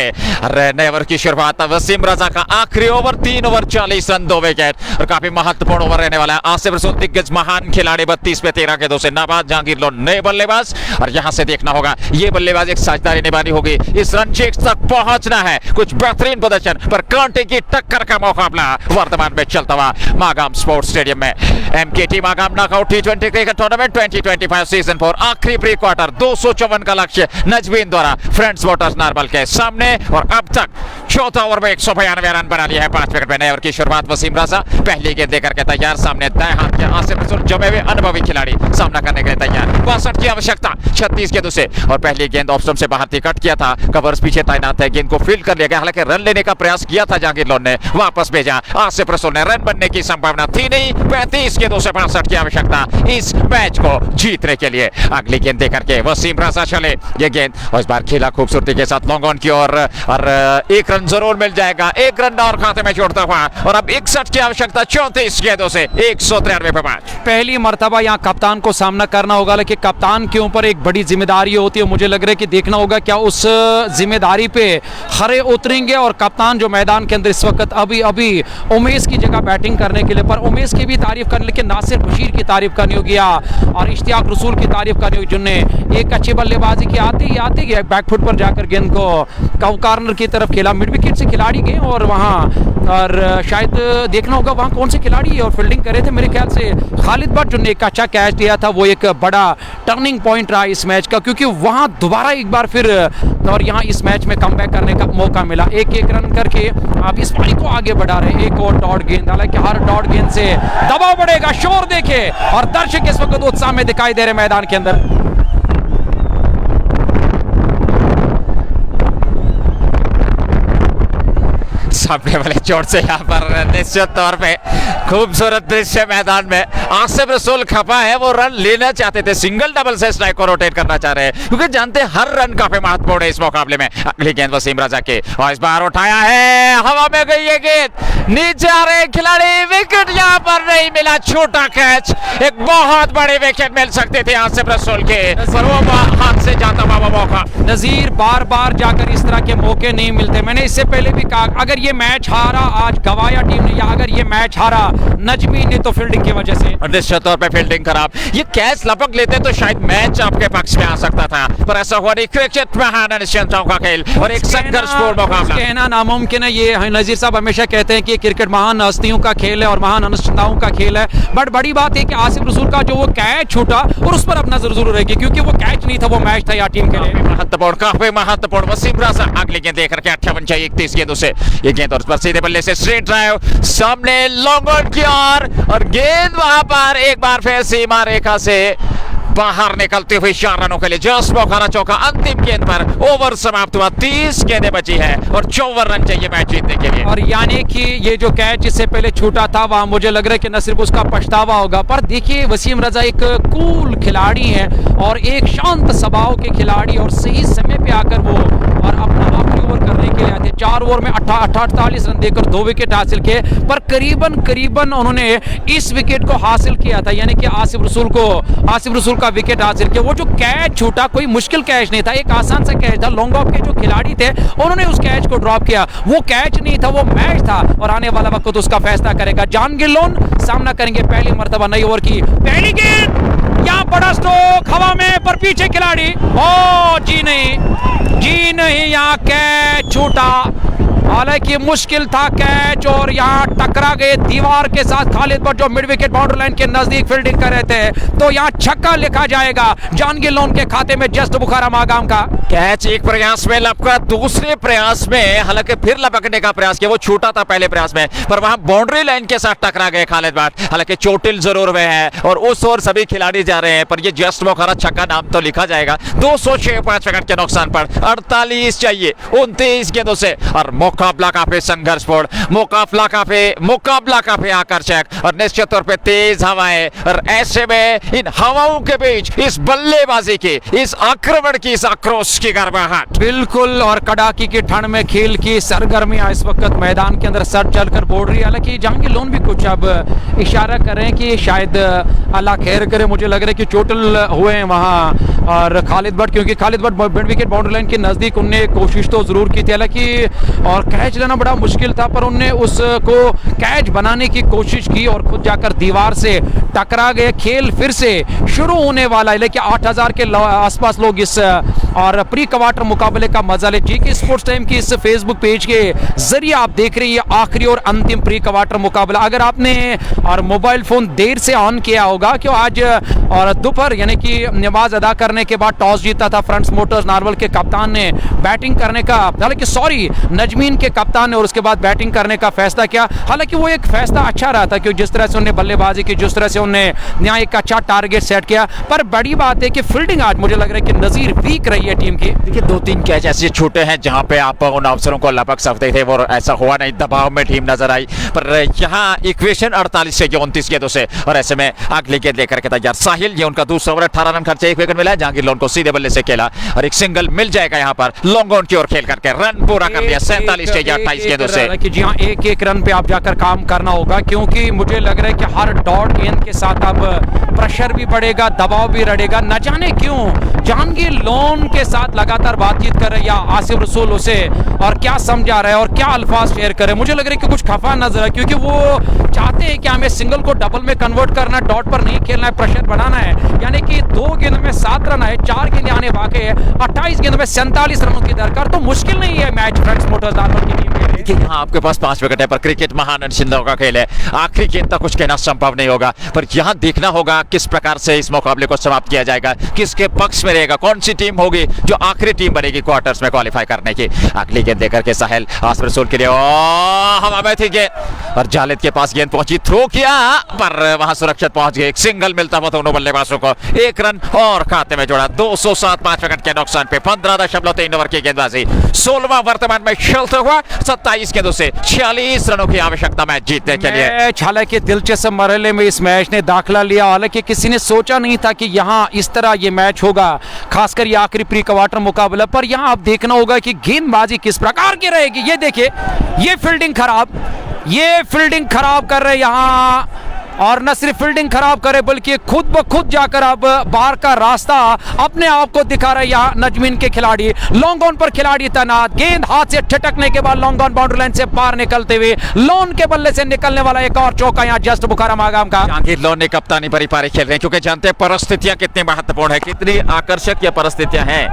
नए ओवर की शुरुआत। वसीम रजा का आखिरी ओवर, 3 ओवर 40 रन 2 विकेट, और काफी महत्वपूर्ण ओवर रहने वाला है। आसिफ रसूल दिग्गज महान खिलाड़ी, 32 पे 13 के 2 से नाबाद। जहांगीर लोन नए बल्लेबाज, और यहां से देखना होगा ये बल्लेबाज एक साझेदारी निभानी होगी, इस रन चेक तक पहुंचना है। कुछ बेहतरीन प्रदर्शन पर कांटे की टक्कर का मुकाबला वर्तमान में चलता हुआ मागाम स्पोर्ट्स स्टेडियम में। MKT Magam knockout T20 cricket tournament 2025 season 4 आखिरी प्री क्वार्टर, 254 का लक्ष्य नजमीन द्वारा फ्रेंड्स मोटर्स नार्बल के सामने, और अब तक चौथा ओवर में 192 रन बना लिया है 5 विकेट में। नए ओवर की शुरुआत वसीम राजा पहली गेंद देकर के तैयार, सामने दाएं हाथ के आसिफ रसूल जमे हुए अनुभवी खिलाड़ी सामना करने के लिए तैयार। 62 की आवश्यकता 36 गेंदों से, और पहली गेंद ऑफ स्टंप से बाहर थी, कट किया था, कवर्स पीछे तैनात है, गेंद को फील्ड कर लिया गया। हालांकि रन लेने का प्रयास किया था जहांगीर लोन ने, वापस भेजा आसिफ रसूल ने। रन बनने की संभावना थी नहीं, 35 गेंदों से 62 की आवश्यकता इस मैच को जीतने के लिए। अगली गेंद देकर के वसीम राजा चले, ये गेंद और इस बार खेला खूबसूरती के साथ लॉन्ग ऑन की और एक रन जरूर मिल जाएगा, एक रन और खाते में जोड़ता हुआ, और अब 61 की आवश्यकता 34 गेंदों से 193 पे 5। पहली मर्तबा यहाँ कप्तान को सामना करना होगा, लेकिन कप्तान के ऊपर एक बड़ी जिम्मेदारी होती है। मुझे लग रहा है कि देखना होगा क्या उस जिम्मेदारी पे खरे उतरेंगे। और कप्तान जो मैदान के अंदर इस वक्त अभी उमेश की जगह बैटिंग करने के लिए, पर उमेश की भी तारीफ करने, लेकिन नासिर बशीर की तारीफ करनी होगी और इश्तियाक रसूल की तारीफ करनी होगी, जिनने एक अच्छी बल्लेबाजी की आते ही बैकफुट पर जाकर गेंद को कॉर्नर की तरफ खेला। मिड विकेट से खिलाड़ी गए और शायद देखना होगा वहाँ कौन से खिलाड़ी और फील्डिंग करे थे। मेरे ख्याल से खालिद भट्ट जिन्होंने एक अच्छा कैच दिया था, वो एक बड़ा टर्निंग पॉइंट रहा इस मैच का, क्योंकि वहाँ दोबारा एक बार फिर और यहाँ इस मैच में कमबैक करने का मौका मिला। एक रन करके आप इस पारी को आगे बढ़ा रहे। एक और डॉट गेंद, हालांकि हर डॉट गेंद से दबाव बढ़ेगा, शोर देखे और दर्शक इस वक्त उत्साह में दिखाई दे रहे मैदान के अंदर। सामने वाले चोट से यहाँ पर निश्चित तौर पे खूबसूरत दृश्य मैदान में। आसिफ रसूल खफा है, वो रन लेना चाहते थे, सिंगल डबल से स्ट्राइक को रोटेट करना चाह रहे हैं, क्योंकि जानते हैं हर रन काफी महत्वपूर्ण है इस मुकाबले में। अगली गेंद वसीम राजा के, और इस बार उठाया है, हवा में गई ये गेंद, नीचे आ रहे खिलाड़ी, विकेट यहाँ पर नहीं मिला, छोटा कैच। एक बहुत बड़े विकेट मिल सकते थे आसिफ रसूल के, पर वो हाथ से जाता हुआ मौका। नजीर बार बार जाकर इस तरह के मौके नहीं मिलते। मैंने इससे पहले भी कहा, अगर ये मैच हारा आज गवाया टीम ने, या अगर ये मैच हारा नजमी ने, तो फील्डिंग की वजह से। निश्चित तौर पे फील्डिंग खराब, ये कैच लपक लेते तो शायद मैच आपके पक्ष में आ सकता था, पर ऐसा हुआ नहीं। क्रिकेट में हारना निश्चिंतों का खेल और एक संघर्षपूर्ण मुकाबला, कहना नामुमकिन है। ये नजीर साहब हमेशा कहते हैं कि क्रिकेट महान हस्तियों का खेल है और महान अनुष्ठाओं का खेल है, बट बड़ी बात है कि आसिफ रसूल का जो वो कैच छूटा और उस पर अब नजर जरूर रहेगी, क्योंकि वो कैच नहीं था, वो मैच था यार टीम के लिए। महत्वपूर्ण, काफी महत्वपूर्ण। वसीम राजा अगली गेंद देकर के 58 चाहिए 31 गेंदों से, ये गेंद और सीधे बल्ले से स्ट्रेट ड्राइव, सामने लॉन्ग ऑन की और गेंद वहां पर एक बार फिर सीमा रेखा से बाहर निकलते हुए 4 रनों के लिए जस्ट मौका चौका। अंतिम गेंद पर ओवर समाप्त हुआ, 30 गेंदें बची है और 54 रन चाहिए मैच जीतने के लिए। और यानी कि ये जो कैच इससे पहले छूटा था, वहां मुझे लग रहा है कि न सिर्फ उसका पछतावा होगा, पर देखिए वसीम रजा एक कूल खिलाड़ी है और एक शांत स्वभाव के खिलाड़ी, और सही समय पे आकर वो और अपना आखिरी ओवर करने के लिए आते। 4 ओवर में 48 रन देकर 2 विकेट हासिल किए, पर करीबन उन्होंने इस विकेट को हासिल किया था, यानी कि आसिफ रसूल का विकेट हासिल किया। वो जो कैच छूटा कोई मुश्किल कैच नहीं था, एक आसान सा कैच था। लॉन्ग ऑफ के जो खिलाड़ी थे उन्होंने उस कैच को ड्रॉप किया, वो कैच नहीं था, वो मैच था, और आने वाला वक्त उसका फैसला करेगा। जहांगीर लोन सामना करेंगे पहली मर्तबा नई ओवर की पहली गेंद, यहाँ बड़ा स्ट्रोक हवा में, पर पीछे खिलाड़ी, ओ जी नहीं, यहाँ कैच छूटा। हालांकि मुश्किल था कैच और यहाँ टकरा गए दीवार के साथ खालिद भट्ट, जो मिड विकेट बाउंड्री लाइन के नजदीक फील्डिंग कर रहे थे, तो यहाँ छक्का लिखा जाएगा जहांगीर लोन के खाते में जस्ट बुखारा मागाम का। कैच एक प्रयास में लपका, दूसरे प्रयास में हालांकि फिर लपकने का प्रयास किया, वो छूटा था पहले प्रयास में, पर वहां बाउंड्री लाइन के साथ टकरा गए खालिद भट्ट। हालांकि चोटिल जरूर हुए हैं और उस ओर सभी खिलाड़ी जा रहे हैं, पर ये जस्ट बुखारा छक्का नाम तो लिखा जाएगा। 206 5 विकेट के नुकसान पर 48 चाहिए 29 गेंदों से, और मुकाबला काफी संघर्षपूर्ण, मुकाबला काफी आकर्षक और निश्चित तौर पे तेज हवाएं, और ऐसे में इन हवाओं के बीच इस बल्लेबाजी की, इस आक्रमण की, इस आक्रोश की गर्माहट, बिल्कुल, और कड़ाकी की ठंड में खेल की सरगर्मियां इस वक्त मैदान के अंदर सर चलकर बोल रही है। हालांकि जहांगीर लोन भी कुछ अब इशारा कर रहे हैं कि शायद अल्लाह खैर करे, मुझे लग रहा है कि चोटिल हुए हैं वहां, और खालिद भट्ट, क्योंकि Khalid Bhatt mid wicket boundary line के नजदीक उनने कोशिश तो जरूर की थी, हालांकि और कैच लेना बड़ा मुश्किल था, पर उनने उसको कैच बनाने की कोशिश की और खुद जाकर दीवार से टकरा गए। खेल फिर से शुरू होने वाला है, लेकिन 8000 के आसपास लोग इस और प्री क्वार्टर मुकाबले का मजा ले। जेके स्पोर्ट्स टाइम की इस फेसबुक पेज के जरिए आप देख रहे हैं आखिरी और अंतिम प्री क्वार्टर मुकाबला। अगर आपने और मोबाइल फोन देर से ऑन किया होगा क्यों आज और दोपहर यानी कि नमाज अदा करने के बाद टॉस जीता था फ्रंट्स मोटर्स नारवल के कप्तान ने बैटिंग करने का, हालांकि सॉरी नजमीन के कप्तान ने, और उसके बाद बैटिंग करने का फैसला किया। हालांकि वो एक फैसला अच्छा रहा था क्योंकि जिस तरह से उन्हें बल्लेबाजी की, जिस तरह से उन्हें यहाँ एक अच्छा टारगेट सेट किया। पर बड़ी बात है कि फील्डिंग आज मुझे लग रहा है कि नजीर वीक रही है टीम की। देखिए 2-3 कैच ऐसे छूटे हैं जहां पे आप उन अवसरों को लपक सकते थे, वो ऐसा हुआ नहीं, दबाव में टीम नजर आई। पर यहाँ इक्वेशन 48 से 29 गेंदों से, और ऐसे में अगली गेंद लेकर के तैयार साहिल। ये उनका दूसरा ओवर, 18 रन खर्चे, 1 विकेट मिला है। जहांगीर लोन को सीधे बल्ले से खेला और एक सिंगल मिल जाएगा यहाँ पर। लॉन्ग ऑन की ओर खेल करके रन पूरा कर दिया 47 से 28 गेंदों से। जी हाँ, एक रन पे आप जाकर काम करना होगा क्योंकि मुझे लग रहा है कि हर डॉट गेंद के साथ अब प्रेशर भी बढ़ेगा, दबाव भी बढ़ेगा। न जाने क्यों जहांगीर लोन के साथ लगातार बातचीत कर रहे हैं या आसिफ रसूल उसे और क्या समझा रहे हैं और क्या अल्फाज शेयर कर रहे हैं। मुझे लग रहा है कि कुछ खफा नजर है क्योंकि वो चाहते हैं कि हमें सिंगल को डबल में कन्वर्ट करना, डॉट पर नहीं खेलना है, प्रेशर बढ़ाना है। यानी कि 2 गेंद में 7 रन है, 4 गेंद आने बाकी है, 28 गेंद में 47 रनों की दरकार। तो मुश्किल नहीं है मैच फ्रंट्स मोटर्स नारवल की टीम के लिए। कि यहाँ आपके पास 5 विकेट है, पर क्रिकेट महान शिंदों का खेल है, आखिरी गेंद तक कुछ कहना संभव नहीं होगा। पर यहाँ देखना होगा किस प्रकार से इस मुकाबले को समाप्त किया जाएगा, किसके पक्ष में रहेगा, कौन सी टीम होगी जो आखिरी टीम बनेगी क्वार्टर्स में क्वालिफाई करने की। अगली गेंद देकर के साहिल आसिफ रसूल के लिए हवा में थी गेंद और जालिद के पास गेंद पहुंची, थ्रो किया पर वहां सुरक्षित पहुंच गए। एक सिंगल मिलता हुआ दोनों बल्लेबाजों को, 1 रन और खाते में जोड़ा। 207 5 विकेट के नुकसान पे 15.3 ओवर की गेंदबाजी। 16वां वर्तमान में खेलते हुआ 27 गेंदों से 46 रनों की आवश्यकता मैच जीतने के लिए। हालांकि दिलचस्प मरहले में इस मैच ने दाखिला लिया। हालांकि किसी ने सोचा नहीं था कि यहाँ इस तरह ये मैच होगा, खासकर ये आखिरी प्री क्वार्टर मुकाबला। पर यहाँ अब देखना होगा कि गेंदबाजी किस प्रकार की रहेगी। ये देखिए, ये फील्डिंग खराब कर रहे यहाँ, और न सिर्फ फील्डिंग खराब करे बल्कि खुद ब खुद जाकर अब बाहर का रास्ता अपने आप को दिखा रहे यहाँ नजमीन के खिलाड़ी। लॉन्ग ऑन पर खिलाड़ी तैनात, गेंद हाथ से ठटकने के बाद लॉन्ग ऑन बाउंड्री लाइन से बाहर निकलते हुए लोन के बल्ले से निकलने वाला एक और चौका यहाँ जस्ट बुखाराम आगाम का। जहांगीर लोन ने कप्तानी भरी पारी खेल रहे हैं क्योंकि जानते हैं परिस्थितियां कितनी महत्वपूर्ण है, कितनी आकर्षक ये परिस्थितियां हैं।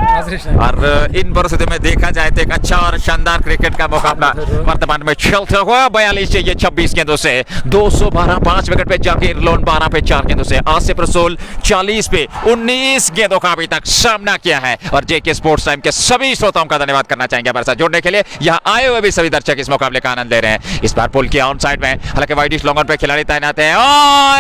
और इन परिस्थितियों में देखा जाए तो एक अच्छा और शानदार क्रिकेट का मुकाबला वर्तमान में चलता हुआ। 42 से 26 गेंदों से 212 5 विकेट जहांगीर लोन 12 पे 4 गेंदों से। आसिफ रसूल 40 पे 19 गेंदों का अभी तक सामना किया है। और जेके स्पोर्ट्स टाइम के सभी श्रोताओं का धन्यवाद करना चाहेंगे हमारे साथ जुड़ने के लिए। यहाँ आए हुए भी सभी दर्शक इस मुकाबले का आनंद ले रहे हैं। इस बार पुल किया ऑन साइड में, हालांकि वाइडिश लॉन्ग ऑन पे खिलाड़ी तैनात है।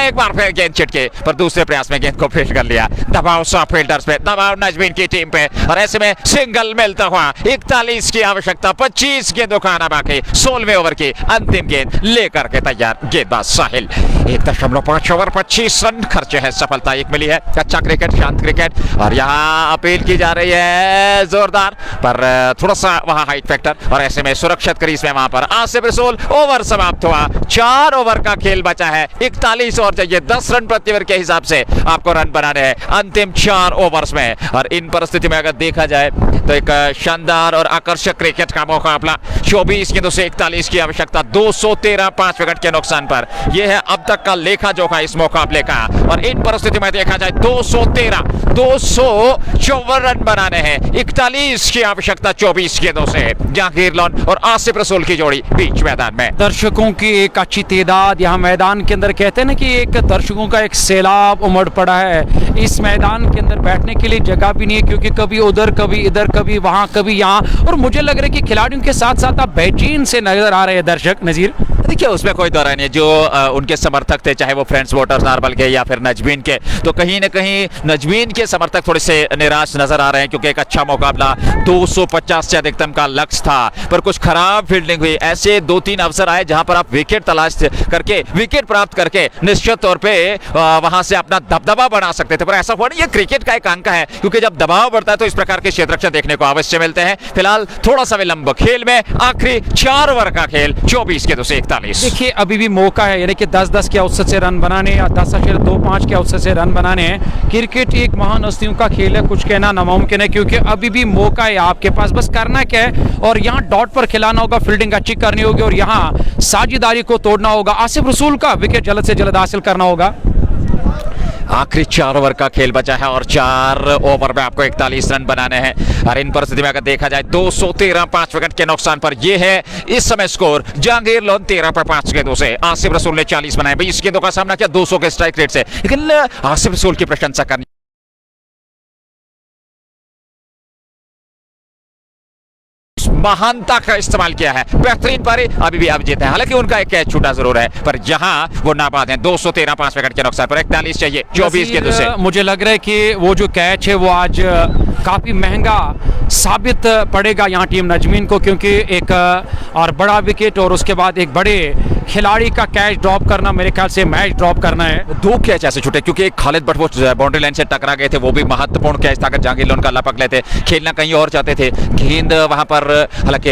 एक बार फिर गेंद चिटके, पर दूसरे प्रयास में गेंद को फील्ड कर लिया। दबाव सब फील्डर्स पे, दबाव नजमीन की टीम पे, और ऐसे में सिंगल मिलता हुआ 41 की आवश्यकता, 25 गेंदों का आना बाकी। 16वें ओवर की अंतिम गेंद लेकर के तैयार गेंदबाज साहिल। 1.5 ओवर 25 रन खर्चे हैं, सफलता 1 मिली है। अच्छा क्रिकेट, शांत क्रिकेट, और यहाँ अपील की जा रही है जोरदार, पर थोड़ा सा वहां हाइट फैक्टर, और ऐसे में सुरक्षित क्रीज में वहां पर आसिफ रसूल। ओवर समाप्त हुआ, 4 ओवर का खेल बचा है, 41 और चाहिए, 10 रन प्रति ओवर के हिसाब से आपको रन बनाने हैं अंतिम 4 ओवर्स में। और इन परिस्थिति में अगर देखा जाए तो एक शानदार और आकर्षक क्रिकेट का मुकाबला। 24 गेंदों से 41 की आवश्यकता, 213 5 विकेट के नुकसान पर। यह है अब तक का लेखा जोखा इस मुकाबले का। और इन परिस्थिति में देखा जाए 254 रन बनाने हैं, 41 की आवश्यकता 24 गेंदों से। जहांगीर लोन और आसिफ रसूल की जोड़ी बीच मैदान में। दर्शकों की एक अच्छी तादाद यहाँ मैदान के अंदर, कहते हैं ना कि एक दर्शकों का एक सैलाब उमड़ पड़ा है। इस मैदान के अंदर बैठने के लिए जगह भी नहीं है क्योंकि कभी उधर, कभी इधर, कभी वहां, कभी यहाँ। और मुझे लग रहा है कि खिलाड़ियों के साथ साथ आप बेचैन से नजर आ रहे हैं दर्शक। नजीर देखिए, उसमें कोई दौरा नहीं है। जो उनके समर्थक थे, चाहे वो फ्रेंड्स वोटर्स नारवल के या फिर नजमीन के, तो कहीं ना कहीं नजमीन के समर्थक थोड़े से निराश नजर आ रहे हैं क्योंकि एक अच्छा मुकाबला, 250 से अधिकतम का लक्ष्य था, पर कुछ खराब फील्डिंग हुई। ऐसे 2-3 अवसर आए जहां पर आप विकेट तलाश करके, विकेट प्राप्त करके निश्चित तौर पे वहां से अपना दबदबा बना सकते थे, पर ऐसा हुआ नहीं। ये क्रिकेट का एक अंक है क्योंकि जब दबाव बढ़ता है तो इस प्रकार के क्षेत्ररक्षण देखने को अवश्य मिलते हैं। फिलहाल थोड़ा सा विलंब खेल में, आखिरी 4 ओवर का खेल, 24 गेंदों से 41। देखिए, अभी भी मौका है, यानी कि 10-10 के औसत से रन बनाने या 10-2-5 के औसत से रन बनाने हैं। क्रिकेट एक महान हस्तियों का खेल है, कुछ कहना नामुमकिन है क्योंकि अभी भी मौका है आपके पास। बस करना क्या है, और यहाँ डॉट पर खिलाना होगा, फील्डिंग अच्छी करनी होगी और यहाँ साझेदारी को तोड़ना होगा। आसिफ रसूल का विकेट जल्द से जल्द हासिल करना होगा। आखिरी 4 ओवर का खेल बचा है और 4 ओवर में आपको 41 रन बनाने हैं। और इन परिस्थिति में अगर देखा जाए 213 5 विकेट के नुकसान पर यह है इस समय स्कोर। जहांगीर लोन 13 पर 5 गेंदों से, आसिफ रसूल ने 40 बनाए, 20 गेंदों का सामना किया 200 के स्ट्राइक रेट से। लेकिन आसिफ रसूल की प्रशंसा करनी, महानता का इस्तेमाल किया है, बेहतरीन पारी, अभी भी आप जीते हैं। हालांकि उनका एक कैच छूटा जरूर है पर जहां वो नाबाद हैं। 213 5 विकेट के नुकसान पर 41 चाहिए 24 गेंदों से। मुझे लग रहा है कि वो जो कैच है वो आज काफी महंगा साबित पड़ेगा यहाँ टीम नजमीन को, क्योंकि एक और बड़ा विकेट और उसके बाद एक बड़े खिलाड़ी का कैच ड्रॉप करना, मेरे ख्याल से मैच ड्रॉप करना है। 2 कैच ऐसे छूटे क्योंकि एक खालिद भट्ट वो बाउंड्री लाइन से टकरा गए थे, वो भी महत्वपूर्ण कैच था। अगर जहांगीर लोन का लपक लेते, खेलना कहीं और चाहते थे, गेंद वहां पर हालांकि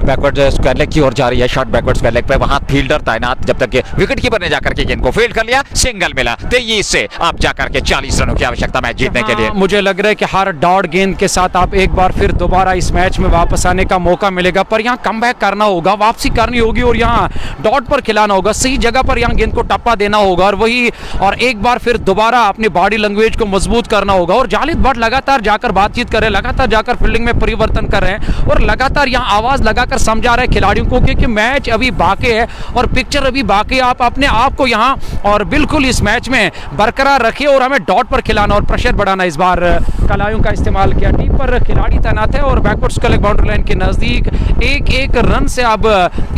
बैकवर्ड स्क्वायर लेग की ओर जा रही है, शॉट बैकवर्ड स्क्वायर लेग पे, वहां फील्डर तैनात, जब तक विकेट कीपर ने जाकर के गेंद को फील्ड कर लिया, सिंगल मिला 23 से आप जाकर के 40 रनों की आवश्यकता मैच जीतने के लिए। मुझे लग रहा है कि हर डॉट गेंद के साथ आप एक बार फिर दोबारा इस मैच में वापस आने का मौका मिलेगा, पर यहाँ कमबैक करना होगा, वापसी करनी होगी और यहाँ डॉट पर खिलाना होगा, सही जगह पर यहाँ गेंद को टप्पा देना होगा और एक बार फिर दोबारा अपनी बॉडी लैंग्वेज को मजबूत करना होगा। और जालिद भट्ट लगातार जाकर बातचीत कर रहे हैं, लगातार जाकर फील्डिंग में परिवर्तन कर रहे हैं और लगातार यहाँ आवाज लगाकर समझा रहे हैं खिलाड़ियों को कि मैच अभी बाकी है और पिक्चर अभी बाकी है। आप अपने आप को यहाँ और बिल्कुल इस मैच में बरकरार रखिए और हमें डॉट पर खिलाना और प्रेशर बढ़ाना। इस बार कलायों का इस्तेमाल किया, टीम पर खिलाड़ी तैनात है और backward square leg boundary line के नजदीक एक रन से अब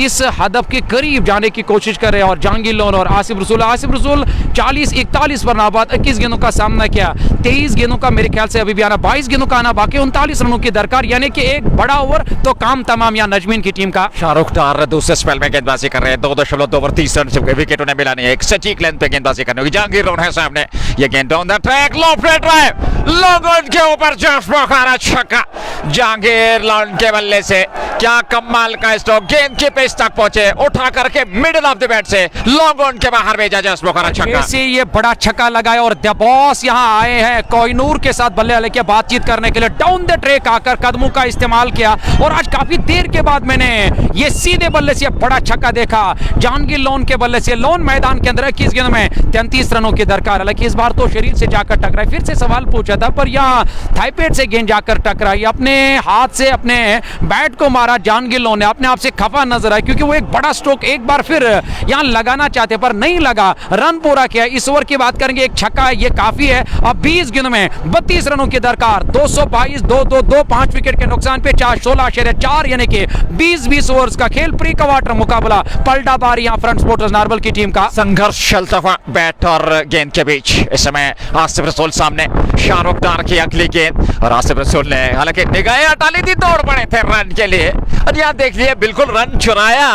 इस हदफ के करीब जाने की कोशिश कर रहे हैं। और जहांगीर लोन और आसिफ रसूल 40-41 पर नाबाद, 21 गेंदों का सामना किया, 23 गेंदों का मेरे ख्याल से अभी भी आना, 22 गेंदों का आना बाकी, 39 रनों की दरकार, यानी कि एक बड़ा ओवर तो काम तमाम यहाँ नजमीन की टीम का। शाहरुख डार दूसरे स्पेल में गेंदबाजी कर रहे हैं, 2.2 ओवर 30 रन, जबकि विकेट उन्हें मिला नहीं है। एक सटीक लेंथ पे गेंदबाजी करने होगी। जहांगीर लोन है सामने, ये गेंद down the track, low play drive, लोगों के ऊपर जस्ट बोखारा छक्का। जहांगीर लोन के बल्ले से क्या कमाल का स्ट्रोक, गेंद के पेस तक पहुंचे, उठा करके मिडिल ऑफ द बैट से लॉन्ग ऑन के बाहर भेजा जस्ट बोखारा छक्का। ये बड़ा छक्का लगाया और द बॉस यहां आए हैं कोहिनूर के साथ बल्ले वाले के बातचीत करने के लिए, डाउन द ट्रैक आकर कदमों का इस्तेमाल किया और आज काफी देर के बाद मैंने ये सीधे बल्ले से बड़ा छक्का देखा जहांगीर लोन के बल्ले से। लोन मैदान के अंदर 21 गेंदों में 33 रनों की दरकार, हालांकि इस बार तो शरीर से जाकर टकराई। फिर से सवाल पूछा था पर यहाँ थाईपेड से गेंद जाकर टकराई, अपने हाथ से अपने बैट को मारा जहांगीर लोन ने, अपने आप से खफा नजर आया क्योंकि वो एक बड़ा स्ट्रोक एक बार फिर यहाँ लगाना चाहते पर नहीं लगा, रन पूरा किया। इस ओवर की बात करेंगे, एक छक्का ये काफी है। अब 20 गेंदों में 32 रनों की दरकार, 222 2-2-2 5 विकेट के नुकसान पे 16.4 यानी कि 20 ओवर्स का खेल, प्री क्वार्टर मुकाबला, पलटा बारी यहाँ फ्रंट स्पोर्टर्स नारबल की टीम का। संघर्ष चलता हुआ बैट और गेंद के बीच। इस समय आसिफ रसूल सामने, शाहरुख डार की अगली गेंद और आसिफ रसूल ने हालांकि निगाहें हटा ली थी, दौड़ पड़े थे रन के लिए और यहाँ देख लिए बिल्कुल रन चुराया,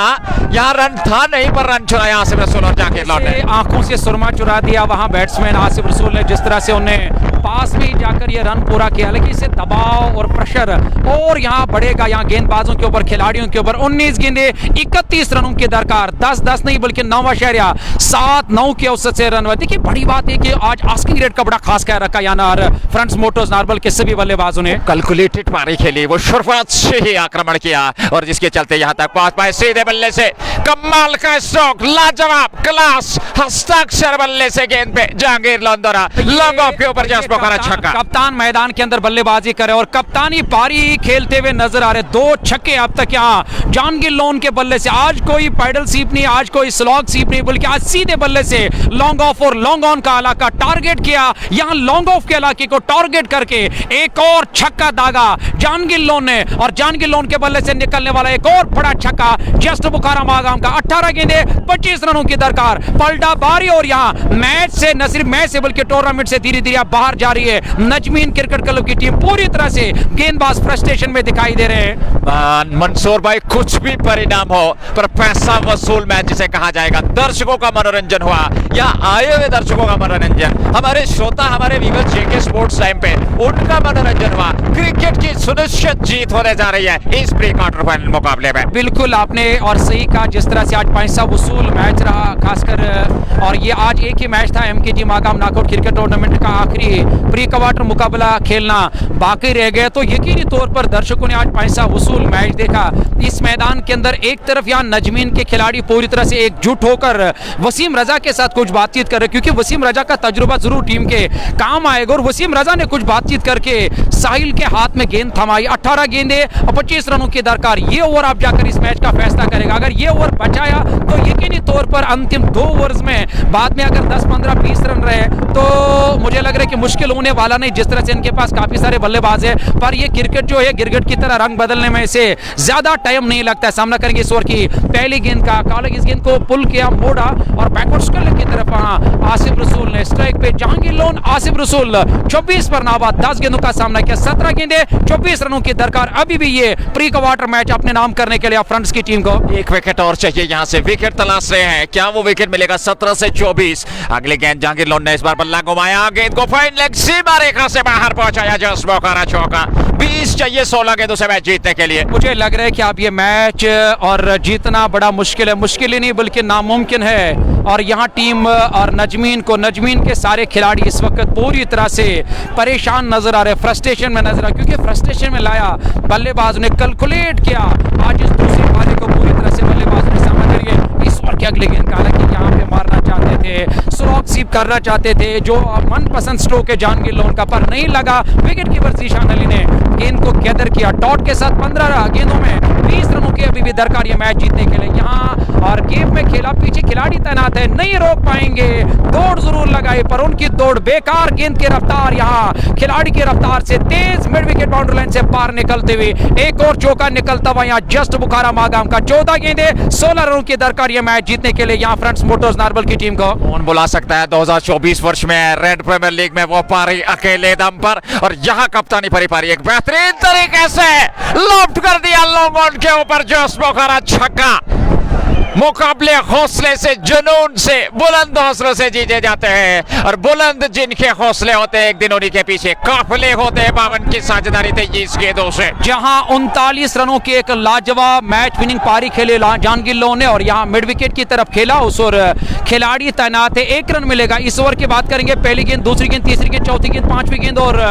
यहाँ रन था नहीं पर रन चुराया आसिफ रसूल और जहांगीर लोन ने। आंखों से सुरमा चुरा दिया वहां बैट्समैन आसिफ रसूल ने, जिस तरह से उन्हें पास में जाकर ये रन पूरा किया, लेकिन इससे दबाव और प्रेशर और यहाँ बढ़ेगा यहाँ गेंदबाजों के ऊपर, खिलाड़ियों के ऊपर। 19 गेंदे 31 रनों की दरकार, 10 नहीं बल्कि 9.7 के औसत से रन हुए। देखिए बड़ी बात है कि आज आस्किंग रेट का बड़ा खास ख्याल रखा यहाँ फ्रंट मोटर्स नारबल के सभी बल्लेबाजों ने कैलकुलेटेड पारी खेली, वो शुरुआत से ही आक्रमण किया और जिसके चलते यहाँ तक पहुंच पाए। सीधे बल्ले से कमाल का स्ट्रोक, लाजवाब क्लास, हस्ताक्षर बल्ले से गेंद पे जहांगीर लोन द्वारा लॉन्ग ऑफ के ऊपर जस्ट बोखारा छक्का। कप्तान मैदान के अंदर बल्लेबाजी करे और कप्तानी पारी खेलते हुए नजर आ रहे, 2 छक्के अब तक यहाँ जहांगीर लोन के बल्ले से। आज कोई पैडल सीप नहीं, आज कोई स्लॉग सीप नहीं, बल्कि आज सीधे बल्ले से लॉन्ग ऑफ और लॉन्ग ऑन का इलाका टारगेट किया, यहाँ लॉन्ग ऑफ के इलाके को टारगेट करके एक और छक्का दागा जहांगीर लोन ने और जहांगीर लोन के बल्ले से निकलने वाला एक और बड़ा छक्का जस्ट बुखारा मागाम का। 18 गेंदे 25 रनों की दरकार, पलटा बारी और यहाँ मैच से न सिर्फ मैच से बल्कि टूर्नामेंट से धीरे धीरे बाहर जा रही है नजमीन क्रिकेट क्लब की टीम। पूरी तरह से गेंदबाज फ्रस्ट्रेशन में दिखाई दे रहे हैं। मंसूर भाई कुछ भी परिणाम हो पर पैसा वसूल मैच जिसे कहा जाएगा, दर्शकों का मनोरंजन हुआ या आए हुए दर्शकों का मनोरंजन, हमारे श्रोता हमारे व्यूअर्स जेके स्पोर्ट्स टाइम पे उनका मनोरंजन हुआ। क्रिकेट की सुनिश्चित जीत होने जा रही है इस प्री क्वार्टर फाइनल मुकाबले में। बिल्कुल आपने और सही कहा, जिस तरह से आज पैसा वसूल मैच रहा खासकर, और ये आज एक ही मैच था MKG Magam knockout cricket tournament का आखिरी प्री क्वार्टर मुकाबला खेलना बाकी रह गया। तो यकीनी तौर पर दर्शकों ने आज पैसा वसूल मैच देखा। इस मैदान के अंदर एक तरफ यहाँ नजमीन के खिलाड़ी पूरी तरह से एकजुट होकर वसीम रजा के साथ कुछ बातचीत कर रहे, क्योंकि वसीम रजा का तजुर्बा जरूर टीम के काम आएगा। और वसीम रजा ने कुछ बातचीत करके साहिल के हाथ में गेंद थमाई। 18 गेंदे और 25 रनों की दरकार। ये ओवर आप जाकर इस मैच का फैसला करेगा। अगर ये ओवर बचाया तो यकीनी तौर पर अंतिम 2 ओवर्स में बाद में अगर 10, 15, 20 रन रहे तो मुझे लग रहा है कि मुश्किल होने वाला नहीं, जिस तरह से इनके पास काफी सारे बल्लेबाज है। पर ये क्रिकेट जो है गिरगिट की तरह रंग बदलने में से ज्यादा टाइम नहीं लगता है। सामना करेंगे इस ओवर की पहली गेंद का। कॉलिंग इस गेंद को पुल किया, मोड़ा और बैकवर्ड स्कल की तरफ आसिफ रसूल ने स्ट्राइक पे जहांगीर लोन आसिफ रसूल 24 पर नाबाद 10 गेंदों का सामना किया। 17 गेंदे 24 रनों की दरकार। अभी भी ये प्री क्वार्टर मैच अपने नाम करने के लिए फ्रंट्स की टीम को एक विकेट और चाहिए। यहाँ से विकेट तलाश रहे हैं, क्या वो विकेट मिलेगा? 17 से 24। अगली गेंद जहांगीर लोन ने इस बार बल्ला घुमाया, गेंद को फाइन लेग सीमा रेखा से बाहर पहुंचाया। जस्ट मौका चौका। 20 चाहिए 16 गेंदों से मैच जीतने के लिए। मुझे लग रहा है कि अब ये मैच और जीतना बड़ा मुश्किल है। मुश्किल ही नहीं बल्कि नामुमकिन है। और यहाँ टीम और नजमीन के सारे खिलाड़ी इस वक्त पूरी तरह से परेशान नजर आ रहे, फ्रस्ट्रेशन में नजर आ, क्योंकि फ्रस्ट्रेशन में लाया बल्लेबाज ने कैलकुलेट किया आज इस दूसरी पारी को पूरी तरह से बल्लेबाज ने समझ लिया। इस ओवर के अगले गेंद का हालांकि यहाँ पे मारना चाहते थे, स्ट्रोक सीप करना चाहते थे जो मनपसंद स्ट्रोक है जहांगीर लोन का, पर नहीं लगा। विकेट कीपर जीशान अली ने गेंद को गैदर किया। डॉट के साथ 15 गेंदों में 20 रनों की अभी भी दरकार ये मैच जीतने के लिए। यहाँ और गेम में खेला, पीछे खिलाड़ी तैनात है, नहीं रोक पाएंगे। दौड़ जरूर लगाई पर उनकी दौड़ बेकार। गेंद की रफ्तार यहाँ खिलाड़ी की रफ्तार से तेज मिड विकेट बाउंड्री लाइन से पार निकलते हुए एक और चौका निकलता हुआ यहाँ जस्ट बुखारा मागाम का। 14 गेंदे 16 रनों की दरकार ये मैच जीतने के लिए यहाँ फ्रंट्स मोटर्स नारबल की टीम को। कौन बुला सकता है 2024 वर्ष में रेड प्रीमियर लीग में वो पारी अकेले दम पर, और यहाँ कप्तानी भरी पारी एक बेहतरीन तरीके से लॉफ्ट कर दिया लॉन्ग ऑन के ऊपर। जस्ट मौका छक्का। मुकाबले हौसले से, जुनून से, बुलंद हौसलों से जीते जाते हैं। और बुलंद जिनके हौसले होते हैं एक दिन उन्हीं के पीछे काफिले होते हैं। 52 की साझेदारी 23 गेंदों से जहां 39 रनों की एक लाजवाब मैच विनिंग पारी खेले जहांगीर लोन ने, और यहाँ मिड विकेट की तरफ खेला उस ओवर खिलाड़ी तैनात है। 1 रन मिलेगा। इस ओवर की बात करेंगे पहली गेंद, दूसरी गेंद, तीसरी गेंद, चौथी गेंद, पांचवी गेंद और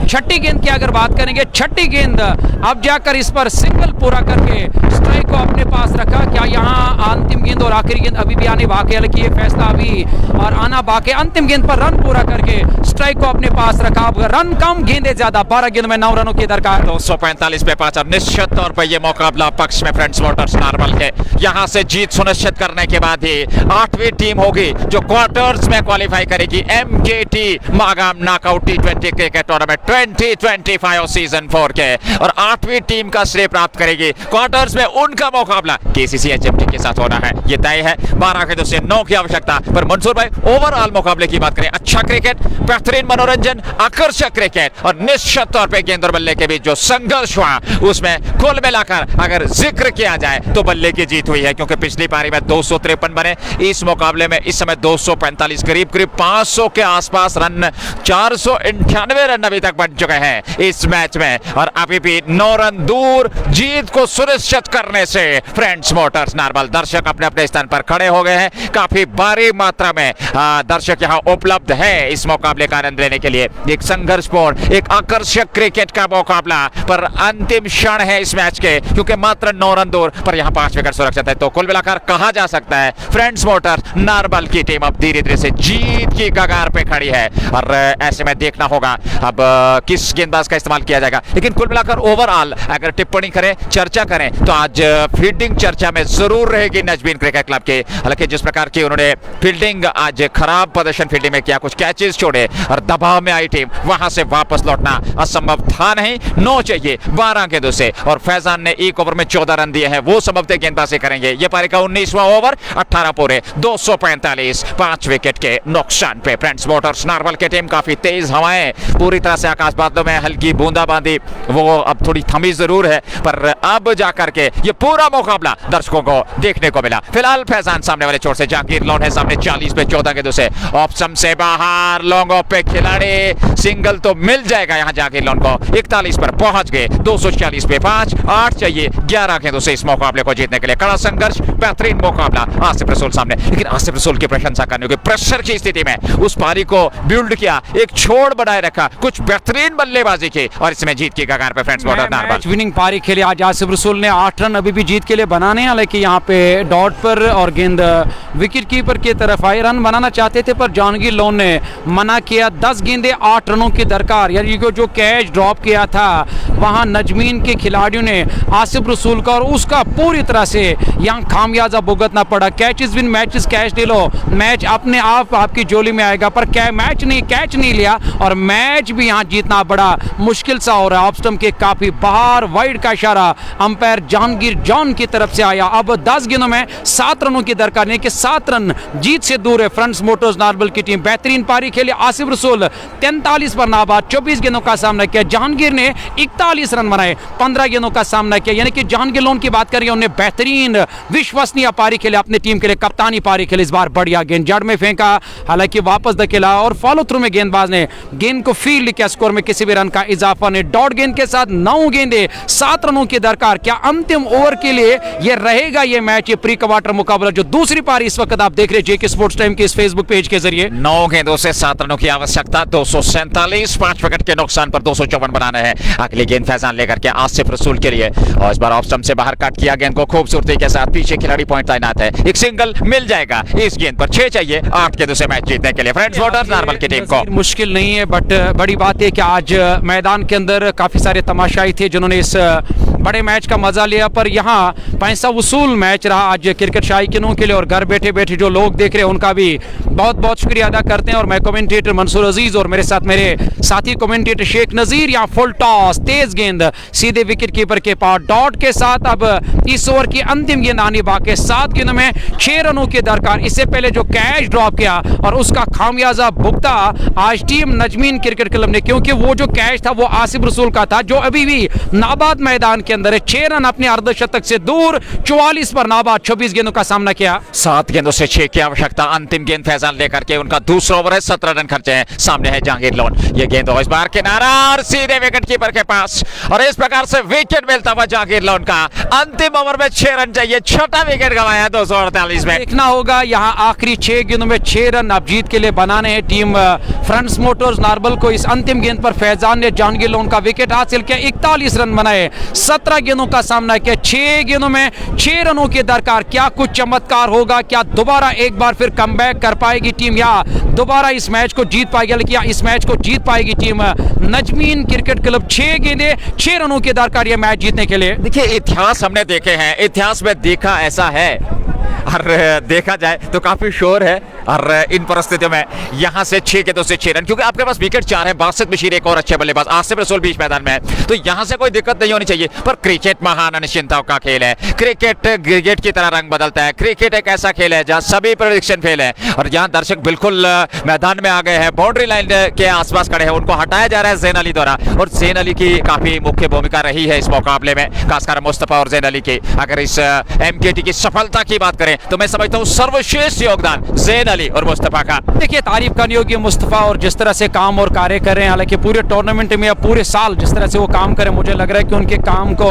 छठी गेंद की अगर बात करेंगे, छठी गेंद अब जाकर इस पर सिंगल पूरा करके स्ट्राइक को अपने पास रखा। क्या यहाँ अंतिम गेंद और आखिरी गेंद अभी भी आने बाकी, हालांकि ये फैसला अभी और आना बाकी। अंतिम गेंद पर रन पूरा करके स्ट्राइक को अपने पास रखा। रन कम गेंदें ज्यादा, 12 गेंद में 9 रनों की दरकार। 245 पे 5। निश्चित तौर पर यह मुकाबला पक्ष में फ्रेंड्स मोटर्स नारबल के। यहां से जीत सुनिश्चित करने के बाद ही 8वीं टीम होगी जो क्वार्टर्स में क्वालिफाई करेगी MKT Magam knockout T20 cricket tournament 2025 season 4 के, और 8वीं टीम का श्रेय प्राप्त करेगी। क्वार्टर्स में उनका मुकाबला KCC HFT के साथ होना है, ये तय है। 12 गेंदों से 9 की आवश्यकता। पर मंसूर भाई, ओवरऑल मुकाबले की बात करें, अच्छा क्रिकेट, बेहतरीन मनोरंजन, आकर्षक क्रिकेट और निश्चित तौर पे गेंद और बल्ले के बीच जो संघर्ष हुआ उसमें कुल मिलाकर अगर जिक्र किया जाए तो बल्ले की जीत हुई है, क्योंकि पिछली पारी में 253 बने। इस मुकाबले में इस समय 245, करीब करीब 500 के आसपास रन, 498 रन अभी तक बन चुके हैं इस मैच में, और अभी भी 9 रन दूर जीत को सुनिश्चित करने से फ्रेंड्स मोटर्स नारबल। दर्शक अपने अपने स्थान पर खड़े हो गए हैं। काफी भारी मात्रा में दर्शक यहां उपलब्ध है इस मुकाबले का आनंद लेने के लिए। एक संघर्षपूर्ण, एक आकर्षक क्रिकेट का मुकाबला, पर अंतिम क्षण है इस मैच के, क्योंकि मात्र 9 रन दूर पर यहां 5 विकेट सुरक्षित है। तो कुल मिलाकर कहा जा सकता है फ्रेंड्स मोटर्स नारबल की टीम अब धीरे धीरे से जीत की कगार पे खड़ी है, और ऐसे में देखना होगा अब किस गेंदबाज का इस्तेमाल किया जाएगा। लेकिन कुल मिलाकर ओवरऑल अगर टिप्पणी करें, चर्चा करें, तो आज फील्डिंग चर्चा में जरूर रहेगी नजमीन क्रिकेट क्लब के। हालांकि जिस प्रकार की उन्होंने फील्डिंग, आज खराब प्रदर्शन फील्डिंग में किया, कुछ कैचेस छोड़े और दबाव में आई टीम, वहां से वापस लौटना असंभव था नहीं। 9 चाहिए 12 गेंदों से, और फैजान ने एक ओवर में 14 रन दिए हैं, वो संभवतः गेंदबाजी करेंगे। ये पारी का 19वां ओवर, 18 पूरे, 245, 5 विकेट के नुकसान पे। फ्रेंड्स मोटर्स नारबल की टीम काफी तेज हवाएं, पूरी तरह से आकाश बादलों में हल्की बूंदाबांदी, वो अब थोड़ी थमी जरूर है, पर अब जाकर के ये पूरा मुकाबला दर्शकों को देखने को मिला। फिलहाल फैजान सामने वाले छोर से, जहांगीर लोन है सामने 40 पे 14 गेंदों से, ऑप्शन से बाहर, लॉन्ग ऑफ पे खिलाड़ी, सिंगल तो मिल जाएगा यहाँ जहांगीर लोन को। 41 पर पहुंच गए, 240 पे 5, 8 चाहिए 11 गेंदों से इस मुकाबले को जीतने के लिए। कड़ा संघर्ष, बेहतरीन मुकाबला आसिफ रसूल सामने, लेकिन आसिफ रसूल की प्रशंसा करने की, प्रेशर की स्थिति में उस पारी को बिल्ड किया, एक छोड़ बनाए रखा, कुछ बेहतरीन बल्लेबाजी की और इसमें जीत की कगार पे friends border Narbal. Match winning पारी खेले आज आसिफ रसूल ने। 8 रन अभी भी जीत के लिए बनाने हैं, हालांकि यहाँ पे डॉट पर और गेंद विकेट कीपर की तरफ आई। रन बनाना चाहते थे पर जहांगीर लोन ने मना किया। 10 गेंदे 8 रनों की दरकार, यानी कि जो कैच ड्रॉप किया था वहां नजमीन के खिलाड़ियों ने आसिफ रसूल का, और उसका पूरी तरह से यहाँ खामियाजा भुगतना पड़ा। Catch is win, match is catch ले लो, मैच अपने आप आपकी जोली में आएगा, पर कैच नहीं लिया और मैच भी यहाँ जीतना बड़ा मुश्किल सा हो रहा है। ऑफ स्टंप के काफी बाहर, वाइड का इशारा अंपायर जहांगीर जॉन की तरफ से आया। अब 10 गेंदों में 7 रनों की दरकार, नहीं कि 7 रन जीत से दूर है फ्रंट्स मोटर्स नारबल की टीम। बेहतरीन पारी खेले आसिफ रसूल, 43 पर नाबाद, 24 गेंदों का सामना किया। जहांगीर ने 41 रन बनाए, 15 गेंदों का सामना किया, यानी कि जहांगीर लोन की बात करें, उन्हें बेहतरीन विश्वसनीय पारी खेले, अपनी टीम के लिए कप्तानी पारी खेले। इस बार बढ़िया गेंद जड़ में फेंका, हालांकि वापस धकेला और फॉलो थ्रू में गेंदबाज ने गेंद को फील्ड किया, स्कोर में किसी भी रन का इजाफा नहीं। डॉट गेंद के साथ 9 गेंदे 7 रनों की दरकार। क्या अंतिम ओवर के लिए ये रहेगा ये मैच, ये प्री क्वार्टर मुकाबला जो दूसरी पारी इस वक्त आप देख रहे हैं जेके स्पोर्ट्स टाइम के इस फेसबुक पेज के जरिए। 9 गेंदों से 7 रनों की आवश्यकता, 247, 5 विकेट के नुकसान पर 254 बनाना है। अगली गेंद फैजान लेकर के आसिफ रसूल के लिए, और इस बार ऑफ स्टंप से बाहर कट किया गेंद को खूबसूरती के साथ, पीछे खिलाड़ी पॉइंट तैनात है, एक सिंगल मिल जाएगा इस गेंद पर। 6 चाहिए 8 गेंदों से मैच जीतने के लिए फ्रेंड्स बॉर्डर नारबल की टीम को। मुश्किल नहीं है, बट बड़ी बात है कि आज मैदान के अंदर काफी सारे तमाशाई थे जिन्होंने इस बड़े मैच का मजा लिया, पर यहाँ पैसा वसूल मैच रहा आज क्रिकेट शायकीनों के लिए, और घर बैठे बैठे जो लोग देख रहे हैं उनका भी बहुत बहुत शुक्रिया अदा करते हैं। और मैं कमेंटेटर मंसूर अजीज और मेरे साथ मेरे साथी कमेंटेटर शेख नजीर। यहाँ फुल टॉस, तेज गेंद सीधे विकेट कीपर के पास, डॉट के साथ अब इस ओवर की अंतिम गेंद आनी बाकी। 7 गेंदों में 6 रनों की दरकार। इससे पहले जो कैच ड्रॉप किया और उसका खामियाजा भुगता आज टीम नजमीन क्रिकेट क्लब ने, क्योंकि वो जो कैच था वो आसिफ रसूल का था जो अभी भी नाबाद मैदान के अंदर है। 6 रन अपने अर्धशतक से दूर, 44 पर नाबाद, 26 गेंदों का सामना किया। 7 गेंदों से 6 की आवश्यकता। अंतिम गेंद फैजान लेकर के, उनका दूसरा ओवर है, 17 रन खर्चे हैं। सामने है जहांगीर लोन, ये गेंद इस बार किनारा और सीधे विकेट कीपर के पास, और इस प्रकार से विकेट मिलता हुआ जहांगीर लोन का। अंतिम ओवर में 6 रन चाहिए, छठा विकेट गंवाया 248 में। देखना होगा यहाँ आखिरी 6 गेंदों में 6 रन अब जीत के लिए बनाने हैं टीम फ्रंट्स मोटर्स नारबल को। इस अंतिम गेंद पर फैजान ने जहांगीर लोन का विकेट हासिल किया, 41 रन बनाए, 17 गेंदों का सामना किया। 6 गेंदों में 6 रनों की दरकार। क्या कुछ चमत्कार होगा, क्या दोबारा एक बार फिर कमबैक कर पाएगी टीम, या दोबारा इस मैच को जीत पाएगी, या इस मैच को जीत पाएगी टीम नजमीन क्रिकेट क्लब। 6 गेंदे 6 रनों की दरकार ये मैच जीतने के लिए। देखिए इतिहास हमने देखे हैं, इतिहास में देखा ऐसा है, और देखा जाए तो काफी शोर है, और इन परिस्थितियों में यहां से 6 गेंदों से 6 रन, क्योंकि आपके पास विकेट 4 है। बासित बशीर एक और अच्छे बल्लेबाज, आसिफ रसूल बीच मैदान में है, तो यहां से कोई दिक्कत नहीं होनी चाहिए। पर क्रिकेट महान अनिश्चितताओं का खेल है, क्रिकेट की तरह रंग बदलता है। क्रिकेट एक ऐसा खेल है जहां सभी प्रेडिक्शन फेल है, और जहां दर्शक बिल्कुल मैदान में आ गए हैं, बाउंड्री लाइन के आसपास खड़े हैं, उनको हटाया जा रहा है जैन अली द्वारा, और जैन अली की काफी मुख्य भूमिका रही है इस मुकाबले में, खासकर मुस्तफा और जैन अली की। अगर इस एमकेटी की सफलता की बात करें तो मैं समझता हूं सर्वश्रेष्ठ योगदान जैन अली और मुस्तफा का। देखिए तारीफ करने योग्य मुस्तफा, और जिस तरह से काम और कार्य कर रहे हैं, हालांकि पूरे टूर्नामेंट में या पूरे साल जिस तरह से वो काम करें, मुझे लग रहा है कि उनके काम को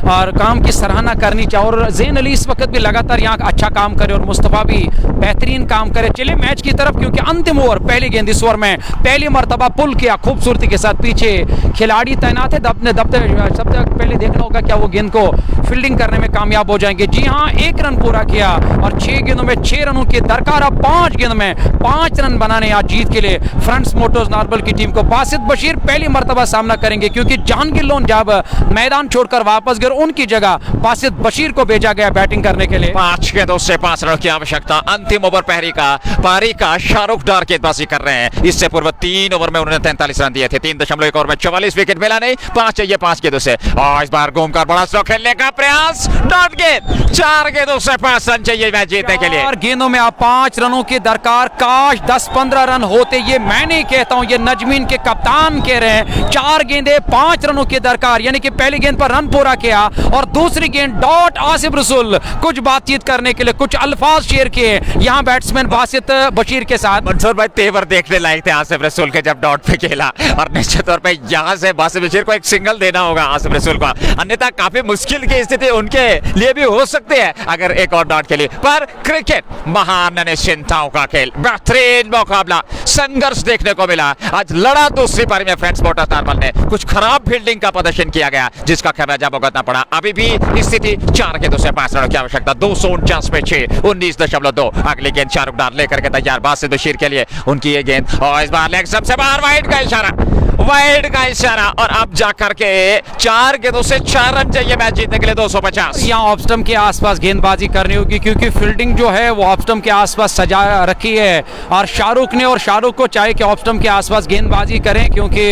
और काम की सराहना करनी चाहिए। और जैन अली इस वक्त भी लगातार यहाँ अच्छा काम करे और मुस्तफा भी बेहतरीन काम करे। चले मैच की तरफ, क्योंकि अंतिम ओवर पहली गेंद इस ओवर में पहली मरतबा पुल किया खूबसूरती के साथ, पीछे खिलाड़ी तैनात है, सब तक पहले देखना होगा क्या वो गेंद को फील्डिंग करने में कामयाब हो जाएंगे। जी हाँ, 1 रन पूरा किया और 6 गेंदों में 6 रनों की दरकार। अब 5 गेंदों में 5 रन बनाने आज जीत के लिए फ्रंट्स मोटर्स नारबल की टीम को। बासित बशीर पहली मरतबा सामना करेंगे, क्योंकि जहांगीर लोन जब मैदान छोड़कर वापस गए, उनकी जगह बासित बशीर को भेजा गया बैटिंग करने के लिए। 5 गेंदों से 5 रन की आवश्यकता। अंतिम ओवर पारी का शाहरुख डार गेंदबाजी कर रहे हैं। इससे पूर्व 3 ओवर में उन्होंने 43 रन दिए थे, 3.1 ओवर में 44 विकेट मिला नहीं। 5 चाहिए 5 गेंदों से, और इस बार घूमकर बड़ा स्ट्रोक खेलने का प्रयास। डॉट गेंद, 4 गेंदों से 5 रन चाहिए मैच जीतने के लिए। 4 गेंदों में आप 5 रनों की दरकार, काश 10-15 रन होते, ये मैं नहीं कहता हूं, ये नजमीन के कप्तान कह रहे हैं। 4 गेंदे 5 रनों की दरकार, यानी कि पहली गेंद पर रन पूरा किया और दूसरी गेंद डॉट। आसिफ रसूल कुछ बातचीत करने के लिए कुछ अल्फाज शेयर किए यहां बैट्समैन बासित बशीर के साथ। मंसूर भाई तेवर देखने लायक थे आसिफ रसूल के जब डॉट पे खेला, और निश्चित तौर पे यहां से बासित बशीर को एक सिंगल देना होगा आसिफ रसूल को, अन्यथा काफी मुश्किल की स्थिति उनके लिए भी हो सकती है अगर एक और डॉट के लिए। पर क्रिकेट महान निश्चिंताओं का खेल, बेहतरीन मुकाबला, संघर्ष देखने को मिला। आज लड़ा दूसरी पारी में फ्रेंड्स मोटर्स नारबल ने, कुछ खराब फील्डिंग का प्रदर्शन किया गया जिसका खमियाजा भुगतना पड़ा। अभी भी स्थिति 4 गेंदों से 5 रनों की आवश्यकता, 249 पे 6, 19.2। अगली गेंद शाहरुख डार लेकर के तैयार बासित बशीर के लिए, उनकी ये गेंद और इस बार लेग सबसे बाहर, वाइड का इशारा, वाइड का इशारा, और अब जाकर के 4 गेंदों से 4 रन चाहिए मैच जीतने के लिए 250। यहाँ ऑफ स्टंप के आसपास गेंदबाजी करनी होगी क्योंकि फील्डिंग जो है वो ऑफ स्टंप के आसपास सजा रखी है, और शाहरुख को चाहिए कि ऑफ स्टंप के आसपास गेंदबाजी करें क्योंकि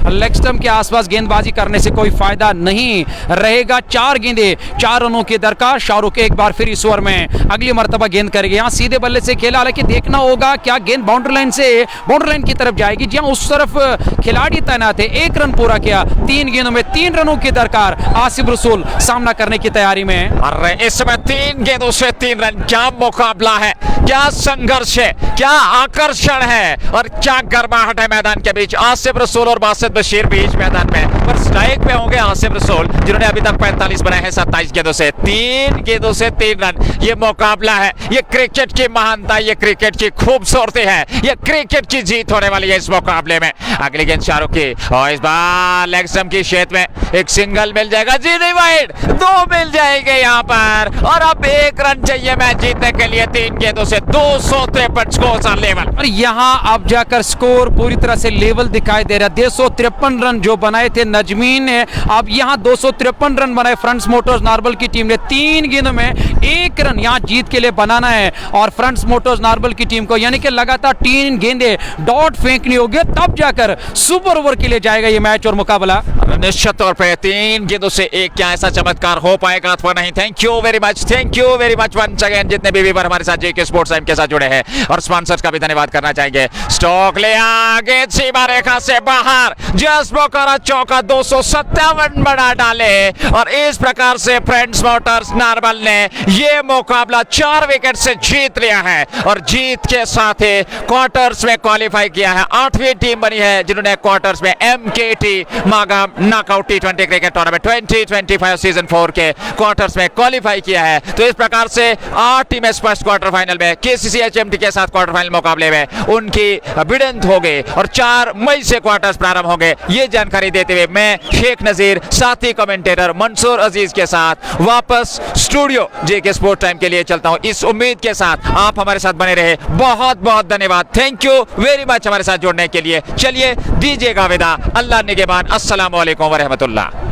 लेग स्टंप के आसपास गेंदबाजी करने से कोई फायदा नहीं रहेगा। 4 गेंदे 4 रनों की दरकार, शाहरुख एक बार फिर इस ओवर में अगली मर्तबा गेंद करेंगे। यहाँ सीधे बल्ले से खेला, हालांकि देखना होगा क्या गेंद बाउंड्री लाइन की तरफ जाएगी, जहां उस तरफ खिलाड़ी तैनात है। 1 रन पूरा किया, 3 गेंदों में 3 रनों की दरकार। आसिफ रसूल सामना करने की तैयारी में। अरे इस समय 3 गेंदों से 3 रन, क्या मुकाबला है, क्या संघर्ष है, क्या आकर्षण है और क्या गर्माहट है मैदान के बीच। आसिफ रसूल और बासित बशीर बीच मैदान में, पर स्ट्राइक पे होंगे आसिफ रसूल जिन्होंने अभी तक 45 बनाए हैं 27 गेंदों से। 3 गेंदों से 3 रन, ये मुकाबला है, ये क्रिकेट की महानता, ये क्रिकेट की खूबसूरती है, ये क्रिकेट की जीत होने वाली है इस मुकाबले में। अगली गेंद शाहरुख की और इस बार लेग स्टंप की शेप में एक सिंगल मिल जाएगा, जी नहीं वाइड, 2 मिल जाएंगे यहाँ पर, और अब 1 रन चाहिए मैच जीतने के लिए। 3 गेंदों से 253 स्कोर लेवल, और यहाँ अब जाकर स्कोर पूरी तरह से लेवल दिखाई दे रहा है। 253 रन जो बनाए थे नजमीन ने, अब यहाँ 253 रन बनाए फ्रंट्स मोटर्स नारबल की टीम ने। 3 गेंदों में 1 रन यहाँ जीत के लिए बनाना है और फ्रंट्स मोटर्स नारबल की टीम को, यानी कि लगातार 3 गेंदे डॉट फेंकनी होगी, तब जाकर सुपर ओवर के लिए जाएगा ये मैच और मुकाबला। निश्चित तौर पे 3 गेंदों से 1, क्या ऐसा चमत्कार हो पाएगा अथवा नहीं। Thank you very much once again जितने भी व्यूअर हमारे साथ जेके स्पोर्ट्स टाइम के साथ जुड़े हैं, और स्पॉन्सर्स का भी धन्यवाद करना चाहेंगे। स्टोक ले आगे सीमा रेखा से बाहर, जस्ट बोकारा चौका, 257 बना डाले, और इस प्रकार से फ्रेंड्स मोटर्स नारबल ने ये मुकाबला 4 विकेट से जीत लिया है, और जीत के साथ ही क्वार्टर्स में क्वालिफाई किया है। 8वीं टीम बनी है जिन्होंने क्वार्टर्स में MKT Magam knockout T20 cricket tournament 2025 season 4 के क्वार्टर्स में क्वालिफाई किया है। तो इस प्रकार से 8 टीमें स्पष्ट क्वार्टर फाइनल में KCC HMT के साथ क्वार्टर फाइनल मुकाबले में उनकी भिड़ंत हो गई, और 4 मई से क्वार्टर्स प्रारंभ होंगे। ये जानकारी देते हुए मैं शेख नजीर साथी कमेंटेटर मंसूर अजीज के साथ वापस स्टूडियो जेके स्पोर्ट टाइम के लिए चलता हूं, इस उम्मीद के साथ आप हमारे साथ बने रहे। बहुत बहुत धन्यवाद, थैंक यू वेरी मच हमारे साथ जुड़ने के लिए। चलिए दीजिएगा विदा, अल्लाह निगहबान, अस्सलाम वालेकुम व रहमतुल्लाह।